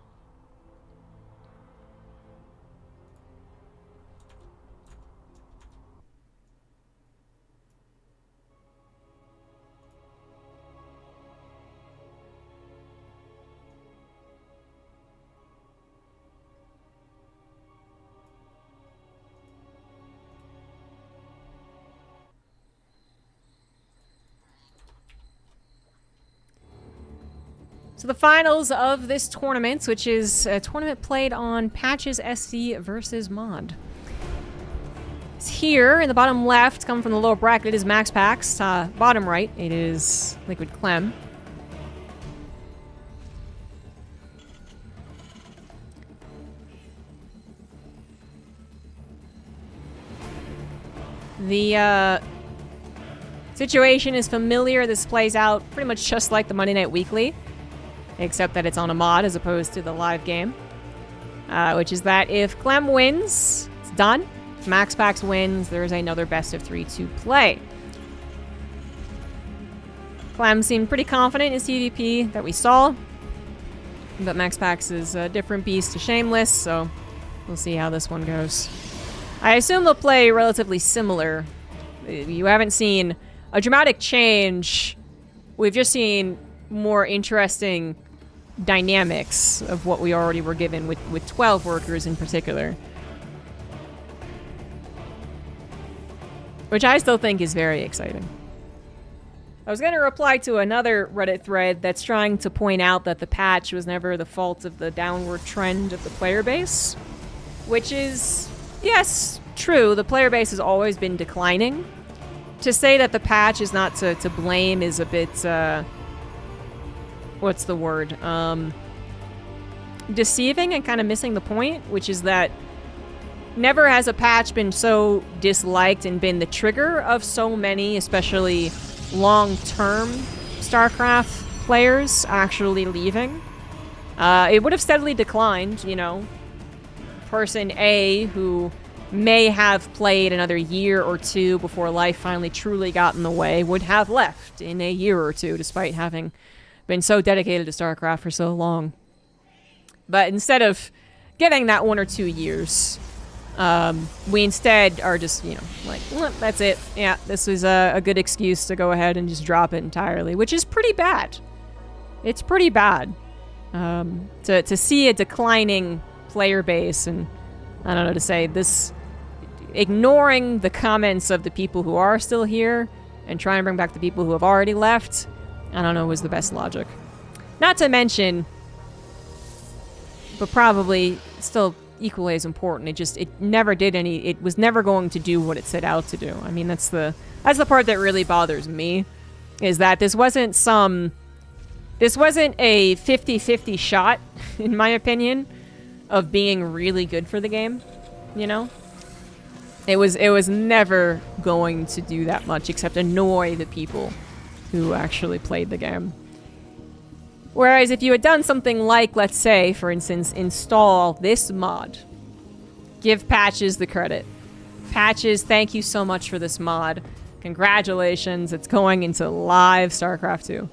So the finals of this tournament, which is a tournament played on Patches SC versus Mod. It's here in the bottom left, coming from the lower bracket, it is Max Packs. Bottom right, it is Liquid Clem. The situation is familiar. This plays out pretty much just like the Monday Night Weekly, except that it's on a mod as opposed to the live game. Which is that if Clem wins, it's done. If Max Packs wins, there's another best of 3 to play. Clem seemed pretty confident in his TVP that we saw, but Max Packs is a different beast to Shameless, so we'll see how this one goes. I assume they'll play relatively similar. You haven't seen a dramatic change. We've just seen more interesting dynamics of what we already were given with 12 workers in particular. Which I still think is very exciting. I was going to reply to another Reddit thread that's trying to point out that the patch was never the fault of the downward trend of the player base. Which is, yes, true. The player base has always been declining. To say that the patch is not to blame is a bit, what's the word? Deceiving and kind of missing the point, which is that never has a patch been so disliked and been the trigger of so many, especially long-term StarCraft players actually leaving. It would have steadily declined, you know. Person A, who may have played another year or two before life finally truly got in the way, would have left in a year or two, despite having been so dedicated to StarCraft for so long. But instead of getting that 1 or 2 years, we instead are just, you know, like, that's it. Yeah, this was a good excuse to go ahead and just drop it entirely, which is pretty bad. It's pretty bad. To see a declining player base, and I don't know to say this, ignoring the comments of the people who are still here and trying to bring back the people who have already left, I don't know, was the best logic. Not to mention, but probably still equally as important, it never did any, it was never going to do what it set out to do. I mean, that's the part that really bothers me, is that this wasn't a 50-50 shot, in my opinion, of being really good for the game, you know? It was never going to do that much except annoy the people who actually played the game. Whereas if you had done something like, let's say, for instance, install this mod, give Patches the credit. Patches, thank you so much for this mod. Congratulations, it's going into live StarCraft 2.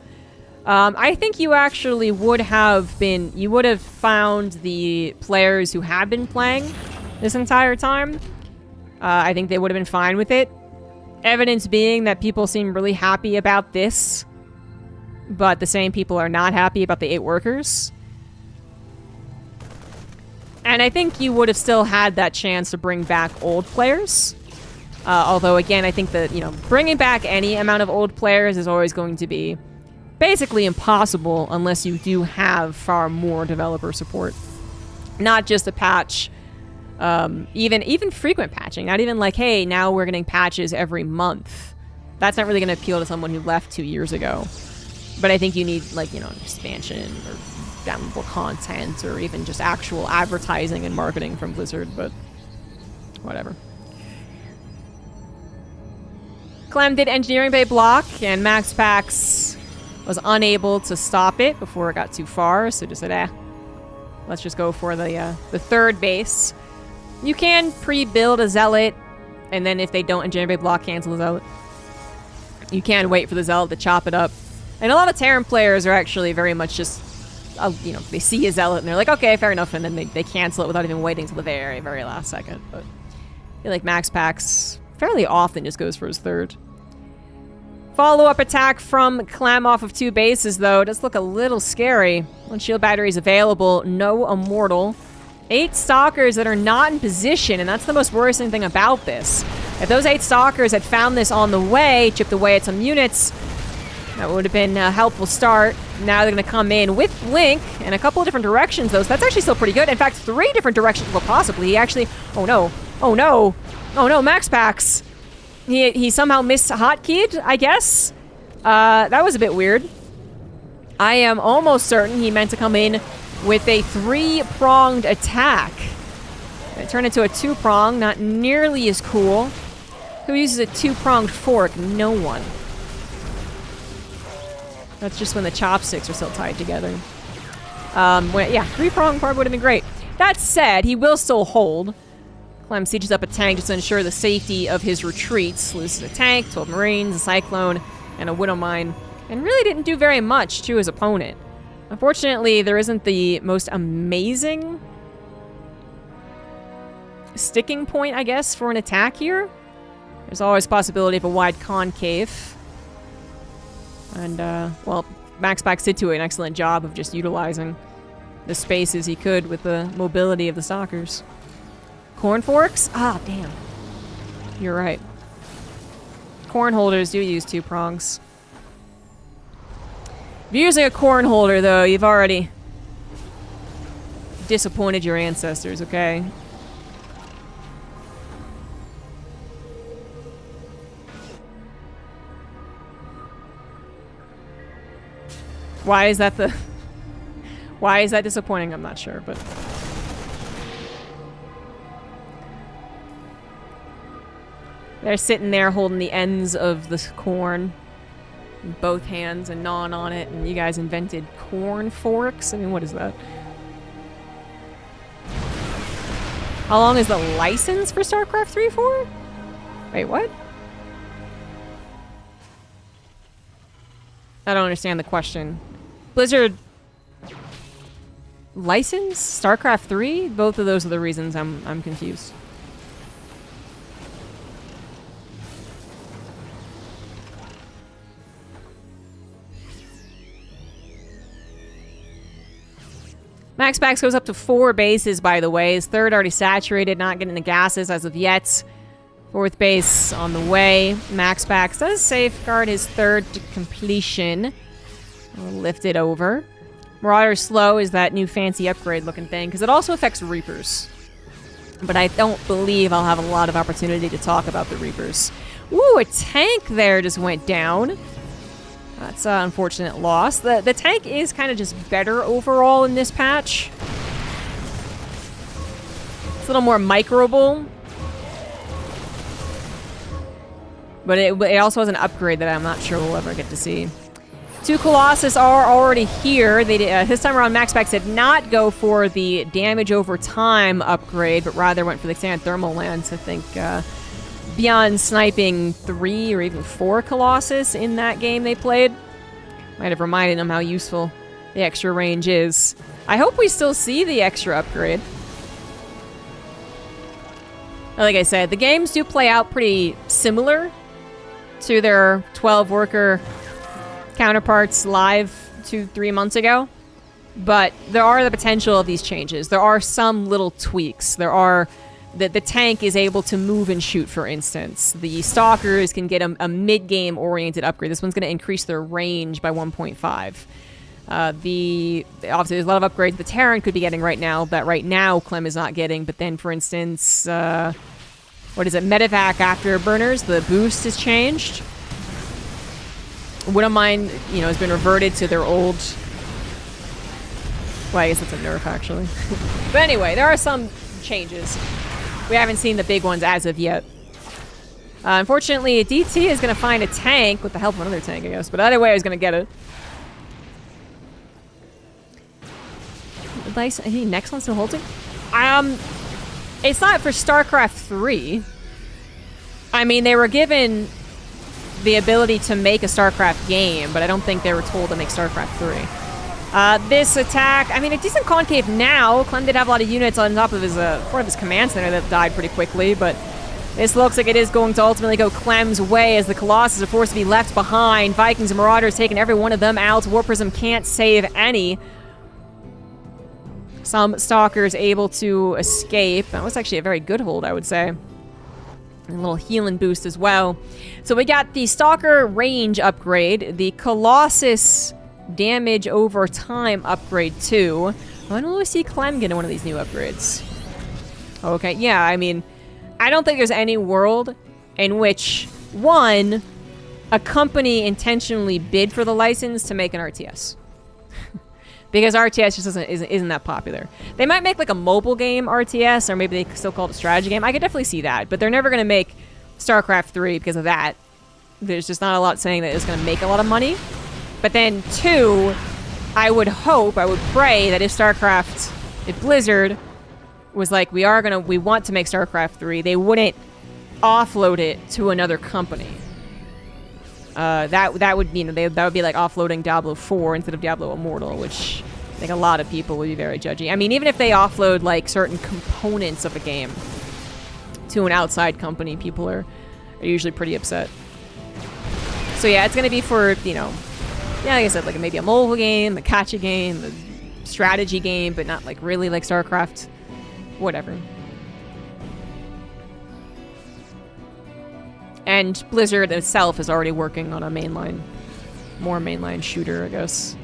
I think you actually would have found the players who have been playing this entire time. I think they would have been fine with it. Evidence being that people seem really happy about this, but the same people are not happy about the 8 workers. And I think you would have still had that chance to bring back old players. Although, again, I think that, you know, bringing back any amount of old players is always going to be basically impossible unless you do have far more developer support. Not just a patch, even frequent patching. Not even like, hey, now we're getting patches every month. That's not really going to appeal to someone who left 2 years ago. But I think you need, like, you know, an expansion or downloadable content or even just actual advertising and marketing from Blizzard, but whatever. Clem did engineering bay block, and Max Packs was unable to stop it before it got too far, so just said, let's just go for the third base. You can pre-build a Zealot, and then if they don't engineering bay block, cancel the Zealot. You can wait for the Zealot to chop it up And a lot of Terran players are actually very much just, you know, they see a Zealot and they're like, okay, fair enough, and then they cancel it without even waiting till the very, very last second. But I feel like Max Pax fairly often just goes for his third. Follow-up attack from Clem off of 2 bases, though. It does look a little scary. 1 shield battery is available. No Immortal. 8 Stalkers that are not in position, and that's the most worrisome thing about this. If those 8 Stalkers had found this on the way, chipped away at some units, that would have been a helpful start. Now they're going to come in with Link in a couple of different directions, though, so that's actually still pretty good. In fact, 3 different directions. Well, possibly. He actually... Oh, no. Oh, no. Oh, no. Max Pax. He somehow mis-hotkeyed, I guess. That was a bit weird. I am almost certain he meant to come in with a 3-pronged attack. It turned into a 2-prong, not nearly as cool. Who uses a 2-pronged fork? No one. That's just when the chopsticks are still tied together. Yeah, 3-pronged probably would have been great. That said, he will still hold. Clem sieges up a tank just to ensure the safety of his retreats. Loses a tank, 12 Marines, a Cyclone, and a Widow Mine. And really didn't do very much to his opponent. Unfortunately, there isn't the most amazing sticking point, I guess, for an attack here. There's always possibility of a wide concave. And, well, Max Pax did do an excellent job of just utilizing the spaces he could with the mobility of the Stalkers. Corn forks? Ah, damn. You're right. Corn holders do use 2 prongs. If you're using a corn holder, though, you've already disappointed your ancestors, okay? Why is that the... Why is that disappointing? I'm not sure, but... They're sitting there holding the ends of the corn in both hands and gnawing on it, and you guys invented corn forks? I mean, what is that? How long is the license for StarCraft 3 for? Wait, what? I don't understand the question. Blizzard license? StarCraft 3? Both of those are the reasons I'm confused. Max Pax goes up to 4 bases, by the way. His 3rd already saturated, not getting the gases as of yet. 4th base on the way. Max Pax does safeguard his 3rd to completion. We'll lift it over. Marauder Slow is that new fancy upgrade looking thing, because it also affects Reapers. But I don't believe I'll have a lot of opportunity to talk about the Reapers. Ooh, a tank there just went down. That's an unfortunate loss. The tank is kind of just better overall in this patch. It's a little more microable. But it also has an upgrade that I'm not sure we'll ever get to see. 2 Colossus are already here. They did, this time around, Max Pax did not go for the damage over time upgrade, but rather went for the standard thermal lance. I think beyond sniping 3 or even 4 Colossus in that game they played, might have reminded them how useful the extra range is. I hope we still see the extra upgrade. Like I said, the games do play out pretty similar to their 12-worker counterparts live 2-3 months ago. But there are the potential of these changes. There are some little tweaks. There are... The tank is able to move and shoot, for instance. The Stalkers can get a mid-game oriented upgrade. This one's going to increase their range by 1.5. Obviously, there's a lot of upgrades the Terran could be getting right now that right now Clem is not getting. But then, for instance, what is it? Medevac Afterburners. The boost has changed. Wouldn't mind, you know, has been reverted to their old... Well, I guess it's a nerf, actually. But anyway, there are some changes. We haven't seen the big ones as of yet. Unfortunately, DT is going to find a tank with the help of another tank, I guess. But either way, I was going to get it. Any next one still holding? It's not for StarCraft 3. I mean, they were given the ability to make a StarCraft game, but I don't think they were told to make StarCraft 3. This attack, I mean, a decent concave now. Clem did have a lot of units on top of his, front of his command center that died pretty quickly, but this looks like it is going to ultimately go Clem's way as the Colossus are forced to be left behind. Vikings and Marauders taking every one of them out. War Prism can't save any. Some Stalkers able to escape. That was actually a very good hold, I would say. And a little healing boost as well. So we got the Stalker range upgrade, the Colossus damage over time upgrade too. I don't really see Clem getting one of these new upgrades. Okay, yeah, I mean, I don't think there's any world in which, one, a company intentionally bid for the license to make an RTS. Because RTS just isn't that popular. They might make like a mobile game RTS, or maybe they still call it a strategy game. I could definitely see that, but they're never going to make StarCraft 3 because of that. There's just not a lot saying that it's going to make a lot of money. But then, two, I would pray that if Blizzard was like, we want to make StarCraft 3, they wouldn't offload it to another company. That would, you know, that would be like offloading Diablo 4 instead of Diablo Immortal, which I think a lot of people would be very judgy. I mean, even if they offload like certain components of a game to an outside company, people are usually pretty upset. So yeah, it's gonna be for, you know, yeah, like I said, like maybe a mobile game, a gacha game, a strategy game, but not like really like StarCraft. Whatever. And Blizzard itself is already working on a more mainline shooter, I guess.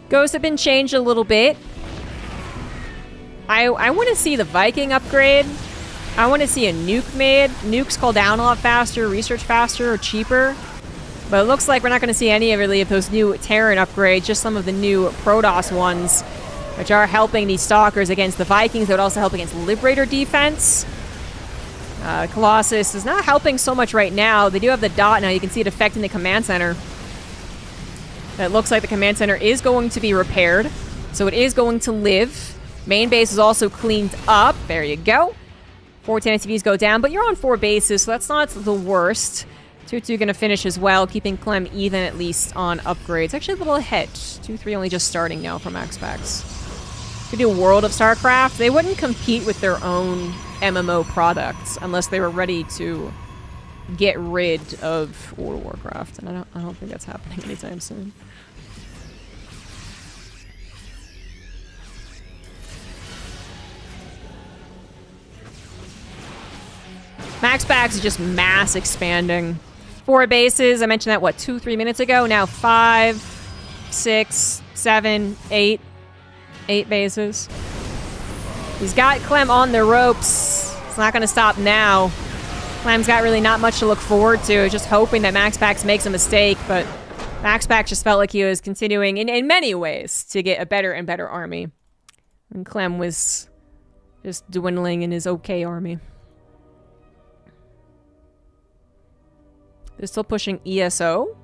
Ghosts have been changed a little bit. I want to see the Viking upgrade. I want to see a nuke made. Nukes call down a lot faster, research faster, or cheaper. But it looks like we're not going to see any really of those new Terran upgrades, just some of the new Protoss ones, which are helping these Stalkers against the Vikings. They would also help against Liberator defense. Colossus is not helping so much right now. They do have the dot now. You can see it affecting the command center. It looks like the command center is going to be repaired, so it is going to live. Main base is also cleaned up. There you go. 14 SCVs go down, but you're on 4 bases, so that's not the worst. 2-2 going to finish as well, keeping Clem even at least on upgrades. Actually a little ahead. 2-3 only just starting now for max packs. Could do a World of StarCraft. They wouldn't compete with their own MMO products unless they were ready to get rid of World of Warcraft, and I don't think that's happening anytime soon. Max packs is just mass expanding. 4 bases. I mentioned that, what, 2-3 minutes ago? Now 5, 6, 7, 8. 8 bases. He's got Clem on the ropes. It's not going to stop now. Clem's got really not much to look forward to. Just hoping that Max Pax makes a mistake, but Max Pax just felt like he was continuing in many ways to get a better and better army. And Clem was just dwindling in his okay army. They're still pushing ESO.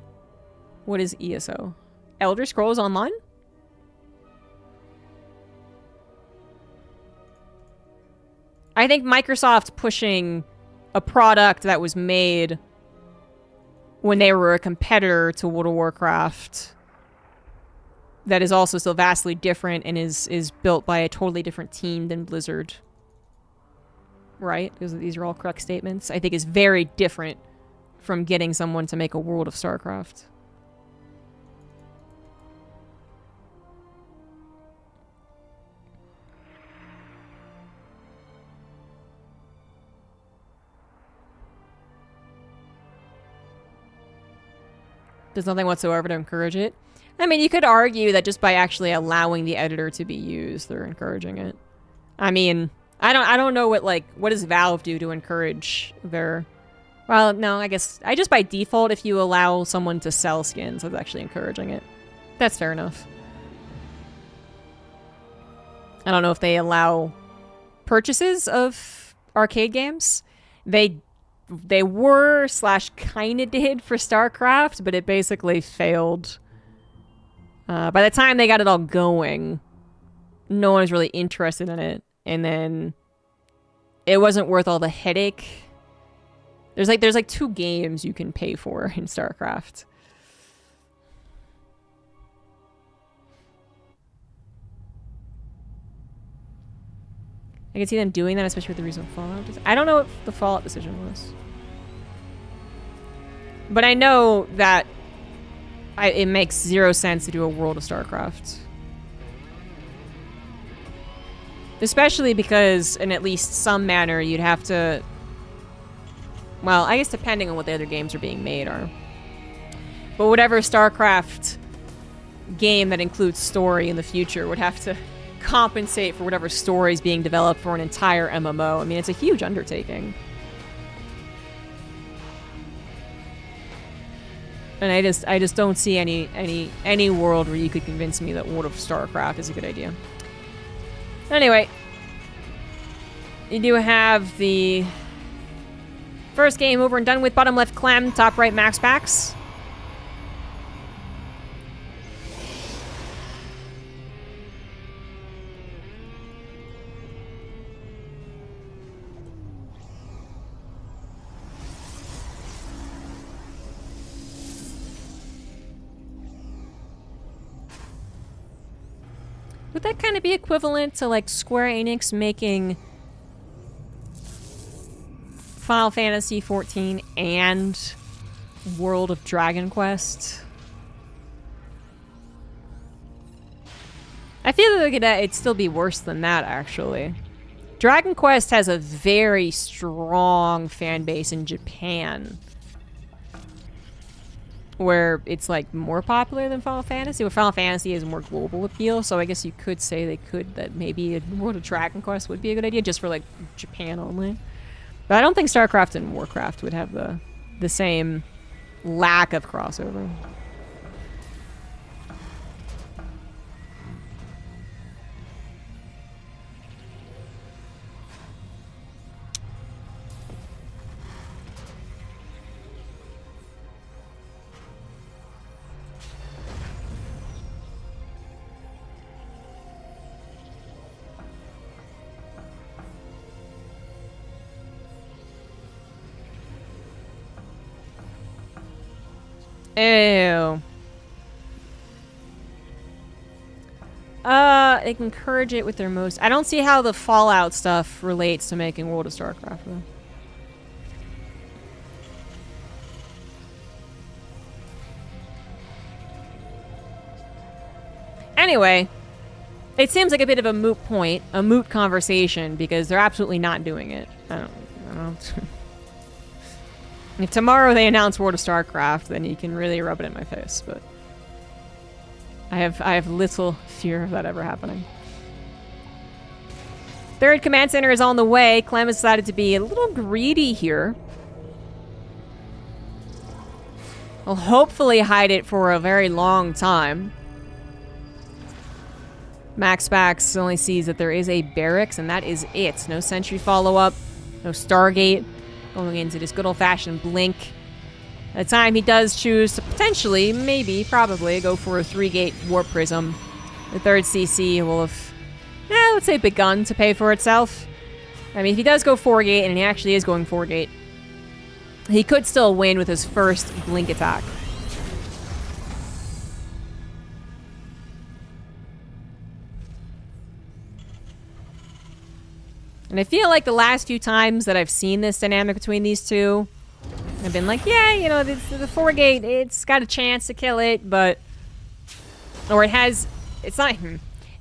What is ESO? Elder Scrolls Online? I think Microsoft's pushing a product that was made when they were a competitor to World of Warcraft that is also still vastly different and is built by a totally different team than Blizzard. Right? Because these are all correct statements. I think is very different from getting someone to make a World of StarCraft. There's nothing whatsoever to encourage it. I mean, you could argue that just by actually allowing the editor to be used, they're encouraging it. I mean, I don't know what does Valve do to encourage their... Well, no, I guess I just by default, if you allow someone to sell skins, that's actually encouraging it. That's fair enough. I don't know if they allow purchases of arcade games. They were / kinda did for StarCraft, but it basically failed. By the time they got it all going, no one was really interested in it. And then it wasn't worth all the headache There's like 2 games you can pay for in StarCraft. I can see them doing that, especially with the recent Fallout. I don't know what the Fallout decision was. But I know that it makes 0 sense to do a World of StarCraft. Especially because, in at least some manner, you'd have to... Well, I guess depending on what the other games are being made are. But whatever StarCraft game that includes story in the future would have to compensate for whatever story is being developed for an entire MMO. I mean, it's a huge undertaking. And I just don't see any world where you could convince me that World of StarCraft is a good idea. Anyway, you do have the first game over and done with. Bottom left Clem, top right Max Packs. Would that kind of be equivalent to like Square Enix making Final Fantasy XIV and World of Dragon Quest? I feel like it'd still be worse than that, actually. Dragon Quest has a very strong fan base in Japan, where it's like more popular than Final Fantasy. Where Final Fantasy has more global appeal, so I guess you could say that maybe a World of Dragon Quest would be a good idea just for like Japan only. But I don't think StarCraft and Warcraft would have the same lack of crossover. Ew. They can encourage it with their most... I don't see how the Fallout stuff relates to making World of StarCraft, though. Anyway, it seems like a bit of a moot point, a moot conversation, because they're absolutely not doing it. I don't If tomorrow they announce World of StarCraft, then you can really rub it in my face, but I have little fear of that ever happening. Third command center is on the way. Clem has decided to be a little greedy here. I'll hopefully hide it for a very long time. Max Pax only sees that there is a barracks, and that is it. No sentry follow-up, no Stargate. Going into this good old-fashioned blink. At the time, he does choose to potentially, maybe, probably, go for a 3-gate warp prism. The third CC will have, let's say, begun to pay for itself. I mean, if he does go 4-gate, and he actually is going 4-gate, he could still win with his first blink attack. And I feel like the last few times that I've seen this dynamic between these two, I've been like, yeah, you know, the 4-gate, it's got a chance to kill it, but... Or it has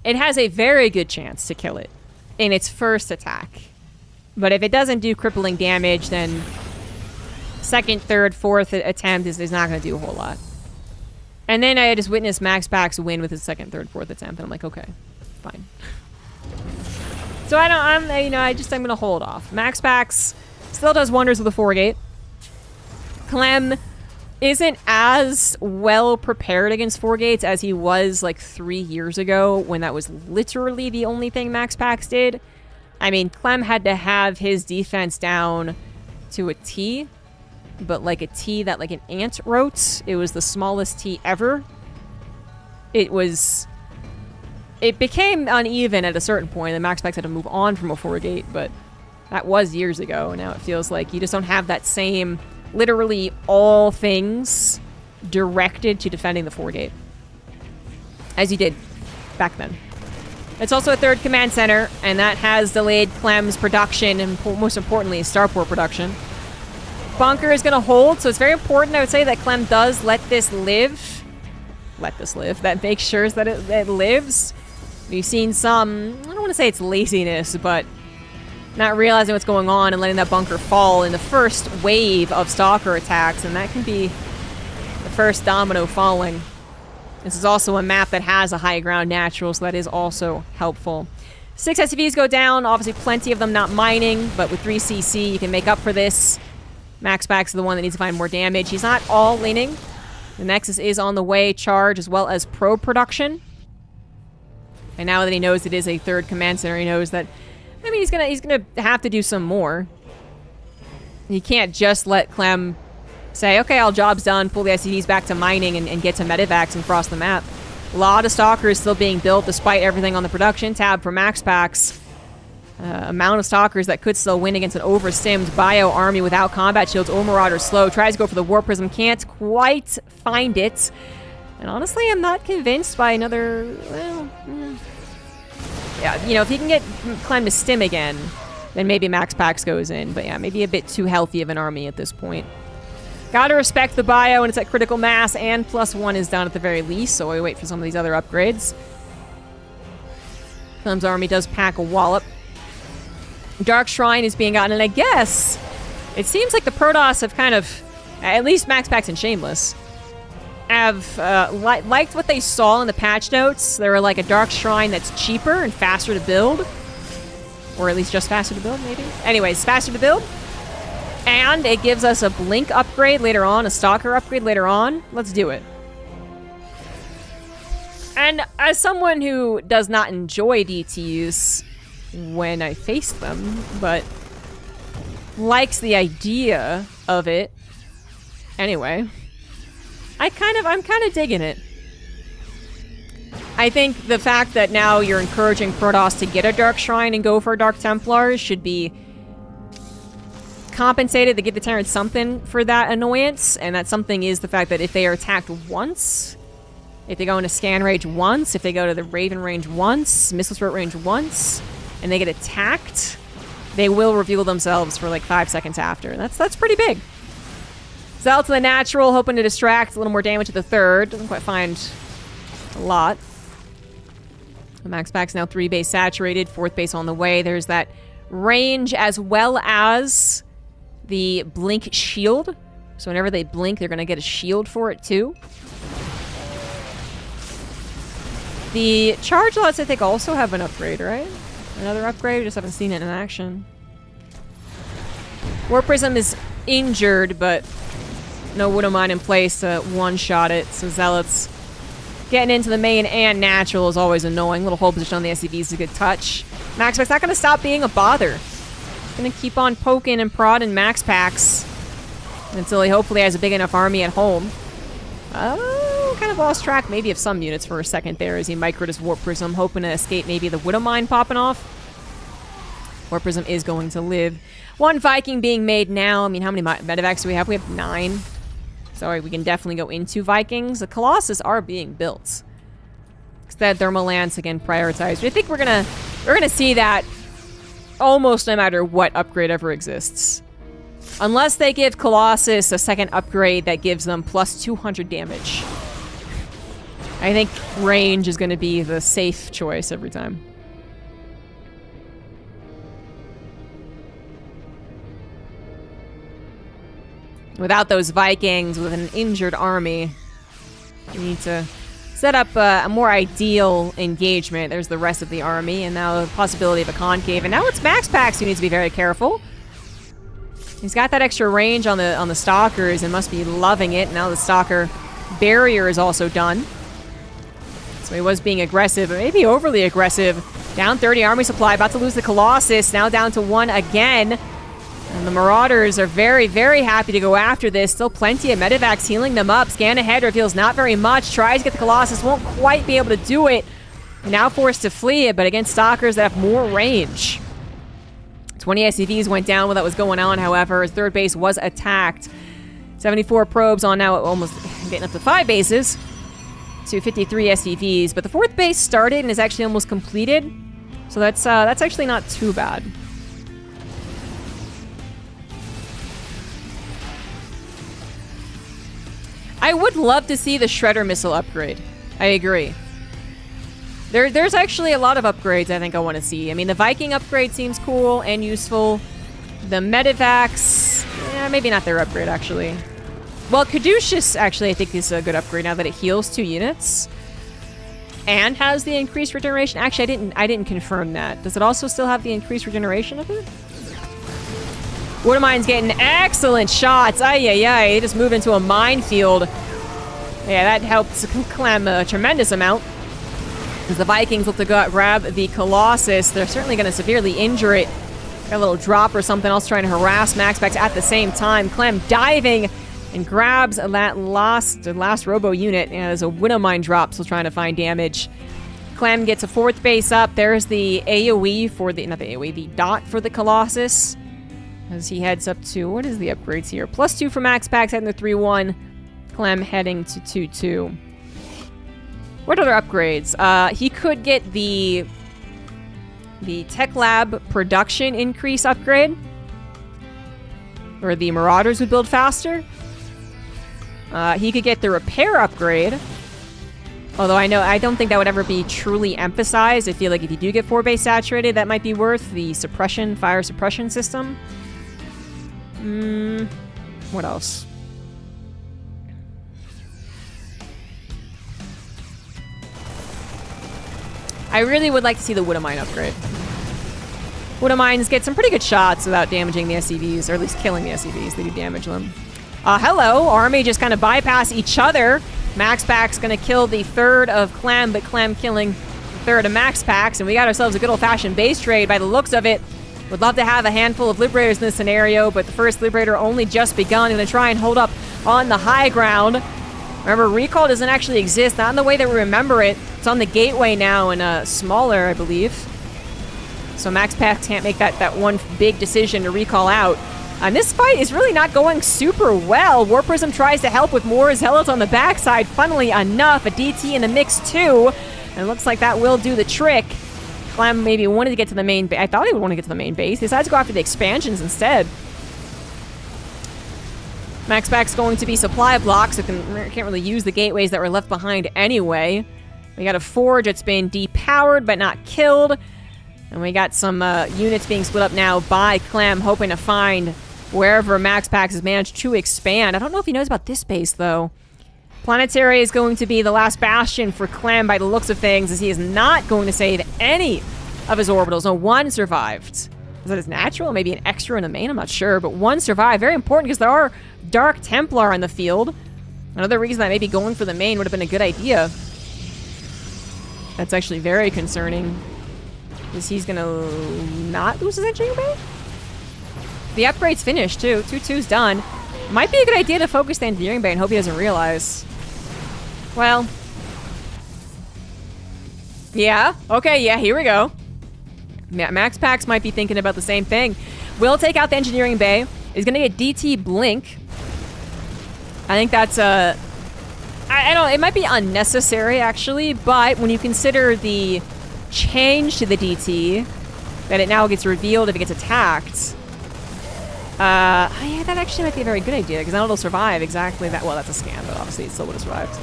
a very good chance to kill it in its first attack. But if it doesn't do crippling damage, then second, third, fourth attempt is not going to do a whole lot. And then I just witnessed Max Pax win with his second, third, fourth attempt, and I'm like, okay, fine. So I'm gonna hold off. Max Pax still does wonders with the 4-gate. Clem isn't as well prepared against 4-gates as he was like 3 years ago when that was literally the only thing Max Pax did. I mean, Clem had to have his defense down to a T, but like a T that like an ant wrote. It was the smallest T ever. It became uneven at a certain point, and Max Pax had to move on from a 4-gate, but That was years ago. Now it feels like you just don't have that same, literally all things directed to defending the 4-gate as you did back then. It's also a third command center, and that has delayed Clem's production and most importantly, starport production. Bunker is going to hold, so it's very important, I would say, that Clem does let this live. That makes sure that it lives. We've seen some, I don't want to say it's laziness, but not realizing what's going on and letting that bunker fall in the first wave of stalker attacks, and that can be the first domino falling. This is also a map that has a high ground natural, so that is also helpful. 6 SCVs go down, obviously plenty of them not mining, but with 3 CC you can make up for this. Max Pack's the one that needs to find more damage. He's not all laning. The Nexus is on the way, charge as well as probe production. And now that he knows it is a third command center, he knows that, I mean, he's gonna have to do some more. He can't just let Clem say, okay, all job's done, pull the SCVs back to mining and get to medevacs and cross the map. A lot of stalkers still being built despite everything on the production tab for Max Packs. Amount of stalkers that could still win against an overstimmed bio army without combat shields or Marauder slow. Tries to go for the Warp Prism, can't quite find it. And honestly, I'm not convinced by another, well, yeah, you know, if he can get Clem to stim again, then maybe Max Pax goes in. But yeah, maybe a bit too healthy of an army at this point. Gotta respect the bio, and it's at critical mass, and +1 is down at the very least, so we wait for some of these other upgrades. Clem's army does pack a wallop. Dark Shrine is being gotten, and I guess it seems like the Protoss have kind of, at least Max Pax and Shameless, have liked what they saw in the patch notes. They were like a Dark Shrine that's cheaper and faster to build. Or at least just faster to build, maybe? Anyways, faster to build. And it gives us a Blink upgrade later on, a Stalker upgrade later on. Let's do it. And as someone who does not enjoy DTs when I face them, but likes the idea of it anyway, I'm kind of digging it. I think the fact that now you're encouraging Protoss to get a Dark Shrine and go for a Dark Templar should be compensated. To give the Terrans something for that annoyance, and that something is the fact that if they are attacked once, if they go into scan range once, if they go to the Raven range once, missile throat range once, and they get attacked, they will reveal themselves for like 5 seconds after. That's pretty big. Zealot to the natural, hoping to distract a little more damage to the third. Doesn't quite find a lot. The Max Pack's now 3 base saturated, 4th base on the way. There's that range as well as the blink shield. So whenever they blink, they're going to get a shield for it too. The charge lots, I think, also have an upgrade, right? Another upgrade? We just haven't seen it in action. Warp Prism is injured, but no Widowmine in place to one-shot it. So Zealots getting into the main and natural is always annoying. Little hold position on the SCV is a good touch. Max Pack's not going to stop being a bother. Going to keep on poking and prodding Max Packs until he hopefully has a big enough army at home. Oh, kind of lost track maybe of some units for a second there as he microed his Warp Prism, hoping to escape maybe the Widowmine popping off. Warp Prism is going to live. 1 Viking being made now. I mean, how many medevacs do we have? We have 9. Sorry, we can definitely go into Vikings. The Colossus are being built. Instead, Thermal Lance again prioritized. I think we're gonna see that almost no matter what upgrade ever exists. Unless they give Colossus a second upgrade that gives them plus 200 damage. I think range is going to be the safe choice every time. Without those Vikings, with an injured army, you need to set up a more ideal engagement. There's the rest of the army, and now the possibility of a concave. And now it's Max Pax who needs to be very careful. He's got that extra range on the Stalkers and must be loving it. Now the Stalker barrier is also done. So he was being aggressive, but maybe overly aggressive. Down 30 army supply, about to lose the Colossus. Now down to 1 again. And the Marauders are very, very happy to go after this. Still plenty of medevacs healing them up. Scan ahead reveals not very much. Tries to get the Colossus, won't quite be able to do it. Now forced to flee, but against Stalkers that have more range. 20 SCVs went down while that was going on, however. His third base was attacked. 74 probes on now, almost getting up to 5 bases. To 53 SCVs. But the fourth base started and is actually almost completed. So that's actually not too bad. I would love to see the Shredder missile upgrade. I agree. There's actually a lot of upgrades I think I want to see. I mean, the Viking upgrade seems cool and useful. The Medivacs, maybe not their upgrade, actually. Well, Caduceus, actually, I think is a good upgrade now that it heals 2 units. And has the increased regeneration. Actually, I didn't confirm that. Does it also still have the increased regeneration of it? Woodamine's getting excellent shots. Ay. They just move into a minefield. Yeah, that helps Clem a tremendous amount. As the Vikings look to go out grab the Colossus, they're certainly going to severely injure it. Got a little drop or something else trying to harass MaxPax at the same time. Clem diving and grabs that last robo unit. Yeah, there's a Widowmine drop, so trying to find damage. Clem gets a 4th base up. There's the AoE for the, not the AoE, the dot for the Colossus. As he heads up to, what is the upgrades here? +2 for MaxPax, heading to 3-1. Clem heading to 2-2. What other upgrades? He could get the Tech Lab production increase upgrade. Or the Marauders would build faster. He could get the repair upgrade. Although I don't think that would ever be truly emphasized. I feel like if you do get 4-base saturated, that might be worth the suppression, fire suppression system. What else? I really would like to see the Widowmine upgrade. Widowmines get some pretty good shots without damaging the SCVs, or at least killing the SCVs. They do damage them. Hello, Army just kind of bypass each other. MaxPax gonna kill the 3rd of Clem, but Clem killing the 3rd of MaxPax, and we got ourselves a good old-fashioned base trade by the looks of it. Would love to have a handful of Liberators in this scenario, but the first Liberator only just begun. Gonna try and hold up on the high ground. Remember, recall doesn't actually exist, not in the way that we remember it. It's on the gateway now and smaller, I believe. So MaxPax can't make that one big decision to recall out. And this fight is really not going super well. War Prism tries to help with more Zealots on the backside. Funnily enough, a DT in the mix too. And it looks like that will do the trick. Clem maybe wanted to get to the main base. I thought he would want to get to the main base. He decides to go after the expansions instead. MaxPax going to be supply block, so can't really use the gateways that were left behind anyway. We got a Forge that's been depowered but not killed. And we got some units being split up now by Clem, hoping to find wherever MaxPax has managed to expand. I don't know if he knows about this base, though. Planetary is going to be the last bastion for Clem by the looks of things, as he is not going to save any of his orbitals. No, 1 survived. Is that his natural? Maybe an extra in the main? I'm not sure, but 1 survived. Very important, because there are Dark Templar on the field. Another reason that maybe going for the main would have been a good idea. That's actually very concerning. Is he's gonna not lose his engineering bay? The upgrade's finished too. 2-2's done. Might be a good idea to focus the engineering bay and hope he doesn't realize. Well. Yeah. Okay, yeah, here we go. MaxPax might be thinking about the same thing. Will take out the engineering bay. Is gonna get DT Blink. I think that's a... I don't know, it might be unnecessary actually, but when you consider the change to the DT, that it now gets revealed if it gets attacked. Yeah, that actually might be a very good idea, because now it'll survive exactly that. Well, that's a scam, but obviously it still would have survived.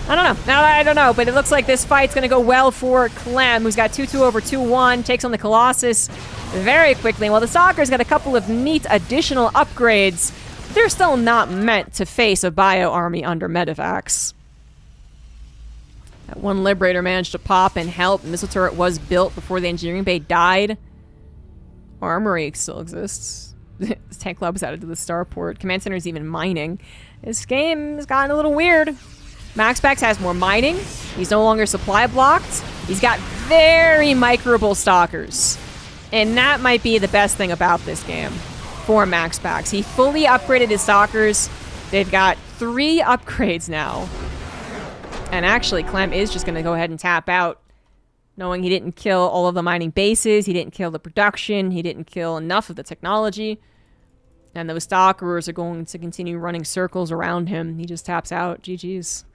I don't know. Now I don't know, but it looks like this fight's going to go well for Clem, who's got 2-2 over 2-1, takes on the Colossus very quickly. While the Stalker's got a couple of neat additional upgrades, they're still not meant to face a bio army under Medivacs. That one Liberator managed to pop and help. The missile turret was built before the engineering bay died. Armory still exists. Tank Club was added to the starport. Command Center is even mining. This game has gotten a little weird. MaxPax has more mining. He's no longer supply blocked. He's got very microable Stalkers. And that might be the best thing about this game for MaxPax. He fully upgraded his Stalkers. They've got 3 upgrades now. And actually, Clem is just going to go ahead and tap out. Knowing he didn't kill all of the mining bases, he didn't kill the production, he didn't kill enough of the technology, and those stalkers are going to continue running circles around him. He just taps out. GG's.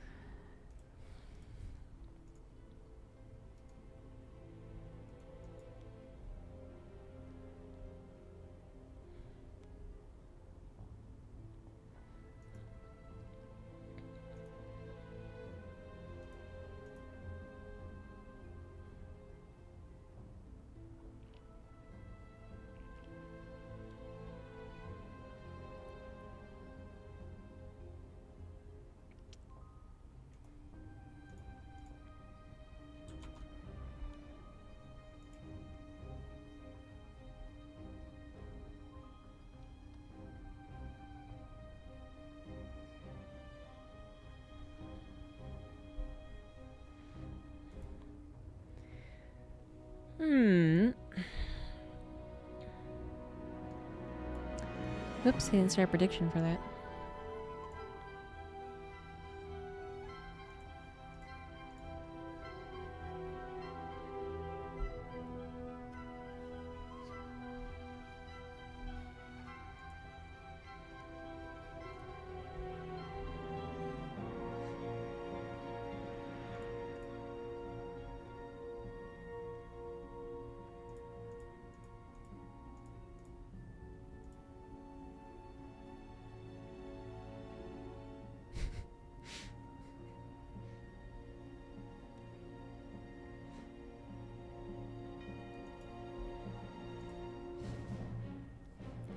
Oops, he didn't start a prediction for that.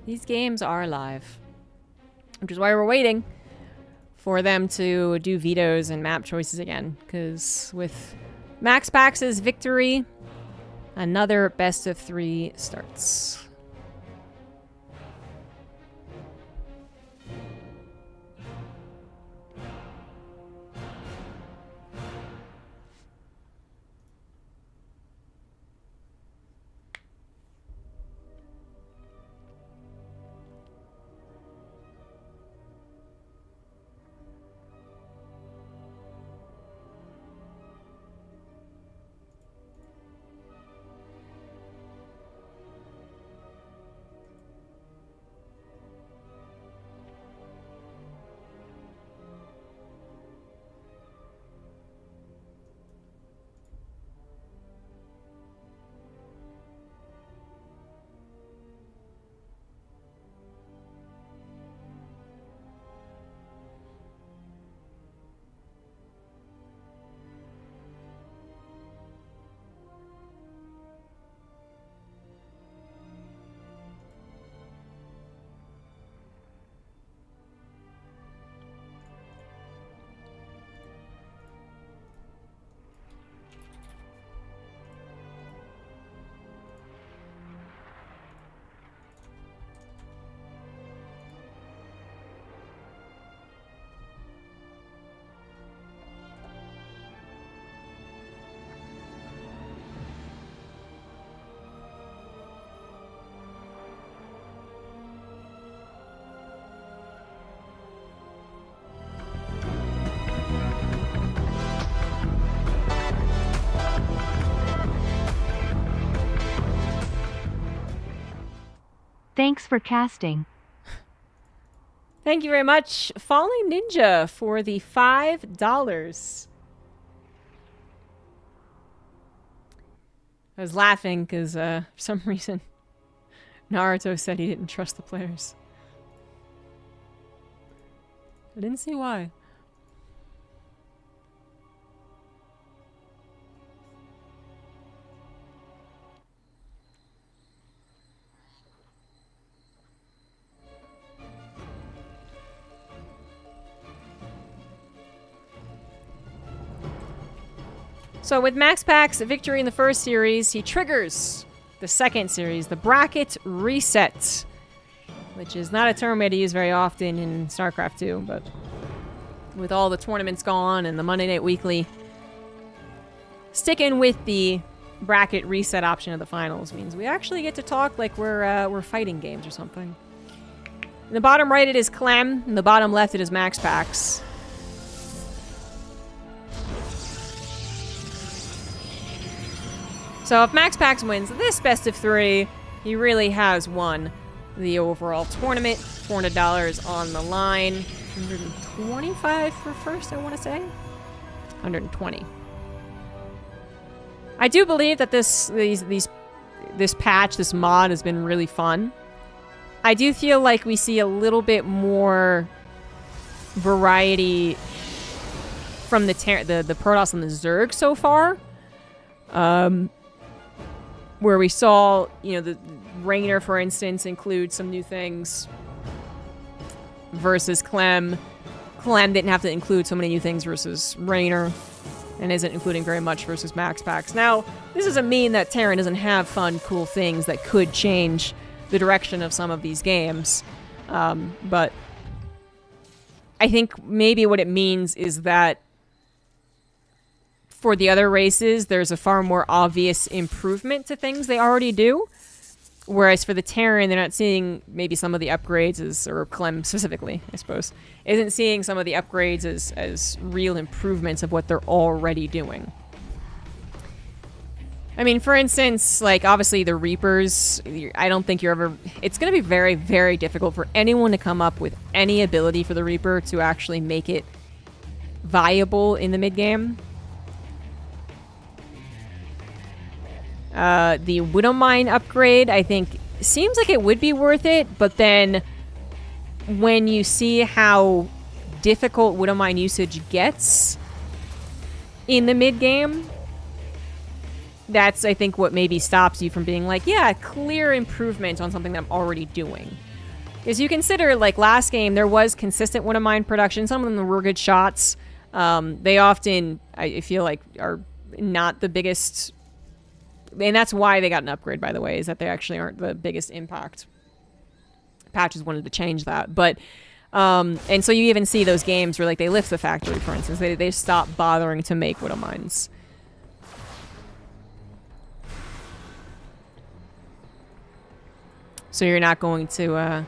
These games are live, which is why we're waiting for them to do vetoes and map choices again, because with Max Pax's victory, another best of 3 starts. Thanks for casting. Thank you very much, Falling Ninja, for the $5. I was laughing because for some reason Naruto said he didn't trust the players. I didn't see why. So with Max Pax's victory in the first series, he triggers the second series, the bracket reset, which is not a term we had to use very often in StarCraft 2, but with all the tournaments gone and the Monday Night Weekly, sticking with the bracket reset option of the finals means we actually get to talk like we're fighting games or something. In the bottom right it is Clem, in the bottom left it is Max Pax. So if Max Pax wins this best of 3, he really has won the overall tournament. $400 on the line. 125 for first, I want to say. 120. I do believe that this patch, this mod, has been really fun. I do feel like we see a little bit more variety from the Protoss and the Zerg so far. Where we saw, you know, the Raynor, for instance, include some new things versus Clem. Clem didn't have to include so many new things versus Raynor, and isn't including very much versus Max Pax. Now, this doesn't mean that Terran doesn't have fun, cool things that could change the direction of some of these games. But I think maybe what it means is that for the other races, there's a far more obvious improvement to things they already do. Whereas for the Terran, they're not seeing maybe some of the upgrades or Clem specifically, I suppose, isn't seeing some of the upgrades as real improvements of what they're already doing. I mean, for instance, like, obviously the Reapers, I don't think it's going to be very, very difficult for anyone to come up with any ability for the Reaper to actually make it viable in the mid-game. The Widowmine upgrade, I think, seems like it would be worth it, but then when you see how difficult Widowmine usage gets in the mid-game, that's, I think, what maybe stops you from being like, yeah, clear improvement on something that I'm already doing. Because you consider, like, last game, there was consistent Widowmine production. Some of them were good shots. They often, I feel like, are not the biggest... And that's why they got an upgrade, by the way, is that they actually aren't the biggest impact. Patches wanted to change that. But, and so you even see those games where, like, they lift the factory, for instance. They stop bothering to make Widowmines. So you're not going to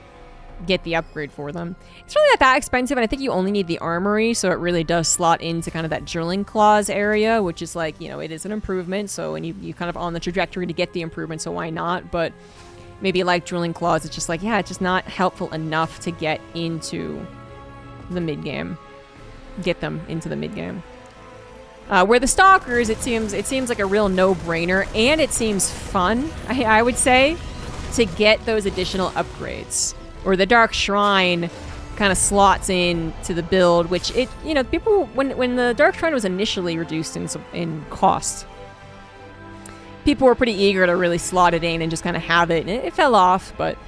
get the upgrade for them. It's really not that expensive, and I think you only need the armory, so it really does slot into kind of that drilling claws area, which is like, you know, it is an improvement, so, and you kind of on the trajectory to get the improvement, so why not? But maybe like drilling claws, it's just like, yeah, it's just not helpful enough to get into the mid-game. Get them into the mid-game. Where the Stalkers, it seems like a real no-brainer, and it seems fun, I would say, to get those additional upgrades. Or the Dark Shrine kind of slots in to the build, which it, you know, people, when the Dark Shrine was initially reduced in cost, people were pretty eager to really slot it in and just kind of have it. And it fell off, but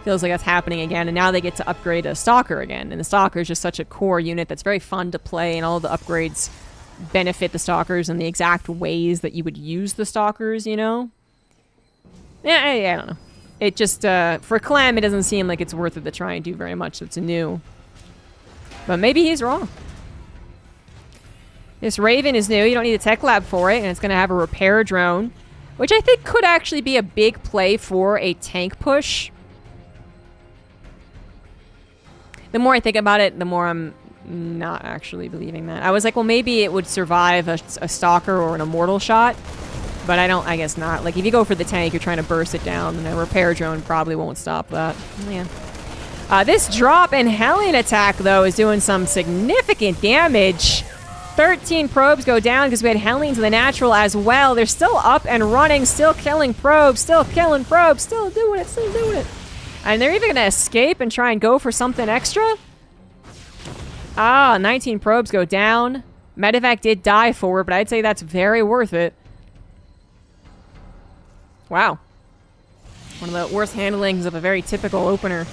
feels like that's happening again. And now they get to upgrade a Stalker again. And the Stalker is just such a core unit that's very fun to play, and all the upgrades benefit the Stalkers in the exact ways that you would use the Stalkers, you know? Yeah, I don't know. It just, for Clem, it doesn't seem like it's worth it to try and do very much that's new. But maybe he's wrong. This Raven is new. You don't need a tech lab for it, and it's going to have a repair drone, which I think could actually be a big play for a tank push. The more I think about it, the more I'm not actually believing that. I was like, well, maybe it would survive a Stalker or an Immortal shot. But I guess not. Like, if you go for the tank, you're trying to burst it down, and a repair drone probably won't stop that. Yeah. This drop and Hellion attack, though, is doing some significant damage. 13 probes go down because we had Hellions in the natural as well. They're still up and running, still killing probes, still doing it. And they're even going to escape and try and go for something extra. 19 probes go down. Medevac did die forward, but I'd say that's very worth it. Wow. One of the worst handlings of a very typical opener.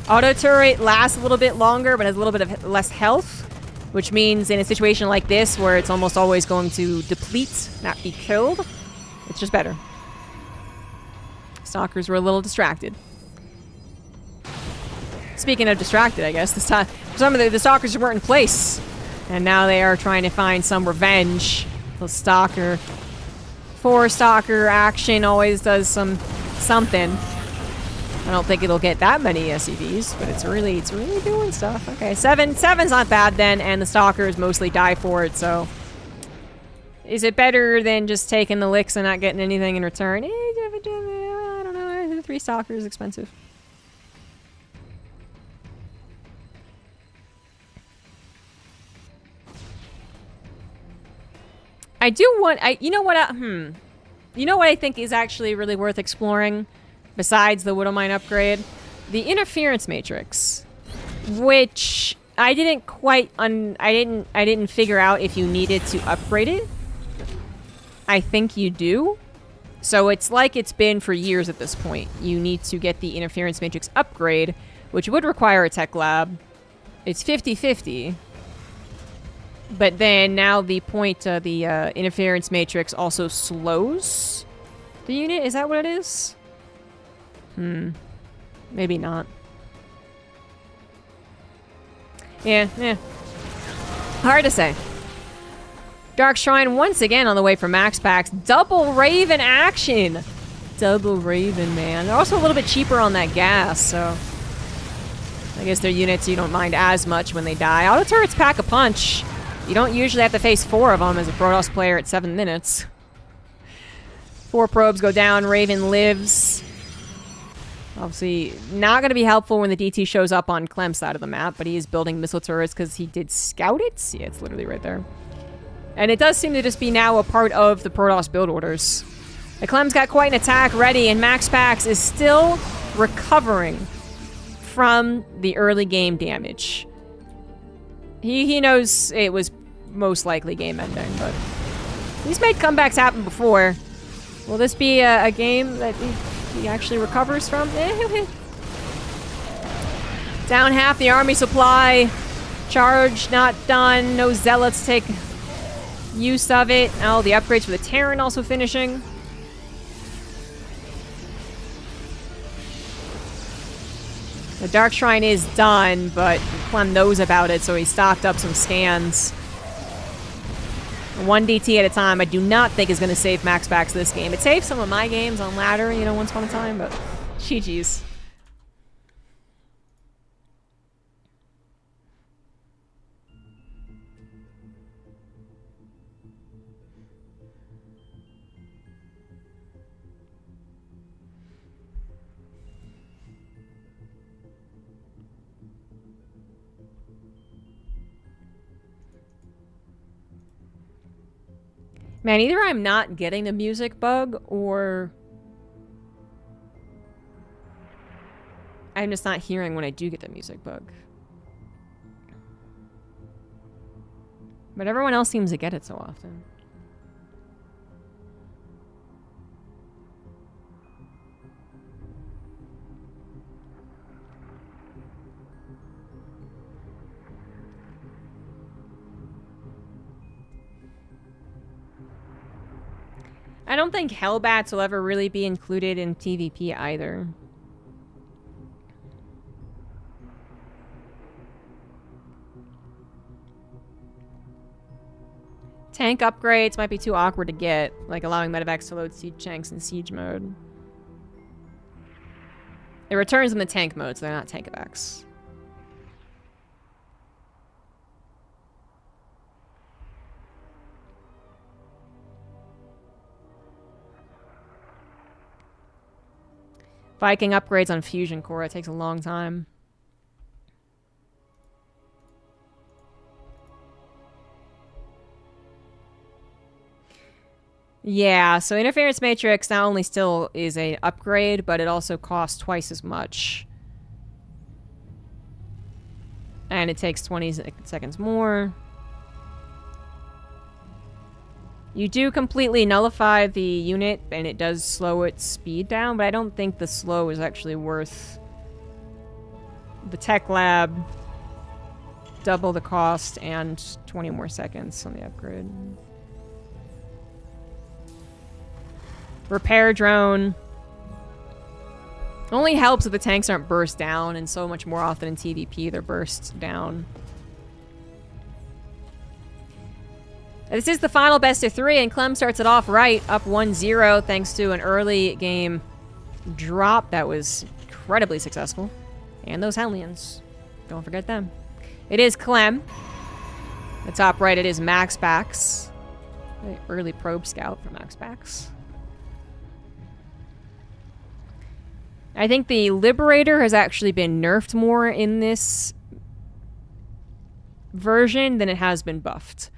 Auto turret lasts a little bit longer, but has a little bit of less health, which means in a situation like this, where it's almost always going to deplete, not be killed, it's just better. Stalkers were a little distracted. Speaking of distracted, I guess, this time, some of the Stalkers weren't in place, and now they are trying to find some revenge. The Stalker. 4 Stalker action always does something. I don't think it'll get that many SCVs, but it's really doing stuff. Okay, 7's not bad then, and the Stalkers mostly die for it, so Is it better than just taking the licks and not getting anything in return? I don't know. 3 stalker is expensive. I do want... You know what? You know what I think is actually really worth exploring? Besides the Widowmine upgrade? The Interference Matrix. Which... I didn't quite... I didn't figure out if you needed to upgrade it. I think you do. So it's like it's been for years at this point. You need to get the Interference Matrix upgrade, which would require a tech lab. It's 50-50. But then now the Interference Matrix also slows the unit. Is that what it is? Maybe not. Yeah. Hard to say. Dark Shrine once again on the way for max packs. Double Raven action! Double Raven, man. They're also a little bit cheaper on that gas, so... I guess they're units you don't mind as much when they die. Auto turrets pack a punch. You don't usually have to face 4 of them as a Protoss player at 7 minutes. 4 probes go down. Raven lives. Obviously, not going to be helpful when the DT shows up on Clem's side of the map, but he is building missile turrets because he did scout it. Yeah, it's literally right there. And it does seem to just be now a part of the Protoss build orders. The Clem's got quite an attack ready, and Max Pax is still recovering from the early game damage. He knows it was most likely game ending, but he's made comebacks happen before. Will this be a game that he actually recovers from? Down half the army supply. Charge not done. No zealots take use of it. Oh, the upgrades for the Terran also finishing. The Dark Shrine is done, but Clem knows about it, so he stocked up some scans. 1 DT at a time, I do not think is going to save Max Packs this game. It saved some of my games on ladder, you know, once upon a time, but GG's. Man, either I'm not getting the music bug, or I'm just not hearing when I do get the music bug. But everyone else seems to get it so often. I don't think Hellbats will ever really be included in PvP either. Tank upgrades might be too awkward to get, like allowing medevacs to load siege tanks in siege mode. It returns them to tank mode, so they're not tank evacs. Viking upgrades on Fusion Core, it takes a long time. Yeah, so Interference Matrix not only still is an upgrade, but it also costs twice as much. And it takes 20 seconds more. You do completely nullify the unit, and it does slow its speed down, but I don't think the slow is actually worth the tech lab, double the cost, and 20 more seconds on the upgrade. Repair drone. Only helps if the tanks aren't burst down, and so much more often in TVP they're burst down. This is the final best of 3, and Clem starts it off right, up 1-0, thanks to an early game drop that was incredibly successful. And those Hellions. Don't forget them. It is Clem. The top right, it is Max Pax. The early probe scout from X-Pax. I think the Liberator has actually been nerfed more in this version than it has been buffed.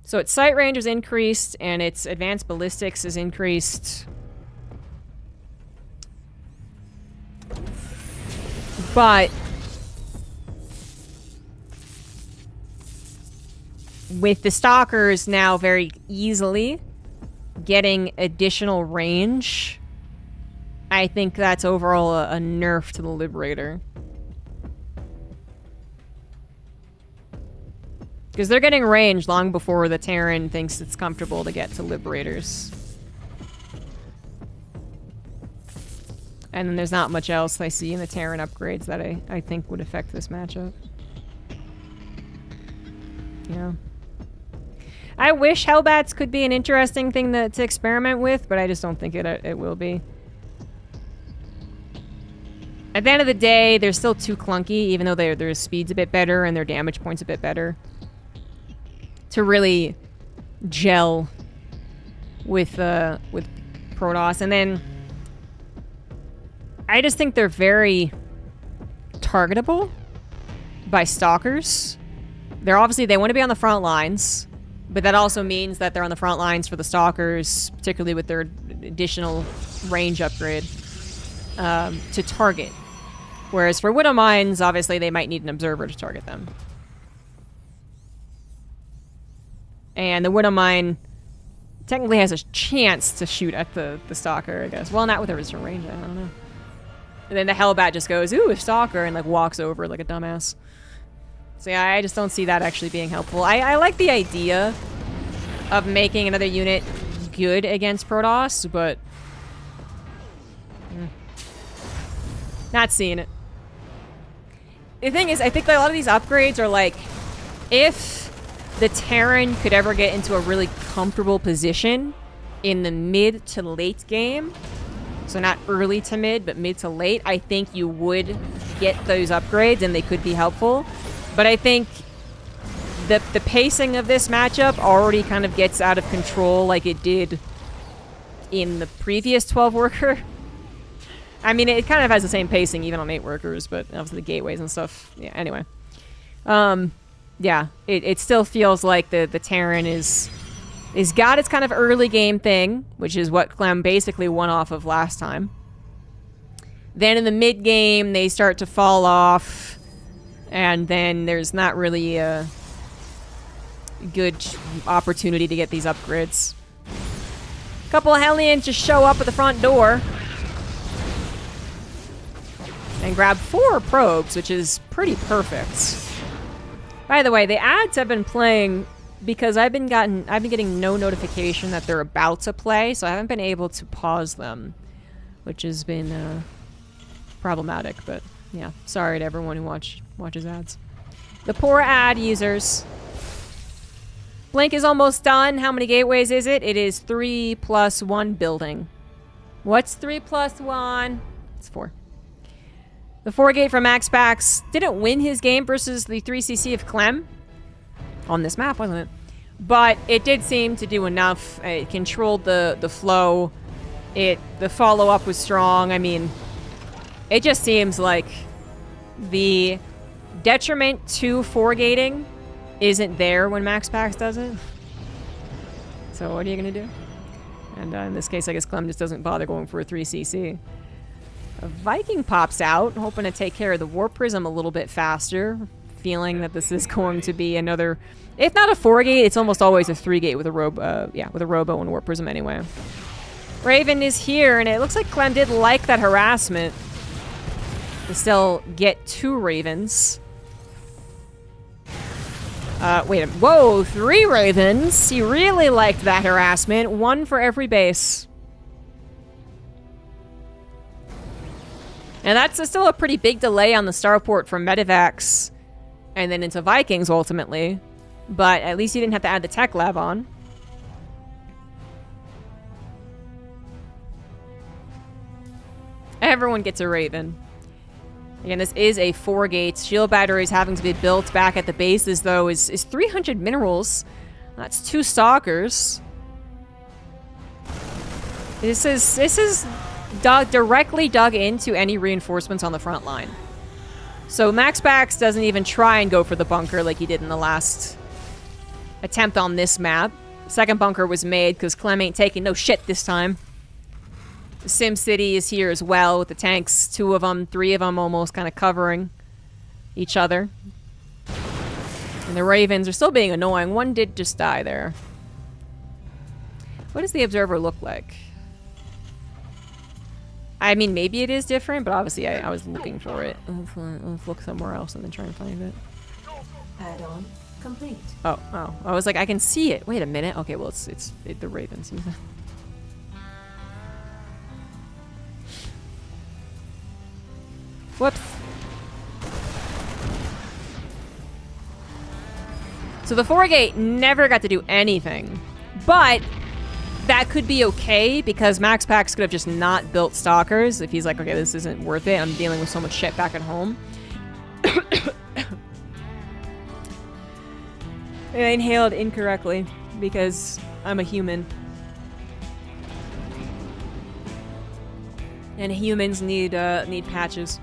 So its sight range is increased, and its advanced ballistics is increased. But with the Stalkers now very easily getting additional range, I think that's overall a nerf to the Liberator. Because they're getting range long before the Terran thinks it's comfortable to get to Liberators. And then there's not much else I see in the Terran upgrades that I think would affect this matchup. Yeah. I wish Hellbats could be an interesting thing to experiment with, but I just don't think it will be. At the end of the day, they're still too clunky, even though their speed's a bit better and their damage point's a bit better, to really gel with Protoss. And then I just think they're very targetable by Stalkers. They want to be on the front lines, but that also means that they're on the front lines for the Stalkers, particularly with their additional range upgrade, to target. Whereas for Widow Mines, obviously they might need an observer to target them. And the Widow Mine technically has a chance to shoot at the Stalker, I guess. Well, not with a resistant range, I don't know. And then the Hellbat just goes, ooh, a Stalker, and like walks over like a dumbass. So yeah, I just don't see that actually being helpful. I like the idea of making another unit good against Protoss, but not seeing it. The thing is, I think that a lot of these upgrades are like, if the Terran could ever get into a really comfortable position in the mid to late game, so not early to mid, but mid to late, I think you would get those upgrades and they could be helpful. But I think the pacing of this matchup already kind of gets out of control like it did in the previous 12 worker. I mean, it kind of has the same pacing even on 8 workers, but obviously the gateways and stuff. Yeah, anyway. Yeah, it still feels like the Terran is got its kind of early game thing, which is what Clem basically won off of last time. Then in the mid game, they start to fall off, and then there's not really a good opportunity to get these upgrades. A couple of Hellions just show up at the front door and grab 4 probes, which is pretty perfect. By the way, the ads have been playing because I've been getting no notification that they're about to play, so I haven't been able to pause them, which has been problematic. But yeah, sorry to everyone who watches ads. The poor ad users. Blink is almost done. How many gateways is it? It is 3 + 1 building. What's 3 + 1? It's 4. The 4 gate from Max Pax didn't win his game versus the 3cc of Clem on this map, wasn't it? But it did seem to do enough. It controlled the flow. The follow-up was strong. I mean, it just seems like the detriment to 4 gating isn't there when Max Pax does it. So what are you going to do? And in this case, I guess Clem just doesn't bother going for a 3cc. A Viking pops out, hoping to take care of the Warp Prism a little bit faster, feeling that this is going to be another, if not a 4 gate, it's almost always a 3 gate with a Robo and Warp Prism anyway. Raven is here, and it looks like Clem did like that harassment to still get 2 Ravens. Wait a minute. Whoa, 3 Ravens. He really liked that harassment. 1 for every base. And that's still a pretty big delay on the starport from Medivacs and then into Vikings ultimately. But at least you didn't have to add the tech lab on. Everyone gets a Raven. Again, this is a 4 gate. Shield batteries having to be built back at the bases, though, is 300 minerals. That's 2 stalkers. This is directly dug into any reinforcements on the front line. So Max Bax doesn't even try and go for the bunker like he did in the last attempt on this map. Second bunker was made because Clem ain't taking no shit this time. Sim City is here as well with the tanks, 2 of them, 3 of them almost kind of covering each other. And the Ravens are still being annoying. One did just die there. What does the Observer look like? I mean, maybe it is different, but obviously I was looking for it. Let's look somewhere else and then try and find it. Add-on complete. Oh. I was like, I can see it. Wait a minute. Okay, well, it's the Ravens. Whoops. So the 4-gate never got to do anything, but that could be okay because Max Pax could have just not built Stalkers if he's like, okay, this isn't worth it. I'm dealing with so much shit back at home. I inhaled incorrectly because I'm a human. And humans need patches.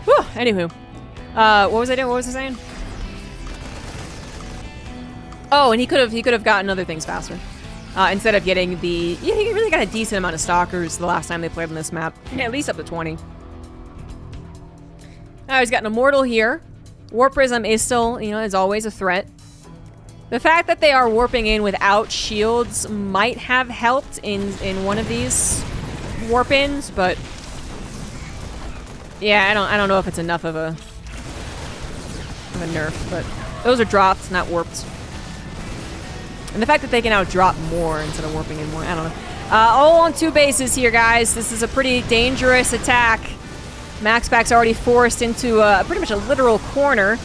Whew, anywho. What was I doing? What was I saying? Oh, and he could have gotten other things faster. Instead of getting the... Yeah, he really got a decent amount of Stalkers the last time they played on this map. Yeah, at least up to 20. He's got an Immortal here. Warp Prism is still, is always a threat. The fact that they are warping in without shields might have helped in one of these warp-ins, but... Yeah, I don't know if it's enough of a nerf, but those are dropped, not warped. And the fact that they can now drop more instead of warping in more, I don't know. All on 2 bases here, guys. This is a pretty dangerous attack. Max Pack's already forced into pretty much a literal corner,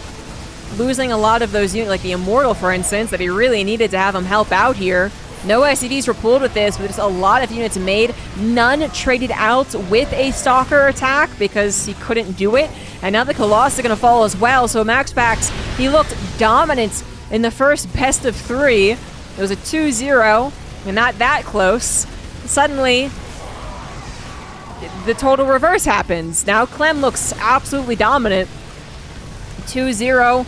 losing a lot of those units, like the Immortal, for instance, that he really needed to have him help out here. No SCVs were pulled with this, but there's a lot of units made. None traded out with a Stalker attack because he couldn't do it. And now the Colossus are going to fall as well. So Max Pax, he looked dominant in the first best of 3. It was a 2-0, and not that close. Suddenly, the total reverse happens. Now Clem looks absolutely dominant. 2-0.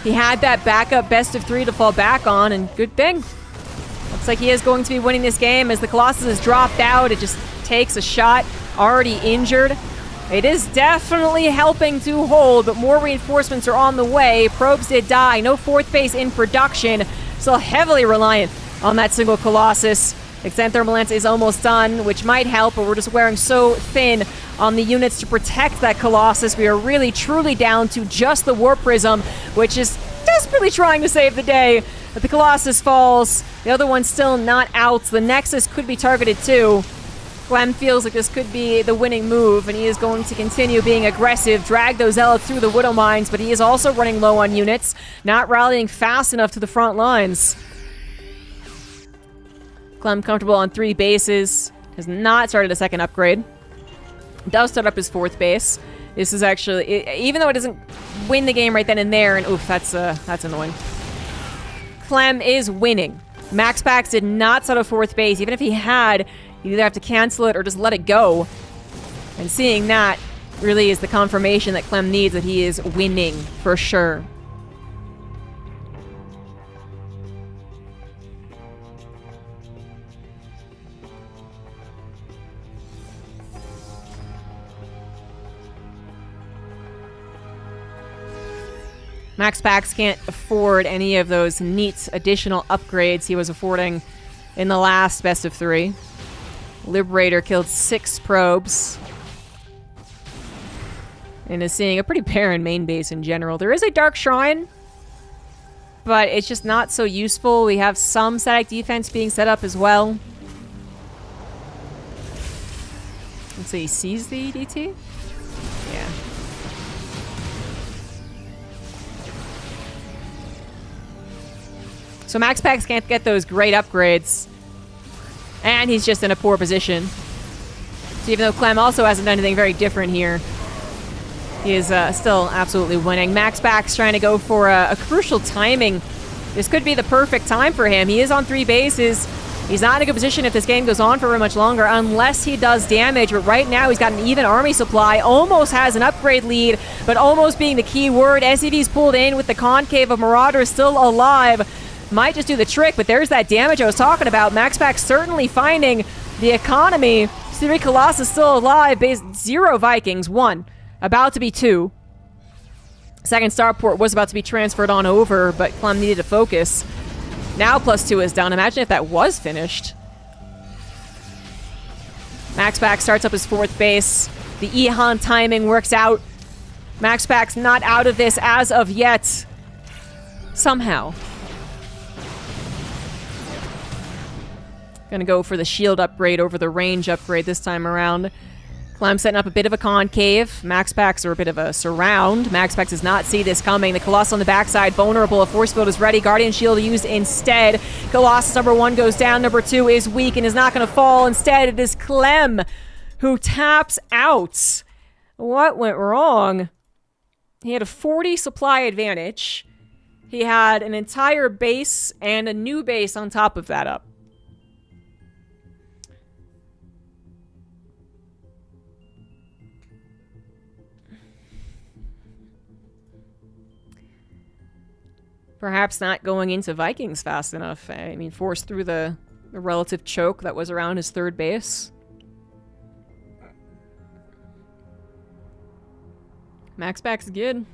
He had that backup best of 3 to fall back on, and good thing. Looks like he is going to be winning this game as the Colossus has dropped out. It just takes a shot, already injured. It is definitely helping to hold, but more reinforcements are on the way. Probes did die. No 4th base in production. Still heavily reliant on that single Colossus. Extend Thermal Lance is almost done, which might help, but we're just wearing so thin on the units to protect that Colossus. We are really, truly down to just the Warp Prism, which is desperately trying to save the day. But the Colossus falls. The other one's still not out. The Nexus could be targeted too. Clem feels like this could be the winning move, and he is going to continue being aggressive, drag those Zealots through the Widow Mines, but he is also running low on units, not rallying fast enough to the front lines. Clem comfortable on 3 bases. Has not started a second upgrade. Does start up his 4th base. This is actually, even though it doesn't win the game right then and there, and oof, that's annoying. Clem is winning. Max Pax did not start a 4th base. Even if he had, you either have to cancel it or just let it go. And seeing that really is the confirmation that Clem needs that he is winning for sure. Max Pax can't afford any of those neat additional upgrades he was affording in the last best of 3. Liberator killed 6 probes. And is seeing a pretty barren main base in general. There is a Dark Shrine, but it's just not so useful. We have some static defense being set up as well. Let's see, he sees the DT? Yeah. So Max Pax can't get those great upgrades. And he's just in a poor position. So even though Clem also hasn't done anything very different here, he is still absolutely winning. Max Pax trying to go for a crucial timing. This could be the perfect time for him. He is on 3 bases. He's not in a good position if this game goes on for very much longer, unless he does damage. But right now, he's got an even army supply. Almost has an upgrade lead, but almost being the key word. SCV's pulled in with the concave of Marauder still alive. Might just do the trick, but there's that damage I was talking about. MaxPack certainly finding the economy. 3 Colossus still alive. Base 0 Vikings, 1. About to be 2. Second starport was about to be transferred on over, but Clem needed to focus. Now +2 is done. Imagine if that was finished. MaxPack starts up his 4th base. The Ehan timing works out. MaxPack's not out of this as of yet. Somehow. Gonna go for the shield upgrade over the range upgrade this time around. Clem setting up a bit of a concave. MaxPax are a bit of a surround. MaxPax does not see this coming. The Colossus on the backside, vulnerable. A force field is ready. Guardian Shield used instead. Colossus number 1 goes down. Number 2 is weak and is not going to fall. Instead, it is Clem who taps out. What went wrong? He had a 40 supply advantage. He had an entire base and a new base on top of that up. Perhaps not going into Vikings fast enough. I mean, forced through the relative choke that was around his 3rd base. MaxPack's good.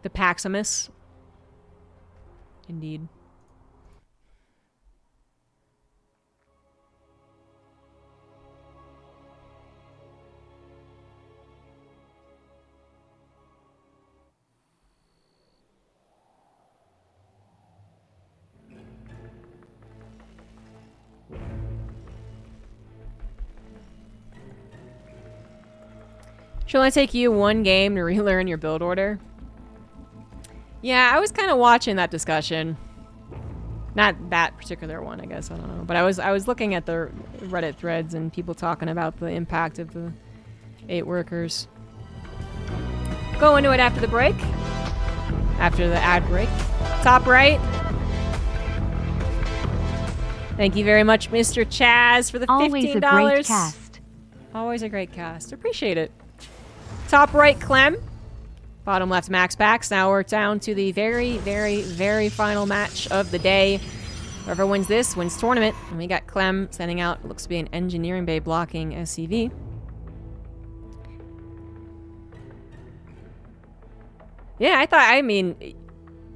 The Paximus. Indeed. Shall I take you 1 game to relearn your build order? Yeah, I was kind of watching that discussion. Not that particular one, I guess. I don't know. But I was looking at the Reddit threads and people talking about the impact of the 8 workers. Go into it after the break. After the ad break. Top right. Thank you very much, Mr. Chaz, for the $15. Always a great cast. Always a great cast. Appreciate it. Top right, Clem. Bottom left, MaxPax. Now we're down to the very, very, very final match of the day. Whoever wins this wins tournament. And we got Clem sending out what looks to be an engineering bay blocking SCV. Yeah, I mean,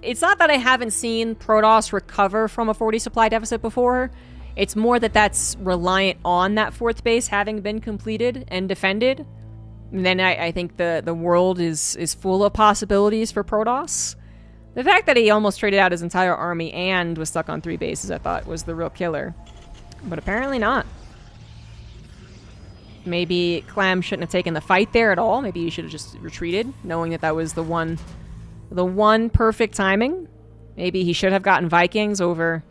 it's not that I haven't seen Protoss recover from a 40 supply deficit before. It's more that that's reliant on that 4th base having been completed and defended. And then I think the world is full of possibilities for Protoss. The fact that he almost traded out his entire army and was stuck on 3 bases, I thought, was the real killer. But apparently not. Maybe Clam shouldn't have taken the fight there at all. Maybe he should have just retreated, knowing that that was the one perfect timing. Maybe he should have gotten Vikings over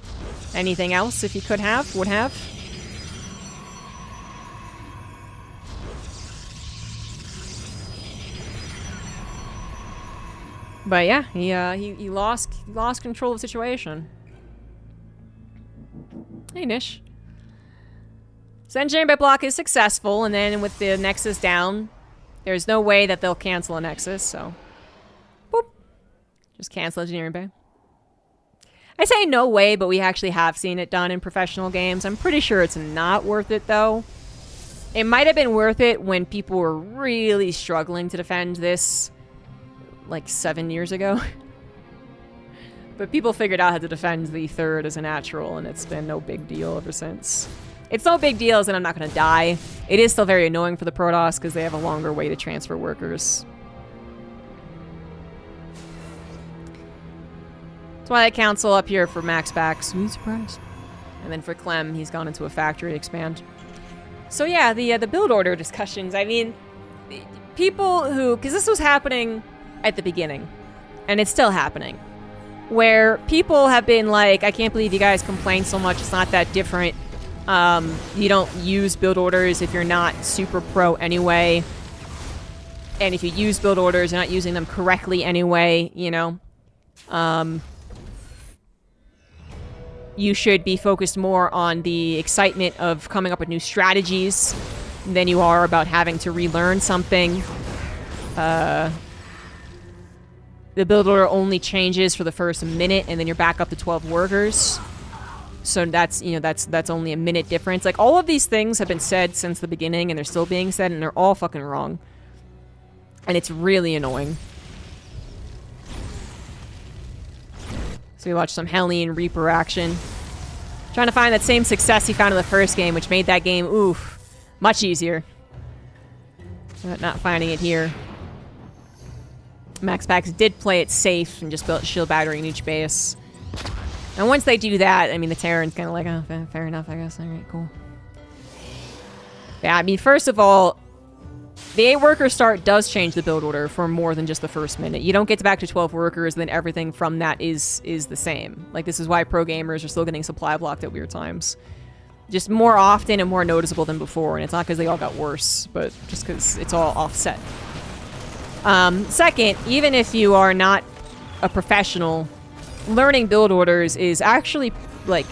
anything else if he would have. But yeah, he lost control of the situation. Hey, Nish. So engineering bay block is successful, and then with the Nexus down, there's no way that they'll cancel a Nexus, so boop. Just cancel engineering bay. I say no way, but we actually have seen it done in professional games. I'm pretty sure it's not worth it, though. It might have been worth it when people were really struggling to defend this like 7 years ago. But people figured out how to defend the 3rd as a natural, and it's been no big deal ever since. It's no big deal as in I'm not going to die. It is still very annoying for the Protoss because they have a longer way to transfer workers. Twilight Council up here for MaxPax. Sweet surprise. And then for Clem, he's gone into a factory expand. So yeah, the build order discussions. I mean, people who, because this was happening at the beginning, and it's still happening, where people have been like, I can't believe you guys complain so much. It's not that different. You don't use build orders if you're not super pro anyway. And if you use build orders, you're not using them correctly anyway, you know. You should be focused more on the excitement of coming up with new strategies than you are about having to relearn something. The build order only changes for the first minute, and then you're back up to 12 workers. So that's, you know, that's only a minute difference. Like, all of these things have been said since the beginning, and they're still being said, and they're all fucking wrong. And it's really annoying. So we watched some Hellion Reaper action. Trying to find that same success he found in the first game, which made that game, oof, much easier. But not finding it here. Max Packs did play it safe and just built shield battery in each base. And once they do that, I mean, the Terran's kind of like, oh, fair enough, I guess. Alright, cool. Yeah, I mean, first of all, the 8 worker start does change the build order for more than just the first minute. You don't get back to 12 workers, then everything from that is the same. Like, this is why pro gamers are still getting supply blocked at weird times. Just more often and more noticeable than before, and it's not because they all got worse, but just because it's all offset. Second, even if you are not a professional, learning build orders is actually, like,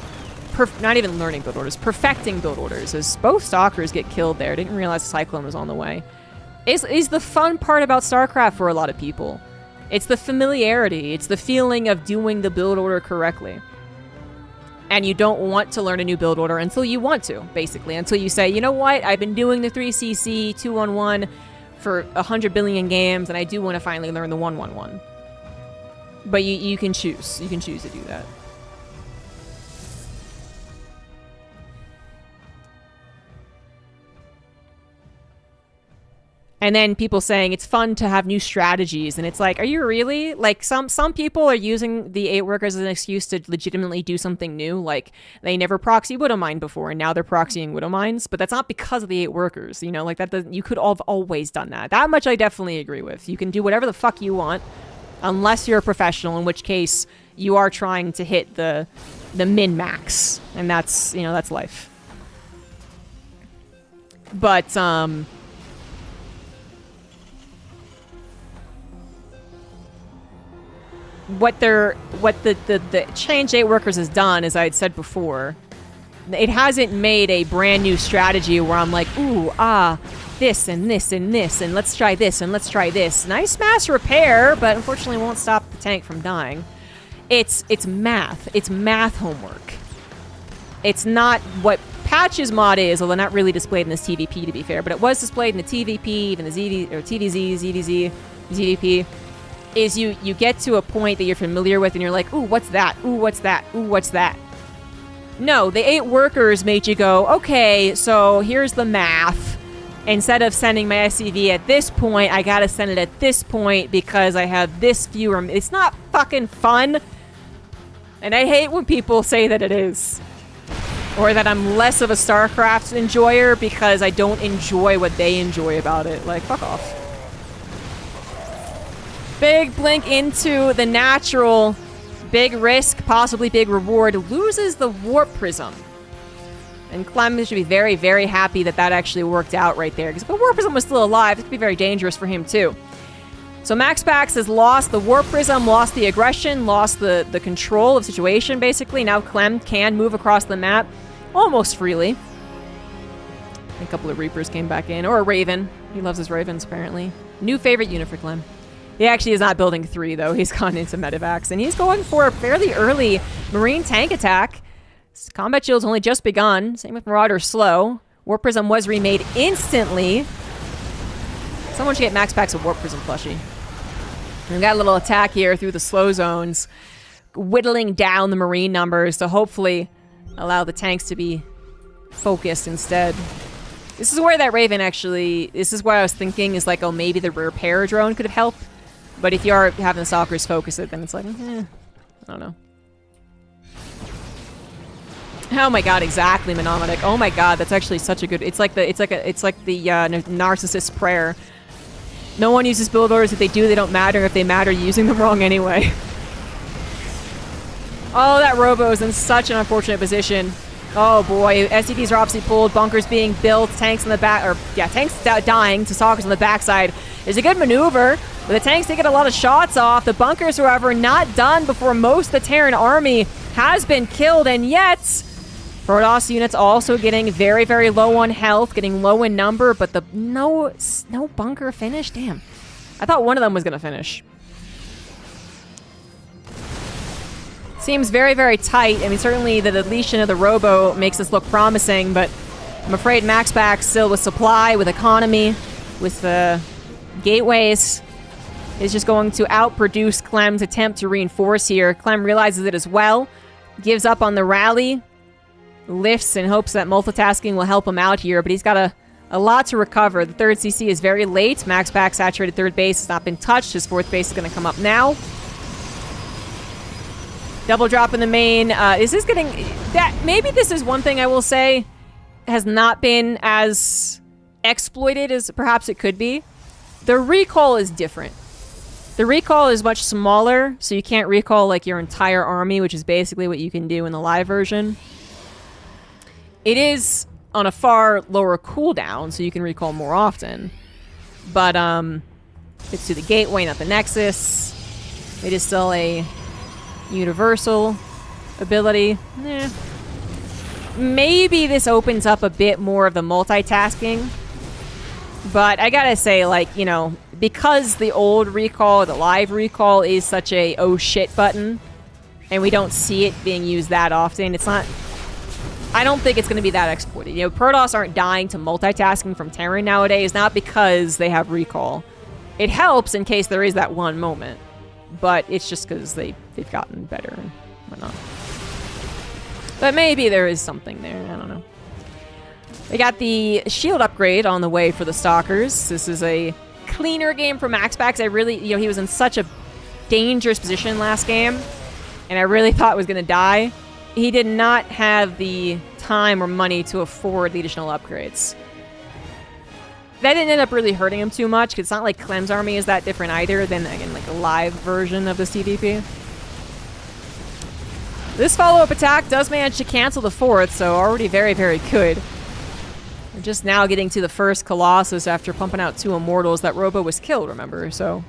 not even learning build orders, perfecting build orders, as both Stalkers get killed there. Didn't realize the Cyclone was on the way. Is the fun part about StarCraft for a lot of people. It's the familiarity. It's the feeling of doing the build order correctly. And you don't want to learn a new build order until you want to, basically. Until you say, you know what, I've been doing the 3cc 2-on-1 for 100 billion games, and I do want to finally learn the 1-1-1. But you can choose. You can choose to do that. And then people saying it's fun to have new strategies, and it's like, are you really? Like, some people are using the 8 workers as an excuse to legitimately do something new. Like, they never proxy Widowmine before, and now they're proxying Widowmines, but that's not because of the 8 workers, you know? Like, that doesn't, you could have always done that. That much I definitely agree with. You can do whatever the fuck you want, unless you're a professional, in which case you are trying to hit the min-max, and that's, you know, that's life. But, what the change 8 workers has done, as I had said before, it hasn't made a brand new strategy where I'm like, ooh, this and this and this, and let's try this and let's try this. Nice mass repair, but unfortunately won't stop the tank from dying. It's math. It's math homework. It's not what Patch's mod is, although not really displayed in this TVP, to be fair, but it was displayed in the TVP, even the TVZ, ZVZ, ZVP. Is you get to a point that you're familiar with and you're like, ooh, what's that? Ooh, what's that? Ooh, what's that? No, the 8 workers made you go, okay, so here's the math. Instead of sending my SCV at this point, I gotta send it at this point because I have this fewer. It's not fucking fun. And I hate when people say that it is. Or that I'm less of a StarCraft enjoyer because I don't enjoy what they enjoy about it. Like, fuck off. Big blink into the natural. Big risk, possibly big reward. Loses the Warp Prism. And Clem should be very, very happy that that actually worked out right there. Because if the Warp Prism was still alive, it could be very dangerous for him too. So Max Pax has lost the Warp Prism, lost the aggression, lost the control of situation, basically. Now Clem can move across the map almost freely. A couple of Reapers came back in. Or a Raven. He loves his Ravens, apparently. New favorite unit for Clem. He actually is not building 3, though. He's gone into Medivacs, and he's going for a fairly early Marine tank attack. Combat shield's only just begun. Same with Marauder slow. Warp Prism was remade instantly. Someone should get Max Packs a Warp Prism plushie. We've got a little attack here through the slow zones, whittling down the Marine numbers to hopefully allow the tanks to be focused instead. This is where that Raven actually, this is what I was thinking, is like, oh, maybe the repair drone could have helped. But if you are having the Stalkers focus it, then it's like, I don't know. Oh my god, exactly, Mnemonic. Oh my god, that's actually such a good... It's like the narcissist's prayer. No one uses build orders. If they do, they don't matter. If they matter, you're using them wrong anyway. Oh, that Robo is in such an unfortunate position. Oh boy, SCVs are obviously pulled, bunkers being built, tanks in the back, or yeah, tanks dying to stalkers on the backside. It's a good maneuver, but the tanks taking a lot of shots off. The bunkers, however, not done before most of the Terran army has been killed, and yet Protoss units also getting very, very low on health, getting low in number, but the no bunker finish? Damn. I thought one of them was going to finish. Seems very, very tight. I mean, certainly the deletion of the Robo makes this look promising, but I'm afraid MaxPack still with supply, with economy, with the gateways, is just going to outproduce Clem's attempt to reinforce here. Clem realizes it as well, gives up on the rally, lifts in hopes that multitasking will help him out here, but he's got a lot to recover. The third CC is very late. MaxPack saturated third base has not been touched. His fourth base is going to come up now. Double drop in the main. Is this getting... Maybe this is one thing I will say has not been as exploited as perhaps it could be. The recall is different. The recall is much smaller, so you can't recall like your entire army, which is basically what you can do in the live version. It is on a far lower cooldown, so you can recall more often. But it's to the gateway, not the nexus. It is still a universal ability. Maybe this opens up a bit more of the multitasking. But I gotta say, like, you know, because the old recall, the live recall, is such a oh shit button, and we don't see it being used that often, it's not... I don't think it's going to be that exploited. You know, Protoss aren't dying to multitasking from Terran nowadays, not because they have recall. It helps in case there is that one moment, but it's just because they've gotten better and whatnot. But maybe there is something there. I don't know. We got the shield upgrade on the way for the Stalkers. This is a cleaner game for MaxPack. I really, you know, he was in such a dangerous position last game, and I really thought was going to die. He did not have the time or money to afford the additional upgrades. That didn't end up really hurting him too much, because it's not like Clem's army is that different either than, again, like a live version of the CDP. This follow-up attack does manage to cancel the fourth, so already very, very good. We're just now getting to the first Colossus after pumping out 2 Immortals. That Robo was killed, remember, so...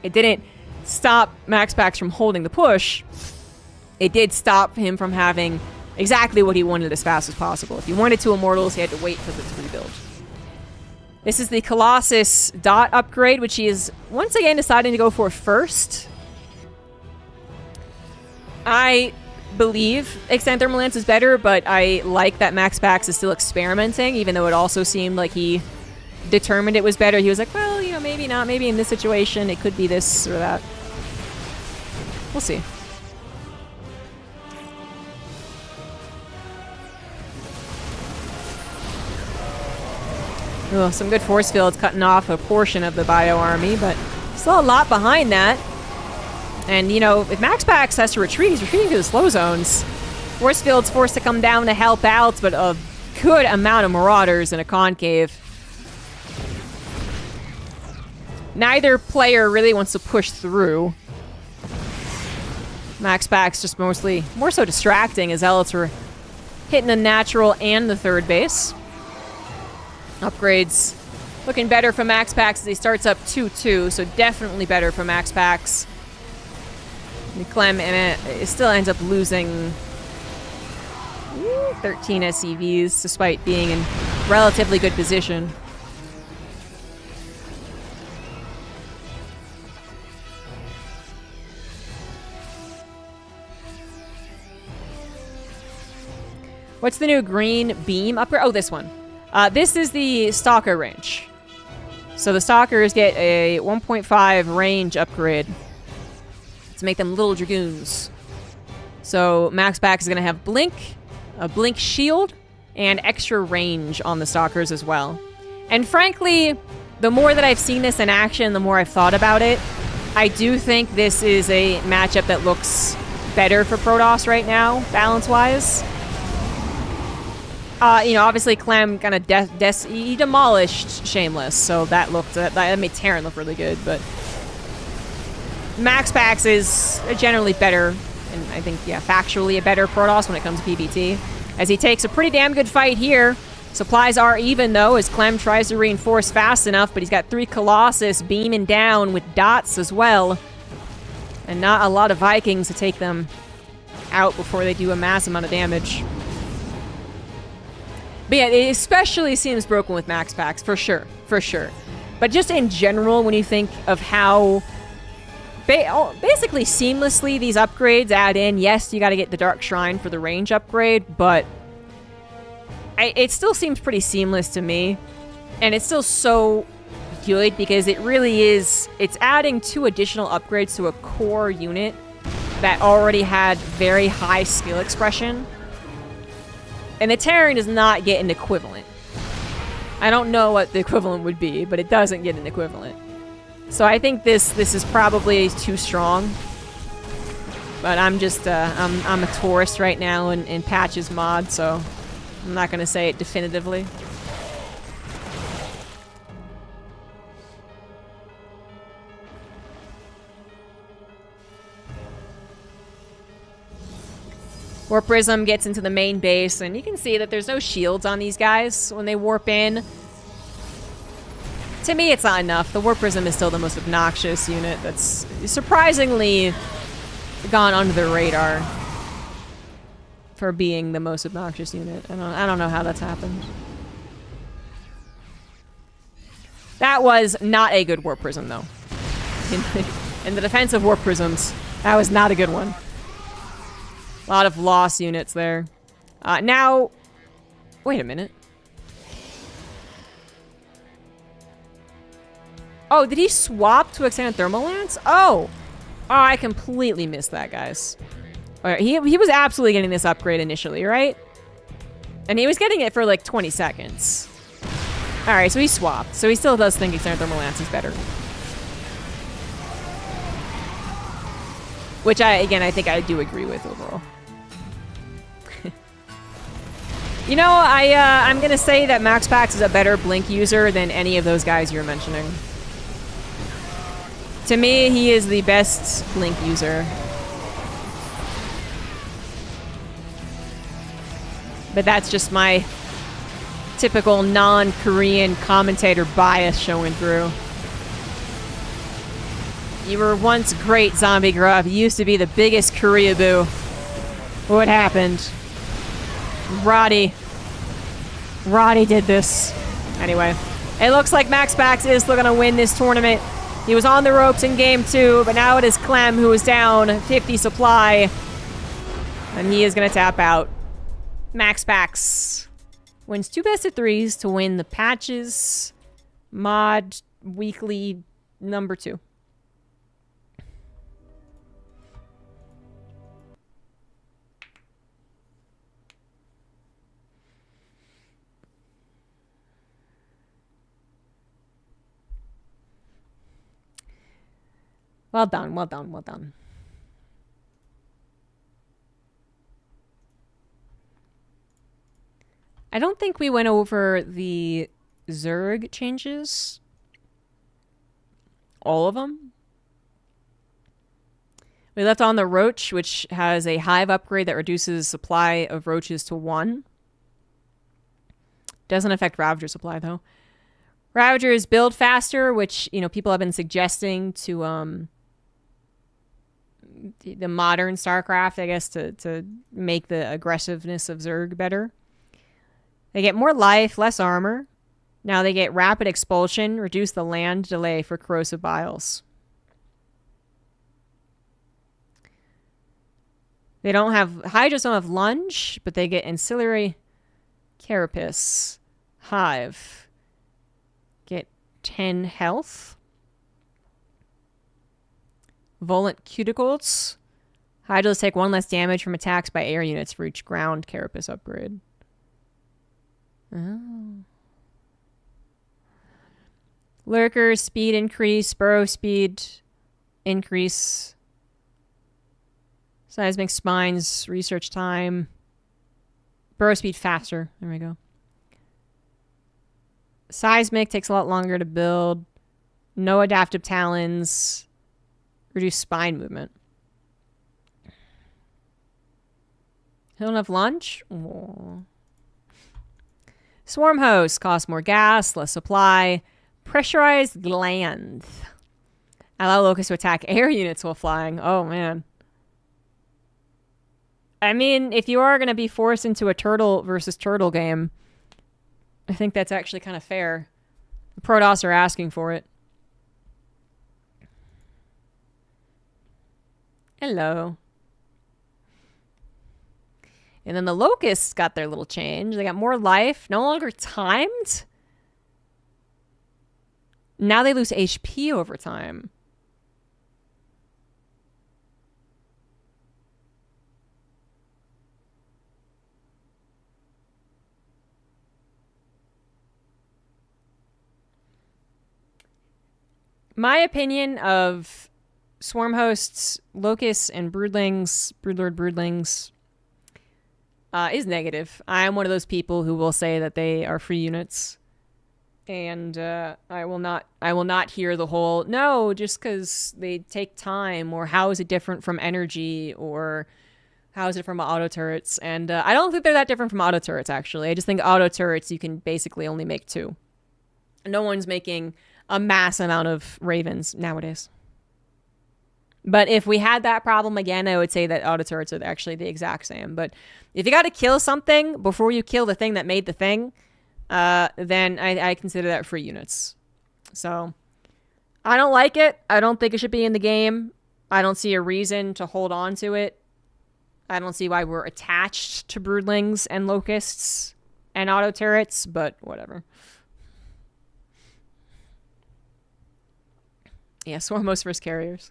It didn't stop MaxPax from holding the push. It did stop him from having exactly what he wanted as fast as possible. If he wanted 2 Immortals, he had to wait for the to rebuild. This is the Colossus dot upgrade, which he is once again deciding to go for first. I believe Extended Thermal Lance is better, but I like that MaxPax is still experimenting, even though it also seemed like he determined it was better. He was like, well, you know, maybe not. Maybe in this situation, it could be this or that. We'll see. Oh, some good force fields cutting off a portion of the Bio Army, but still a lot behind that. And, you know, if MaxPax has to retreat, he's retreating to the slow zones. Force field's forced to come down to help out, but a good amount of Marauders in a concave. Neither player really wants to push through. MaxPax just more so distracting as Zealots were hitting the natural and the third base. Upgrades looking better for MaxPax as he starts up 2-2, so definitely better for MaxPax. Clem it still ends up losing 13 SCVs despite being in relatively good position. What's the new green beam upgrade? Oh, this one. This is the Stalker range. So the Stalkers get a 1.5 range upgrade to make them little Dragoons. So MaxPack is going to have Blink, a Blink shield, and extra range on the Stalkers as well. And frankly, the more that I've seen this in action, the more I've thought about it. I do think this is a matchup that looks better for Protoss right now, balance-wise. You know, obviously Clem kind of he demolished Shameless, so that made Terran look really good, but Max Pax is generally better, and I think, yeah, factually a better Protoss when it comes to PvT, as he takes a pretty damn good fight here. Supplies are even, though, as Clem tries to reinforce fast enough, but he's got 3 Colossus beaming down with dots as well, and not a lot of Vikings to take them out before they do a mass amount of damage. But yeah, it especially seems broken with Max Packs, for sure, for sure. But just in general, when you think of how basically seamlessly these upgrades add in, yes, you got to get the Dark Shrine for the range upgrade, but it still seems pretty seamless to me. And it's still so good because it really is, it's adding 2 additional upgrades to a core unit that already had very high skill expression. And the Terran does not get an equivalent. I don't know what the equivalent would be, but it doesn't get an equivalent. So I think this is probably too strong. But I'm just, I'm a tourist right now in Patch's mod, so I'm not going to say it definitively. Warp Prism gets into the main base, and you can see that there's no shields on these guys when they warp in. To me, it's not enough. The Warp Prism is still the most obnoxious unit that's surprisingly gone under the radar for being the most obnoxious unit. I don't know how that's happened. That was not a good Warp Prism, though. In the defense of Warp Prisms, that was not a good one. A lot of lost units there. Now, wait a minute. Oh, did he swap to extended thermal lance? Oh, I completely missed that, guys. All right, he was absolutely getting this upgrade initially, right? And he was getting it for like 20 seconds. All right, so he swapped. So he still does think extended thermal lance is better. Which I think I do agree with overall. You know, I'm gonna say that Max Pax is a better Blink user than any of those guys you're mentioning. To me, he is the best Blink user. But that's just my typical non-Korean commentator bias showing through. You were once great, ZombieGrub. You used to be the biggest Korea boo. What happened? Roddy did this. Anyway, it looks like Max Pax is still gonna win this tournament. He was on the ropes in game 2, but now it is Clem who is down 50 supply. And he is gonna tap out. Max Pax wins 2 best-of-3s to win the Patches Mod Weekly number 2. Well done, well done, well done. I don't think we went over the Zerg changes. All of them. We left on the Roach, which has a hive upgrade that reduces supply of roaches to 1. Doesn't affect Ravager supply, though. Ravagers build faster, which, you know, people have been suggesting to the modern StarCraft, I guess, to make the aggressiveness of Zerg better. They get more life, less armor. Now they get rapid expulsion, reduce the land delay for corrosive biles. They don't have, Hydras don't have lunge, but they get ancillary carapace. Hive. Get 10 health. Volant cuticles. Hydras take 1 less damage from attacks by air units for each ground carapace upgrade. Oh. Lurkers, speed increase, burrow speed increase. Seismic spines, research time. Burrow speed faster. There we go. Seismic takes a lot longer to build. No adaptive talons. Reduce spine movement. Don't enough lunch? Aww. Swarm host. Costs more gas, less supply. Pressurized gland. Allow locusts to attack air units while flying. Oh, man. I mean, if you are going to be forced into a turtle versus turtle game, I think that's actually kind of fair. The Protoss are asking for it. Hello. And then the locusts got their little change. They got more life, no longer timed. Now they lose HP over time. My opinion of swarm hosts, locusts, and broodlings, broodlord broodlings, is negative. I am one of those people who will say that they are free units, and I will not hear the whole no, just because they take time, or how is it different from energy, or how is it from auto turrets? And I don't think they're that different from auto turrets. Actually, I just think auto turrets you can basically only make 2. No one's making a mass amount of ravens nowadays. But if we had that problem again, I would say that auto turrets are actually the exact same. But if you got to kill something before you kill the thing that made the thing, then I consider that free units. So I don't like it. I don't think it should be in the game. I don't see a reason to hold on to it. I don't see why we're attached to broodlings and locusts and auto turrets, but whatever. Yeah, swarm hosts versus carriers.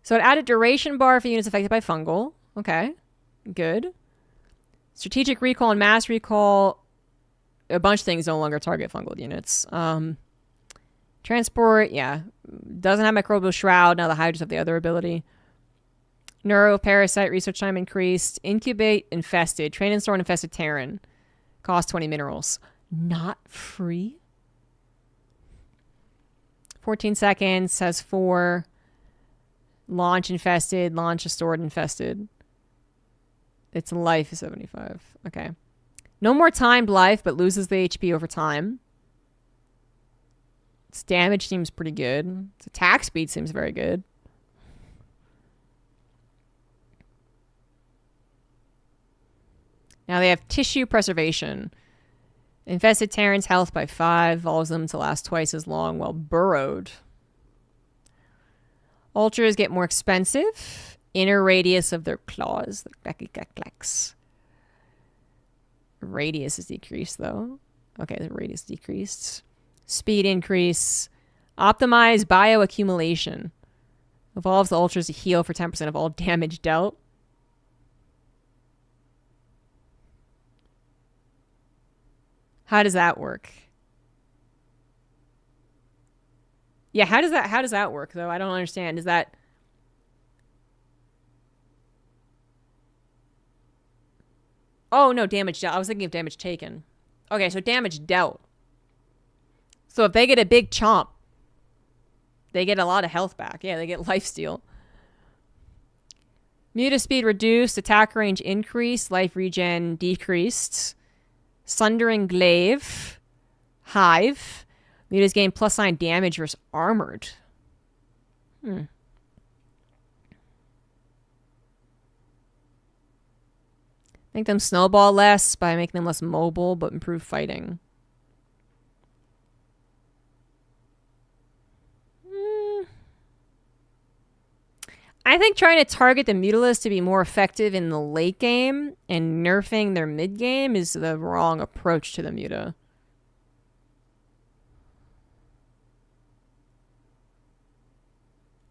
So it added duration bar for units affected by fungal. Okay, good. Strategic recall and mass recall. A bunch of things no longer target fungal units. Transport, yeah. Doesn't have microbial shroud. Now the Hydras have the other ability. Neuroparasite research time increased. Incubate infested. Train and store an infested Terran. Cost 20 minerals. Not free. 14 seconds. Has 4. Launch infested. Launch a stored infested. Its life is 75. Okay. No more timed life, but loses the HP over time. Its damage seems pretty good. Its attack speed seems very good. Now they have tissue preservation. Infested Terran's health by 5. Evolves them to last twice as long while burrowed. Ultras get more expensive. Inner radius of their claws. Radius is decreased though. Okay, the radius decreased. Speed increase. Optimize bioaccumulation. Evolves the ultras to heal for 10% of all damage dealt. How does that work? Yeah, how does that work though? I don't understand. Is that Oh, no, damage dealt. I was thinking of damage taken. Okay, so damage dealt. So if they get a big chomp, they get a lot of health back. Yeah, they get lifesteal. Muta speed reduced, attack range increased, life regen decreased. Sundering glaive, hive. Mutas gain +9 damage versus armored. Make them snowball less by making them less mobile, but improve fighting. I think trying to target the Mutalisks to be more effective in the late game and nerfing their mid game is the wrong approach to the Muta.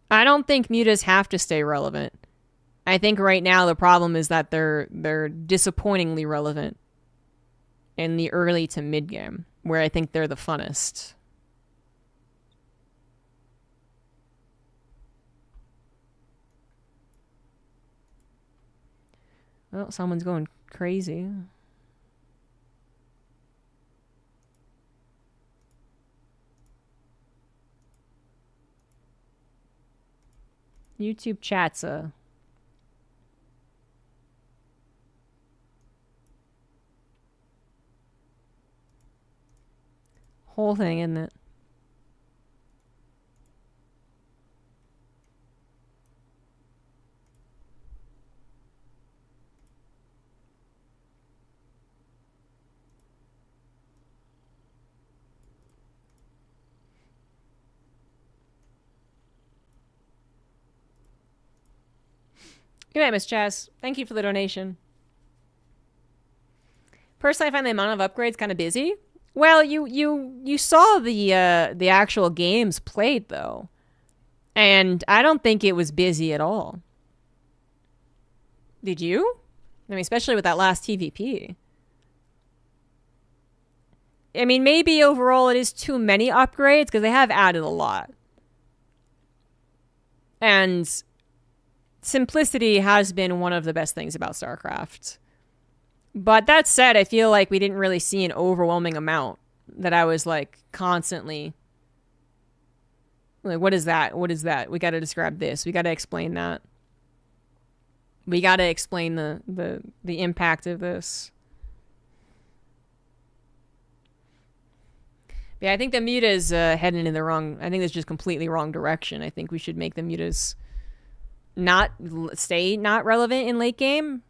I don't think Mutas have to stay relevant. I think right now the problem is that they're disappointingly relevant in the early to mid game, where I think they're the funnest. Well, someone's going crazy. YouTube chat's a whole thing, isn't it? Good night, Miss Chaz. Thank you for the donation. Personally, I find the amount of upgrades kind of busy. Well, you saw the actual games played though, and I don't think it was busy at all. Did you? I mean, especially with that last TVP. I mean, maybe overall it is too many upgrades because they have added a lot, and simplicity has been one of the best things about StarCraft. But that said, I feel like we didn't really see an overwhelming amount that I was like constantly like, what is that? What is that? We got to describe this. We got to explain that. We got to explain the impact of this. Yeah, I think the Muta's heading in the wrong. I think it's just completely wrong direction. I think we should make the Muta's not relevant in late game,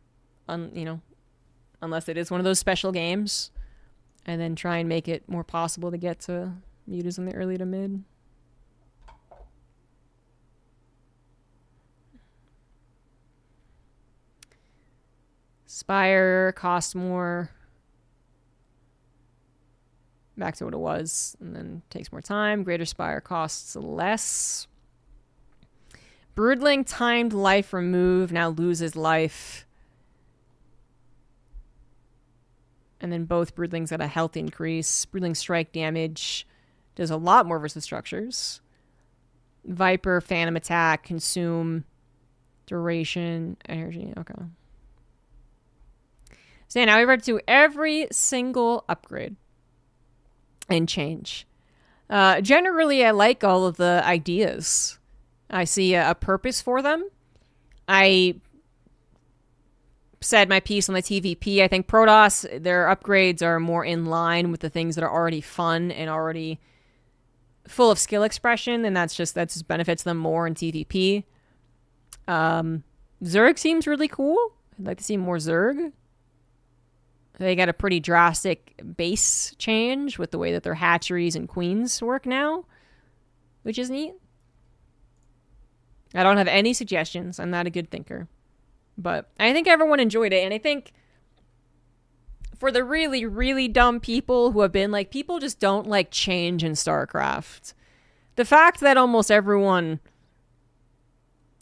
unless it is one of those special games, and then try and make it more possible to get to Mutas in the early to mid. Spire costs more. Back to what it was, and then takes more time. Greater Spire costs less. Broodling timed life remove now loses life. And then both Broodlings got a health increase. Broodling strike damage does a lot more versus structures. Viper, Phantom attack, consume, duration, energy. Okay. So yeah, now we've read through every single upgrade and change. Generally, I like all of the ideas. I see a purpose for them. I said my piece on the TVP. I think Protoss, their upgrades are more in line with the things that are already fun and already full of skill expression, and that just benefits them more in TVP. Zerg seems really cool. I'd like to see more Zerg. They got a pretty drastic base change with the way that their hatcheries and queens work now, which is neat. I don't have any suggestions. I'm not a good thinker. But I think everyone enjoyed it. And I think for the really, really dumb people who have been like, people just don't like change in StarCraft. The fact that almost everyone,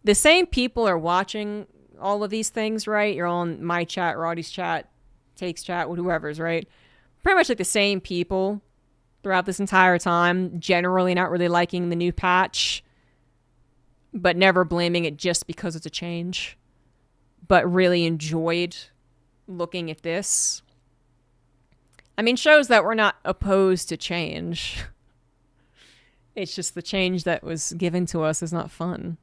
the same people are watching all of these things, right? You're all in my chat, Roddy's chat, Take's chat, whoever's, right? Pretty much like the same people throughout this entire time, generally not really liking the new patch, but never blaming it just because it's a change, but really enjoyed looking at this. I mean, shows that we're not opposed to change. It's just the change that was given to us is not fun.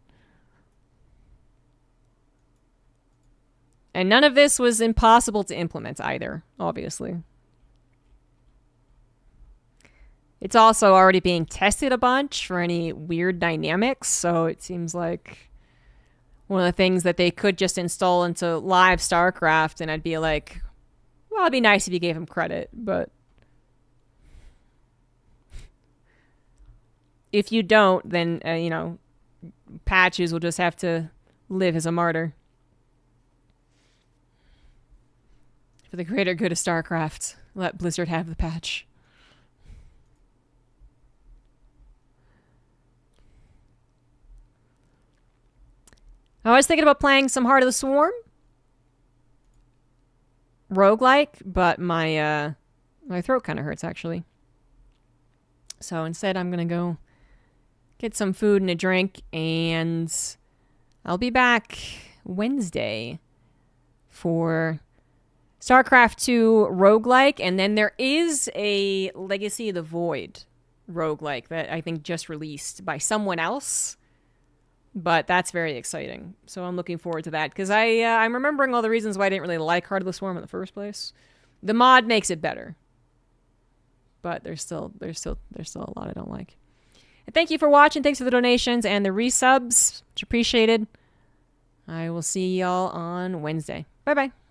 And none of this was impossible to implement either, obviously. It's also already being tested a bunch for any weird dynamics, so it seems like one of the things that they could just install into live StarCraft, and I'd be like, well, it'd be nice if you gave them credit, but if you don't, then, Patches will just have to live as a martyr. For the greater good of StarCraft, let Blizzard have the patch. I was thinking about playing some Heart of the Swarm. Roguelike, but my throat kind of hurts, actually. So instead, I'm going to go get some food and a drink, and I'll be back Wednesday for StarCraft 2 Roguelike, and then there is a Legacy of the Void roguelike that I think just released by someone else, but that's very exciting. So I'm looking forward to that because I'm remembering all the reasons why I didn't really like Heart of the Swarm in the first place. The mod makes it better, but there's still a lot I don't like. And thank you for watching. Thanks for the donations and the resubs. Much appreciated. I will see y'all on Wednesday. Bye bye.